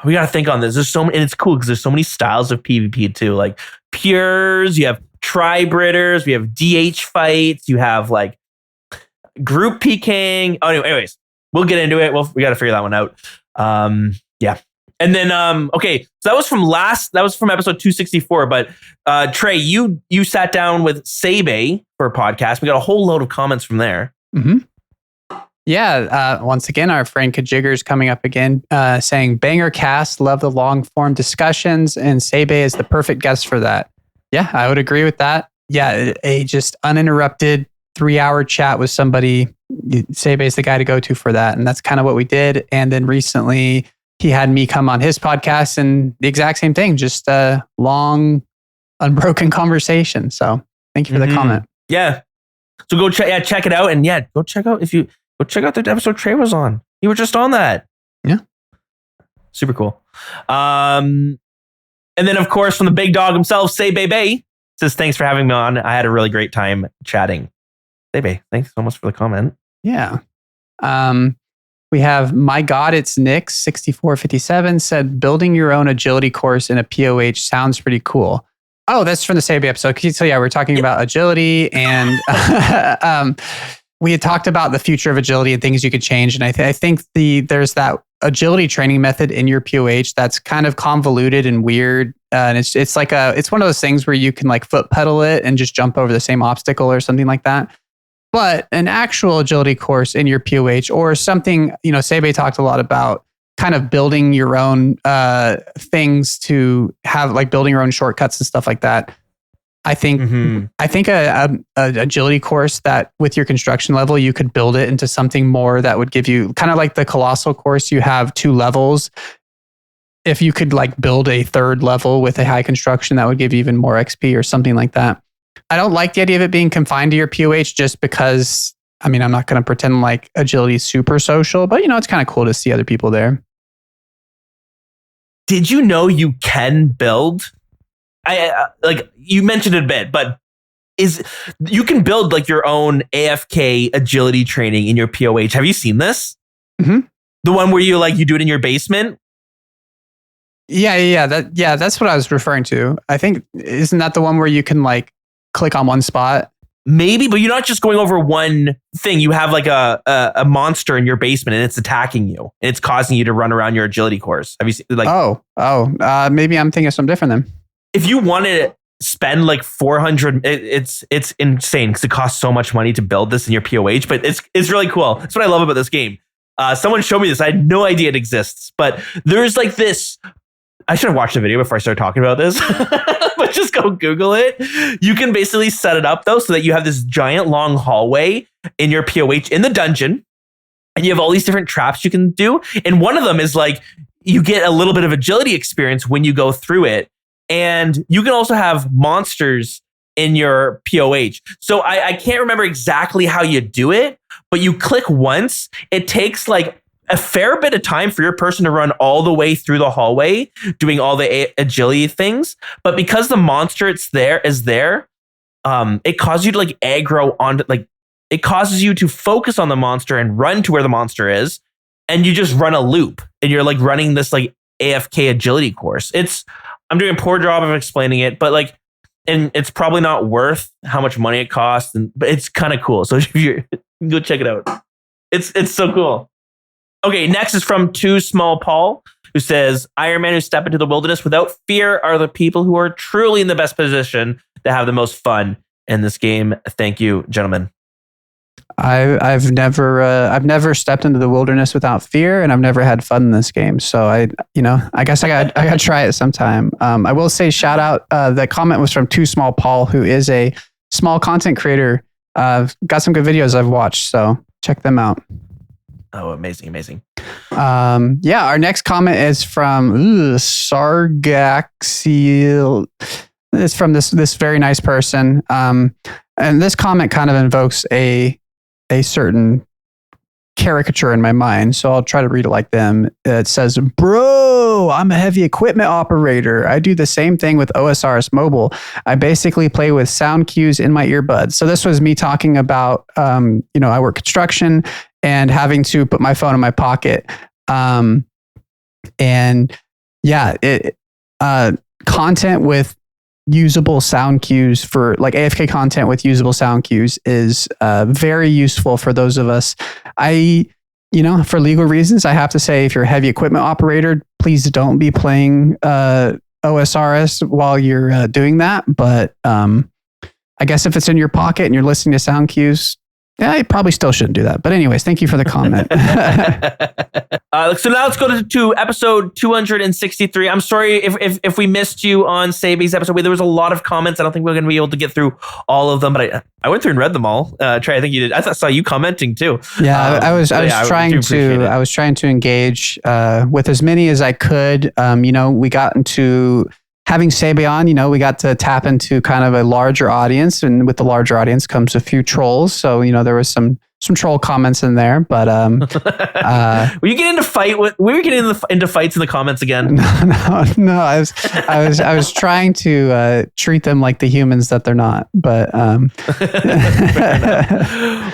we gotta think on this. There's so many, and it's cool because there's so many styles of PvP too. Like pures, you have tri-britters, we have DH fights, you have like group PKing. Oh, anyways, we'll get into it. We got to figure that one out. Yeah. And then, okay, so that was from episode 264. But Trey, you sat down with Sebe for a podcast. We got a whole load of comments from there. Mm-hmm. Yeah. Once again, our friend Kajigger's coming up again, saying banger cast, love the long form discussions, and Sebe is the perfect guest for that. Yeah, I would agree with that. Yeah, a just uninterrupted 3-hour chat with somebody. Sebe is the guy to go to for that. And that's kind of what we did. And then recently he had me come on his podcast and the exact same thing, just a long, unbroken conversation. So thank you for the comment. Yeah. So go check it out. And go check out the episode Trey was on. You were just on that. Yeah. Super cool. And then of course from the big dog himself, Sebe says, thanks for having me on. I had a really great time chatting. Sebe, thanks so much for the comment. Yeah. We have My God, It's Nick 6457 said building your own agility course in a POH sounds pretty cool. Oh, that's from the Sebe episode. So yeah, we're talking about agility, and we had talked about the future of agility and things you could change. And I think there's that agility training method in your POH that's kind of convoluted and weird. And it's one of those things where you can like foot pedal it and just jump over the same obstacle or something like that. But an actual agility course in your POH or something, Sebe talked a lot about kind of building your own things to have, like building your own shortcuts and stuff like that. I think a agility course that with your construction level, you could build it into something more that would give you kind of like the colossal course. You have 2 levels. If you could like build a 3rd level with a high construction, that would give you even more XP or something like that. I don't like the idea of it being confined to your POH just because, I'm not going to pretend like agility is super social, but it's kind of cool to see other people there. Did you know you can build? Like you mentioned it a bit, but you can build like your own AFK agility training in your POH. Have you seen this? Mm-hmm. The one where you do it in your basement? Yeah. That's what I was referring to. I think, isn't that the one where you can like click on one spot? Maybe, but you're not just going over one thing. You have like a monster in your basement and it's attacking you and it's causing you to run around your agility course. Have you seen maybe I'm thinking of something different then. If you want to spend like 400, it's insane because it costs so much money to build this in your POH, but it's really cool. That's what I love about this game. Someone showed me this. I had no idea it exists, but there's like this. I should have watched the video before I started talking about this, but just go Google it. You can basically set it up though, so that you have this giant long hallway in your POH in the dungeon, and you have all these different traps you can do. And one of them is like, you get a little bit of agility experience when you go through it. And you can also have monsters in your POH. So I can't remember exactly how you do it, but you click once. It takes like a fair bit of time for your person to run all the way through the hallway, doing all the agility things. But because the monster is there, it causes you to like aggro onto, like, it causes you to focus on the monster and run to where the monster is. And you just run a loop and you're like running this like AFK agility course. I'm doing a poor job of explaining it, but like, and it's probably not worth how much money it costs, but it's kind of cool. So if you go check it out. It's so cool. Okay, next is from Too Small Paul, who says, Iron Man who step into the wilderness without fear are the people who are truly in the best position to have the most fun in this game. Thank you, gentlemen. I've never stepped into the wilderness without fear, and I've never had fun in this game. So I guess I got to try it sometime. I will say shout out. The comment was from Too Small Paul, who is a small content creator. Got some good videos I've watched, so check them out. Oh, amazing. Our next comment is from Sargaxiel. It's from this very nice person. And this comment kind of invokes a certain caricature in my mind. So I'll try to read it like them. It says, "Bro, I'm a heavy equipment operator. I do the same thing with OSRS Mobile. I basically play with sound cues in my earbuds." So this was me talking about, I work construction and having to put my phone in my pocket. Content with usable sound cues for like AFK content with usable sound cues is very useful for those of us. For legal reasons, I have to say, if you're a heavy equipment operator, please don't be playing OSRS while you're doing that. But I guess if it's in your pocket and you're listening to sound cues, yeah, you probably still shouldn't do that. But anyways, thank you for the comment. So now let's go to episode 263. I'm sorry if we missed you on Sabi's episode. There was a lot of comments. I don't think we're going to be able to get through all of them, but I went through and read them all. Trey, I think you did. I saw you commenting too. Yeah, I was trying to engage with as many as I could. We got into having Sabi on, we got to tap into kind of a larger audience, and with the larger audience comes a few trolls. So, there was some troll comments in there, but were you getting into fight with? We were getting into fights in the comments again. No. I was trying to treat them like the humans that they're not. But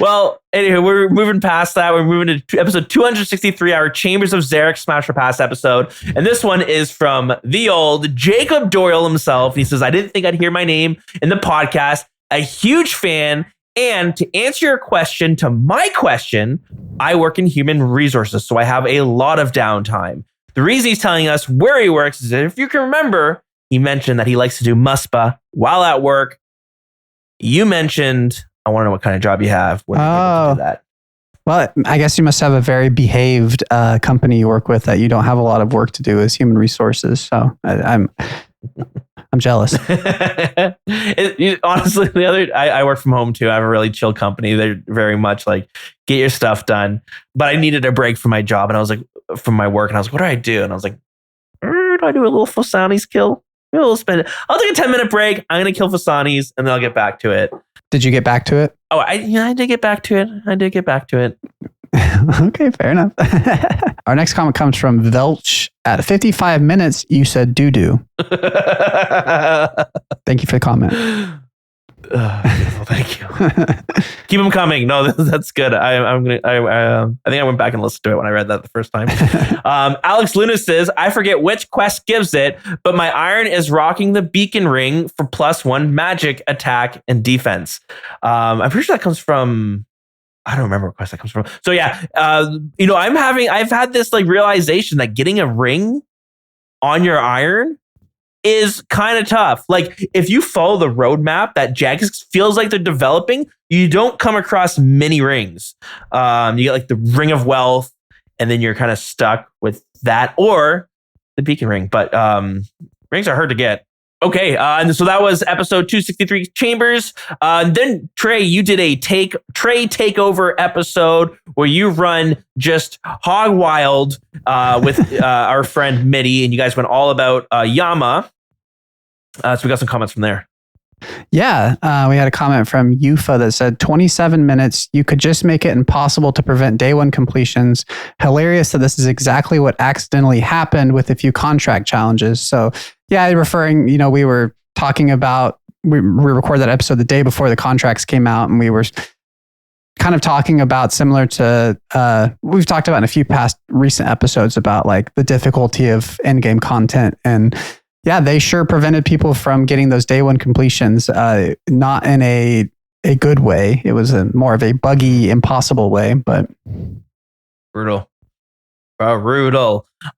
well, anyway, we're moving past that. We're moving to episode 263, our Chambers of Zarek Smash or Pass episode, and this one is from the old Jacob Doyle himself. He says, "I didn't think I'd hear my name in the podcast. A huge fan." And to answer your question to my question, I work in human resources, so I have a lot of downtime. The reason he's telling us where he works is that, if you can remember, he mentioned that he likes to do muspa while at work. You mentioned, I want to know what kind of job you have. When you're able to do that. Well, I guess you must have a very behaved company you work with that you don't have a lot of work to do as human resources. So I'm jealous. Honestly, I work from home too. I have a really chill company. They're very much like, get your stuff done. But I needed a break from my job, and I was like, from my work, and I was like, what do I do? And I was like, do I do a little Fosanis kill? Maybe I'll take a 10-minute break. I'm gonna kill Fosanis, and then I'll get back to it. Did you get back to it? Oh, I did get back to it. Okay, fair enough. Our next comment comes from Velch. At 55 minutes, you said doo-doo. Thank you for the comment. Thank you. Keep them coming. No, that's good. I think I went back and listened to it when I read that the first time. Alex Luna says, "I forget which quest gives it, but my iron is rocking the beacon ring for +1 magic attack and defense." I'm pretty sure that comes from, I don't remember what quest that comes from. So yeah, I've had this like realization that getting a ring on your iron is kind of tough. Like, if you follow the roadmap that Jagex feels like they're developing, you don't come across many rings. You get like the Ring of Wealth, and then you're kind of stuck with that or the Beacon Ring. But rings are hard to get. Okay, and so that was episode 263, Chambers. Then Trey, you did a Trey takeover episode where you run just hog wild with our friend Mitty, and you guys went all about Yama. So we got some comments from there. Yeah, we had a comment from Yufa that said 27 minutes. You could just make it impossible to prevent day one completions. Hilarious that this is exactly what accidentally happened with a few contract challenges. So yeah, referring, we were talking about, we recorded that episode the day before the contracts came out, and we were kind of talking about similar to, we've talked about in a few past recent episodes about like the difficulty of endgame content. And yeah, they sure prevented people from getting those day one completions, not in a good way. It was more of a buggy, impossible way, but brutal.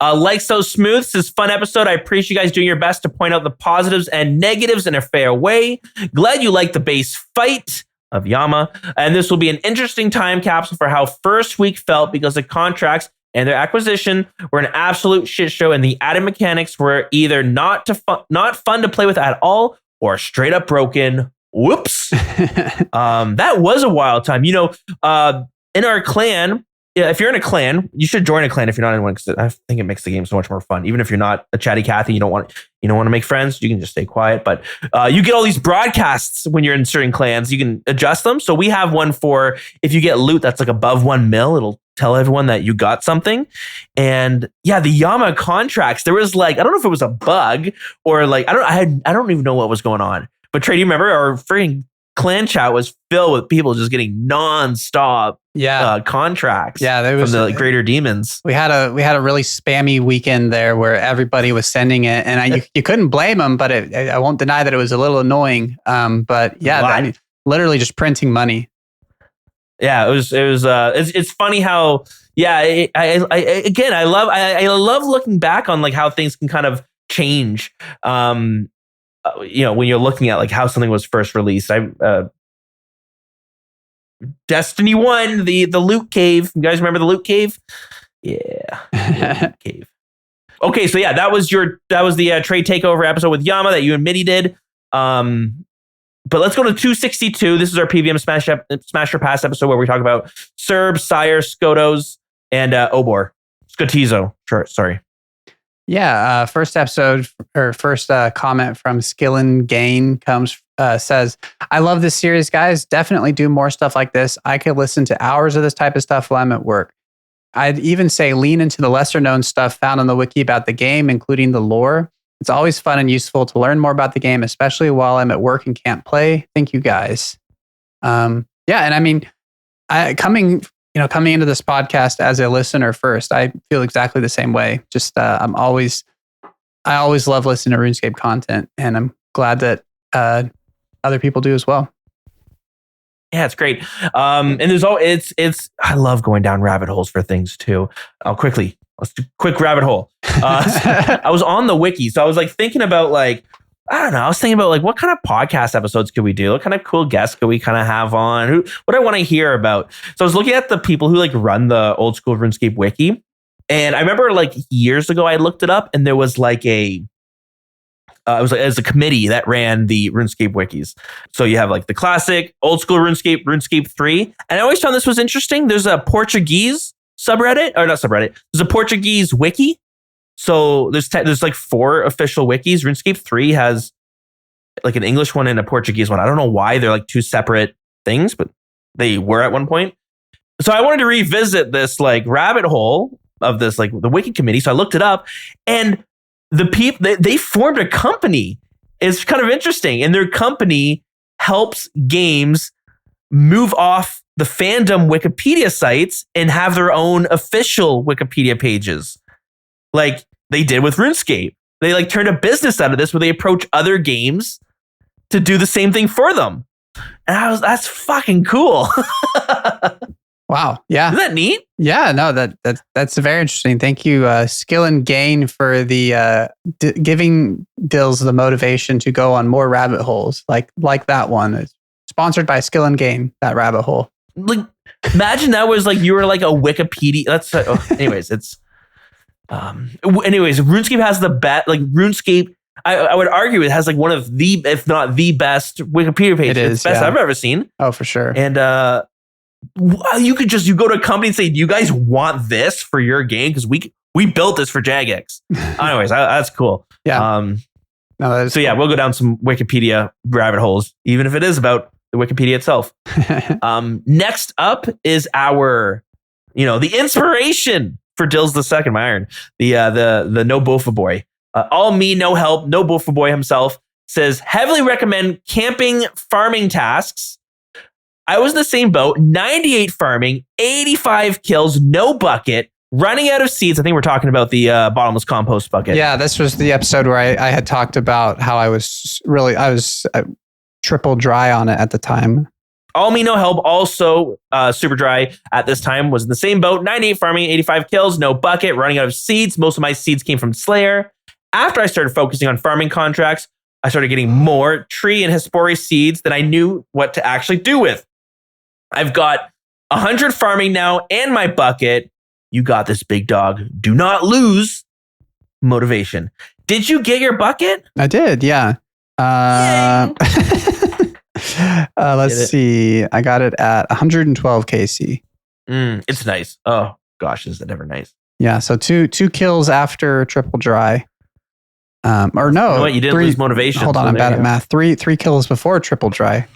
Like So Smooth says, "Fun episode. I appreciate you guys doing your best to point out the positives and negatives in a fair way. Glad you like the base fight. of Yama. And this will be an interesting time capsule for how first week felt because the contracts and their acquisition were an absolute shit show, and the added mechanics were either not fun to play with at all or straight up broken. Whoops. That was a wild time. You know, in our clan, yeah, if you're in a clan, you should join a clan if you're not in one, because I think it makes the game so much more fun. Even if you're not a chatty Cathy, you don't want to make friends, you can just stay quiet. But you get all these broadcasts when you're in certain clans. You can adjust them. So we have one for if you get loot that's like above 1 mil, it'll tell everyone that you got something. And yeah, the Yama contracts, there was like, I don't know if it was a bug or like, I don't even know what was going on. But Trey, do you remember our freaking clan chat was filled with people just getting non-stop contracts from the greater demons. We had a really spammy weekend there where everybody was sending it, and you couldn't blame them, but I won't deny that it was a little annoying. But yeah, literally just printing money. Yeah, it's funny how I love looking back on like how things can kind of change. You know, when you're looking at like how something was first released. Destiny 1, the loot cave. You guys remember the loot cave? Yeah. Loot cave. Okay, so yeah, that was the trade takeover episode with Yama that you and Mitty did. But let's go to 262. This is our PVM Smash or Pass episode where we talk about Serb, Sire, Skotos, and Obor. Skotizo. Sure, sorry. Yeah, first episode or first comment from Skillin Gain says, I love this series, guys. Definitely do more stuff like this. I could listen to hours of this type of stuff while I'm at work. I'd even say lean into the lesser known stuff found on the wiki about the game, including the lore. It's always fun and useful to learn more about the game, especially while I'm at work and can't play. Thank you, guys. And I mean, coming into this podcast as a listener first, I feel exactly the same way. Just I always love listening to RuneScape content, and I'm glad that other people do as well. Yeah, it's great. And there's I love going down rabbit holes for things too. Let's do a quick rabbit hole. I was on the wiki, so I was like thinking about like, I don't know. I was thinking about like what kind of podcast episodes could we do? What kind of cool guests could we kind of have on? What I want to hear about. So I was looking at the people who like run the old school RuneScape wiki, and I remember like years ago I looked it up, and there was like it was a committee that ran the RuneScape wikis. So you have like the classic, old school RuneScape, RuneScape 3, and I always found this was interesting. There's a Portuguese subreddit, or not subreddit. There's a Portuguese wiki. So there's like 4 official wikis. RuneScape 3 has like an English one and a Portuguese one. I don't know why they're like 2 separate things, but they were at one point. So I wanted to revisit this like rabbit hole of this like the wiki committee. So I looked it up, and the people they formed a company. It's kind of interesting, and their company helps games move off the fandom Wikipedia sites and have their own official Wikipedia pages. Like they did with RuneScape. They like turned a business out of this where they approach other games to do the same thing for them. And that's fucking cool. Wow. Yeah. Isn't that neat? Yeah, no, that's very interesting. Thank you, Skill and Gain, for the giving Dilz the motivation to go on more rabbit holes like that one. It's sponsored by Skill and Gain, that rabbit hole. Like, imagine that was like you were like a Wikipedia. That's anyways. It's RuneScape has the best. Like RuneScape, I would argue it has like one of the, if not the best Wikipedia page. It's the best I've ever seen. Oh, for sure. And you go to a company and say, "Do you guys want this for your game? Because we built this for Jagex." Anyways, that's cool. Yeah. Yeah, we'll go down some Wikipedia rabbit holes, even if it is about the Wikipedia itself. Next up is our, the inspiration for Dilz the Second, my iron, the No Bofa Boy. All me, no help, No Bofa Boy himself says, heavily recommend camping farming tasks. I was in the same boat, 98 farming, 85 kills, no bucket, running out of seeds. I think we're talking about the bottomless compost bucket. Yeah, this was the episode where I had talked about how I was triple dry on it at the time. All me, no help, also super dry at this time, was in the same boat, 98 farming, 85 kills, no bucket, running out of seeds. Most of my seeds came from Slayer. After I started focusing on farming contracts, I started getting more tree and Hespori seeds than I knew what to actually do with. I've got 100 farming now and my bucket. You got this, big dog. Do not lose motivation. Did you get your bucket? I did, yeah. Let's see. I got it at 112 KC. It's nice. Oh gosh, is it ever nice? Yeah, so two kills after triple dry. Or no, You know what? You didn't lose motivation. Hold on, so I'm there bad you at go. math. Three kills before triple dry.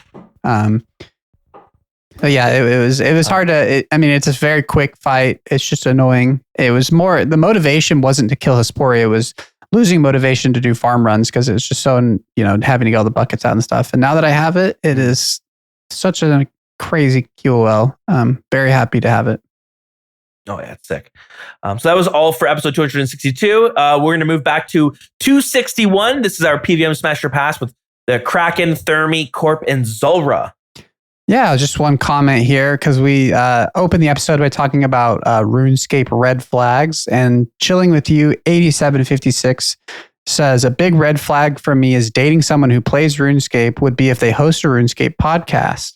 But yeah, it was hard to. It's a very quick fight. It's just annoying. It was more the motivation wasn't to kill Hespori. It was losing motivation to do farm runs because it was just so having to get all the buckets out and stuff. And now that I have it, it is such a crazy QOL. Very happy to have it. Oh yeah, it's sick. So that was all for episode 262. We're going to move back to 261. This is our PVM Smasher Pass with the Kraken, Thermi, Corp, and Zulra. Yeah, just one comment here because we opened the episode by talking about RuneScape red flags, and Chilling With You 8756 says a big red flag for me is dating someone who plays RuneScape would be if they host a RuneScape podcast.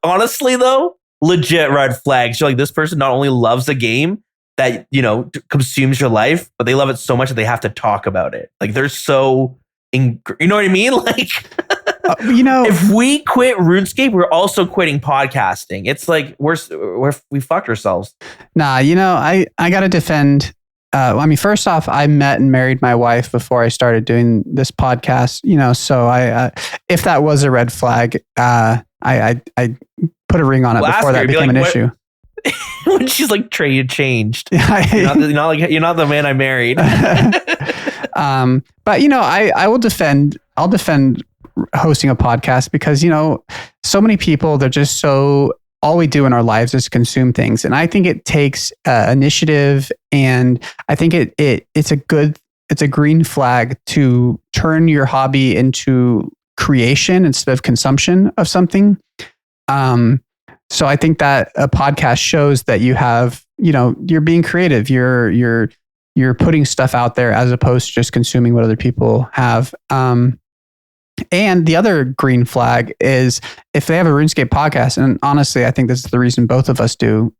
Honestly, though, legit red flags. You're like, this person not only loves the game that consumes your life, but they love it so much that they have to talk about it. Like they're so, you know what I mean? Like. If we quit RuneScape, we're also quitting podcasting. It's like we fucked ourselves. Nah, I gotta defend. First off, I met and married my wife before I started doing this podcast. So I, if that was a red flag, I put a ring on it before that became an issue. When she's like, Trey, you changed. You're not the man I married. But I will defend. I'll defend hosting a podcast because so many people, they're just so, all we do in our lives is consume things, and I think it takes initiative, and I think it's a green flag to turn your hobby into creation instead of consumption of something. So I think that a podcast shows that you have, you're being creative, you're putting stuff out there as opposed to just consuming what other people have. And the other green flag is if they have a RuneScape podcast, and honestly, I think this is the reason both of us do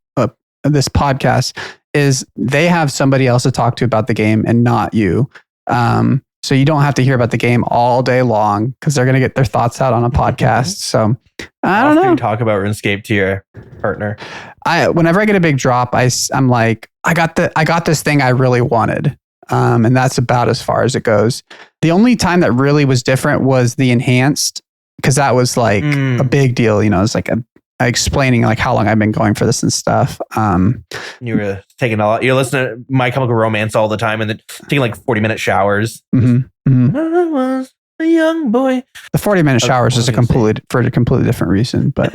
this podcast, is they have somebody else to talk to about the game and not you. So you don't have to hear about the game all day long because they're going to get their thoughts out on a podcast. So I don't know. You talk about RuneScape to your partner. Whenever I get a big drop, I'm like, I got this thing I really wanted. And that's about as far as it goes. The only time that really was different was the enhanced, because that was like a big deal. It's like explaining like how long I've been going for this and stuff. You were taking you're listening to My Chemical Romance all the time and then taking like 40-minute showers. Mm-hmm. Mm-hmm. I was a young boy. The 40-minute showers is for a completely different reason, but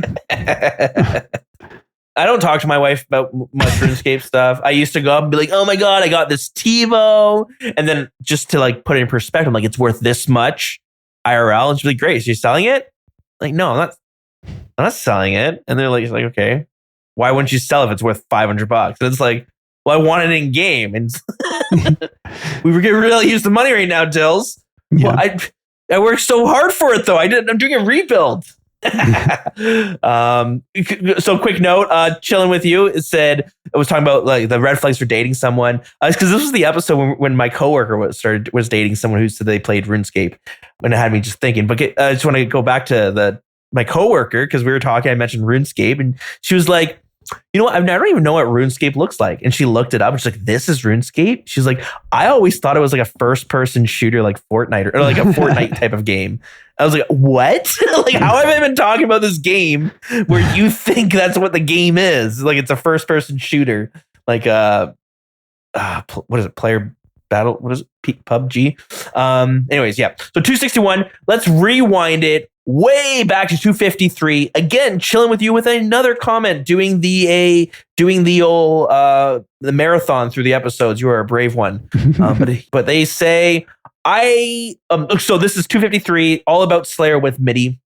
I don't talk to my wife about much RuneScape stuff. I used to go up and be like, oh my God, I got this TiVo. And then just to like put it in perspective, I'm like, it's worth this much IRL. And she's like, great. So you're selling it? Like, no, I'm not selling it. And they're like, okay, why wouldn't you sell if it's worth $500? And it's like, well, I want it in game. And we were getting really use the money right now, Dilz. Yeah. Well, I worked so hard for it though. I'm doing a rebuild. So quick note, Chilling With You, it was talking about like the red flags for dating someone, because this was the episode when my coworker was dating someone who said they played RuneScape, and it had me just thinking. But I just want to go back to my coworker because we were talking. I mentioned RuneScape, and she was like, you know what? I don't even know what RuneScape looks like. And she looked it up and she's like, this is RuneScape? She's like, I always thought it was like a first person shooter like Fortnite or like a Fortnite type of game. I was like, what? Like, how have I been talking about this game where you think that's what the game is? Like, it's a first person shooter. Like, what is it? Player battle? What is it? PUBG? Anyways, yeah. So 261, let's rewind it way back to 253. Again, Chilling With You with another comment, doing the old the marathon through the episodes. You are a brave one. But they say so this is 253, all about Slayer with MIDI.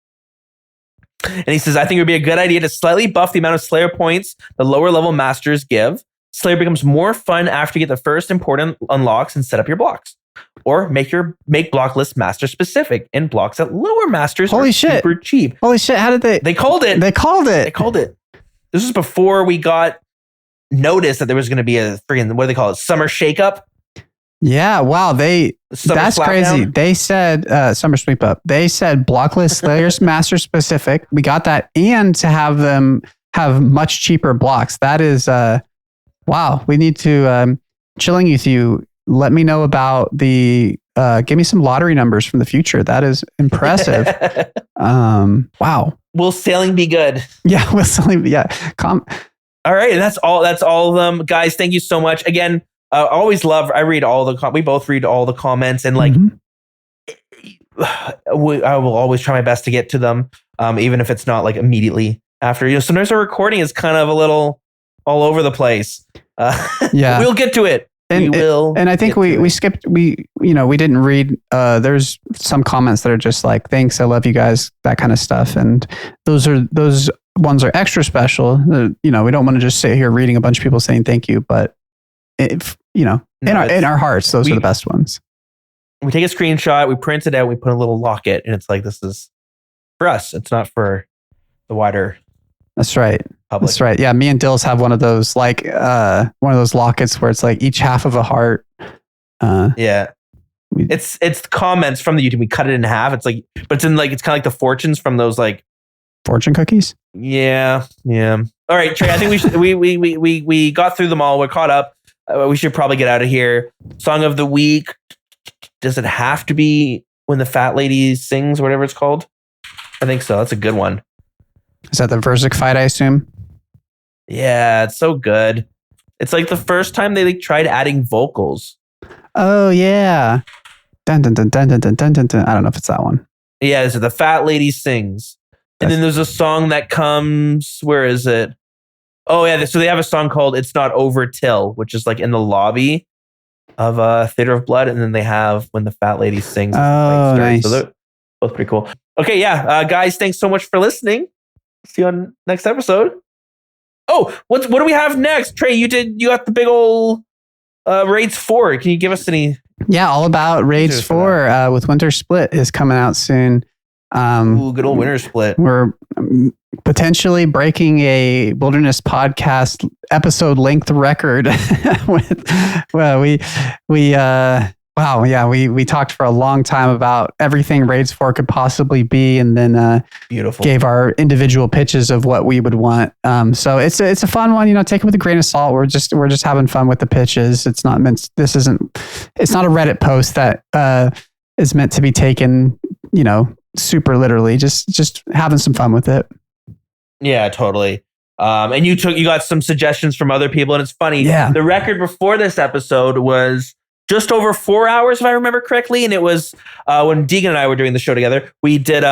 And he says, I think it would be a good idea to slightly buff the amount of Slayer points the lower level masters give. Slayer becomes more fun after you get the first important unlocks and set up your blocks. or make block list master specific in blocks that lower masters Holy are shit. super cheap. Holy shit! How did they? They called it. They called it. They called it. This was before we got notice that there was going to be a freaking, what do they call it? Summer shakeup. Yeah. Wow. That's crazy. Down. They said summer sweep up. They said block list layers master specific. We got that, and to have them have much cheaper blocks. That is wow. We need to chilling with you. Let me know about the. Give me some lottery numbers from the future. That is impressive. Wow. Will sailing be good? Yeah. Will sailing. Yeah. All right, that's all. That's all of them, guys. Thank you so much again. Always love. I read all the. We both read all the comments, and like, I will always try my best to get to them, even if it's not like immediately after. You know, sometimes our recording is kind of a little all over the place. Yeah, we'll get to it. And I think we skipped. We didn't read. There's some comments that are just like, "Thanks, I love you guys," that kind of stuff, and those ones are extra special. We don't want to just sit here reading a bunch of people saying thank you, but if in our hearts, those are the best ones. We take a screenshot, we print it out, we put a little locket, and it's like, this is for us. It's not for the wider. That's right. Public. That's right. Yeah, me and Dilz have one of those one of those lockets where it's like each half of a heart. Yeah. It's comments from the YouTube. We cut it in half. It's like, but it's in like, it's kind of like the fortunes from those like fortune cookies. Yeah. All right, Trey. I think we should. We got through them all. We're caught up. We should probably get out of here. Song of the week. Does it have to be When the Fat Lady Sings, or whatever it's called? I think so. That's a good one. Is that the Vork fight? I assume. Yeah, it's so good. It's like the first time they tried adding vocals. Oh yeah. Dun dun dun dun dun dun dun dun. I don't know if it's that one. Yeah, so the Fat Lady Sings. And then there's a song that comes, where is it? Oh yeah, so they have a song called It's Not Over Till, which is like in the lobby of Theater of Blood, and then they have When the Fat Lady Sings. Oh, nice. So they're both pretty cool. Okay, yeah, guys, thanks so much for listening. See you on next episode. Oh, what do we have next? Trey, you got the big old Raids 4. Can you give us any? Yeah, all about Raids 4 with Winter Split is coming out soon. Ooh, good old Winter Split. We're potentially breaking a Wilderness podcast episode length record. We talked for a long time about everything Raids 4 could possibly be, and then beautiful gave our individual pitches of what we would want. So it's a fun one. Take it with a grain of salt. We're just having fun with the pitches. It's not a Reddit post that is meant to be taken super literally. Just having some fun with it. Yeah, totally. And you got some suggestions from other people, and it's funny. Yeah. The record before this episode was just over 4 hours, if I remember correctly, and it was when Deegan and I were doing the show together. We did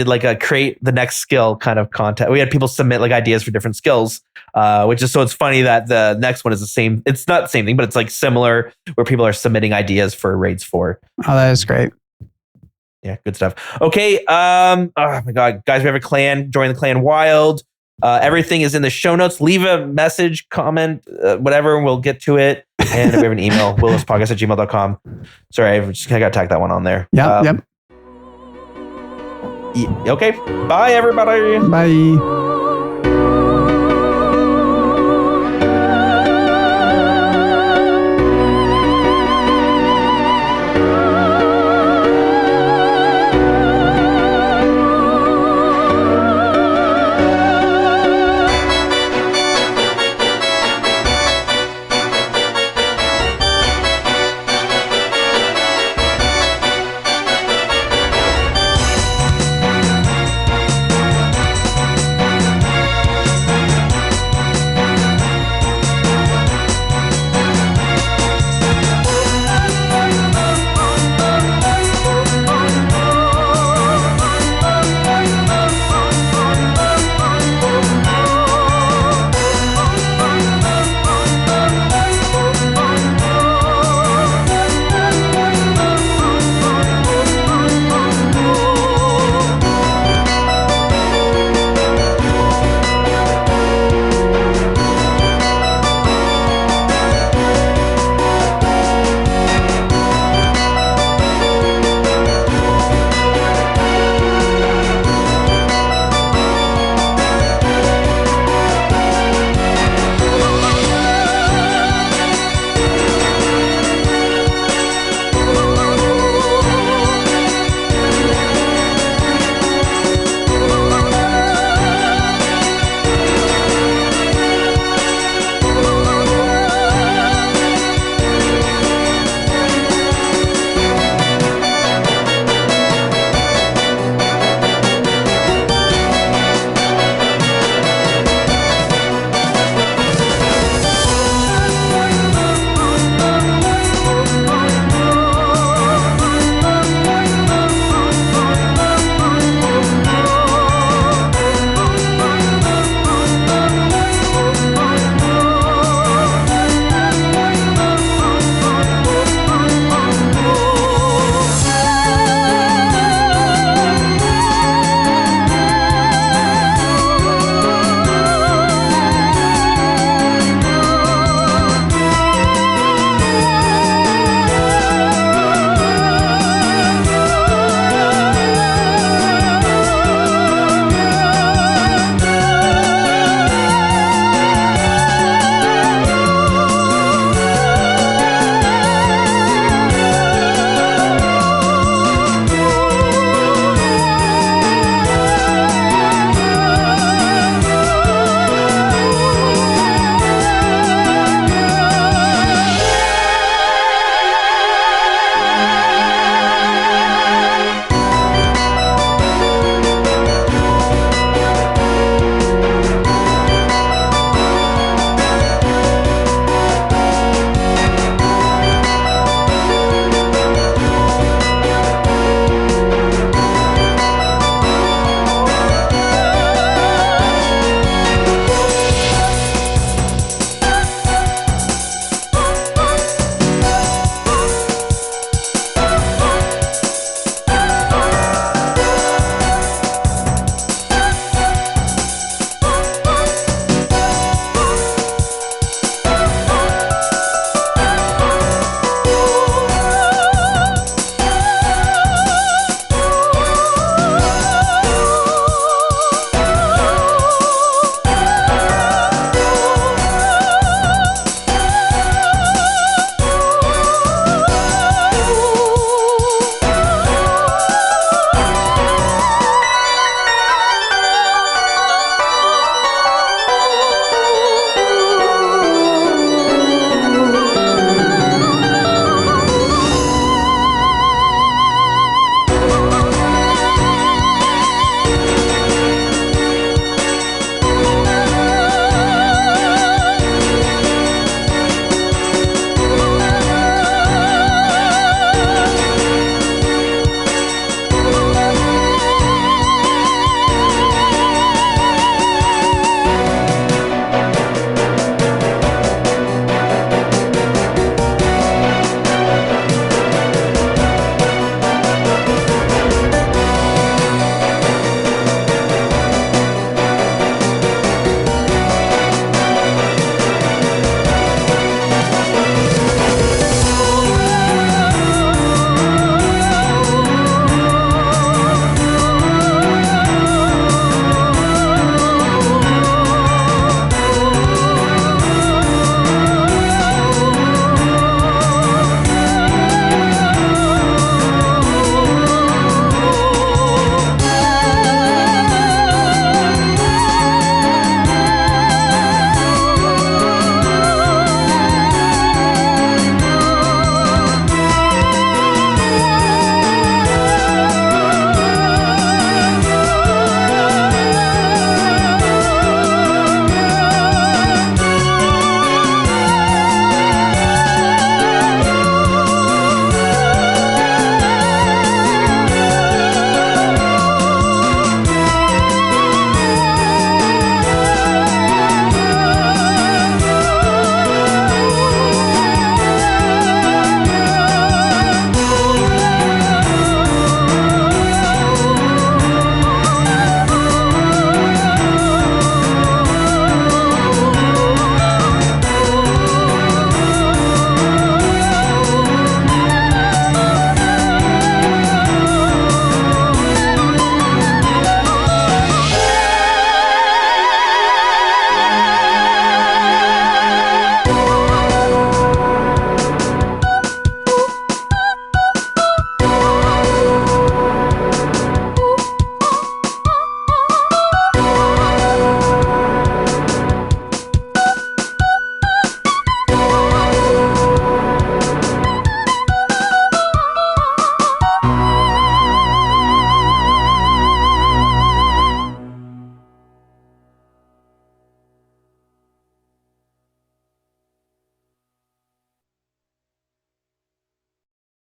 like a create the next skill kind of contest. We had people submit like ideas for different skills, which is, so it's funny that the next one is the same. It's not the same thing, but it's like similar, where people are submitting ideas for Raids 4. Oh, that is great. Yeah, good stuff. Okay. Oh my God, guys, we have a clan. Join the clan Wild. Everything is in the show notes. Leave a message, comment, whatever, and we'll get to it. And we have an email, wilderness.podcast@gmail.com. Sorry, I got to tack that one on there. Yep. Okay. Bye, everybody. Bye.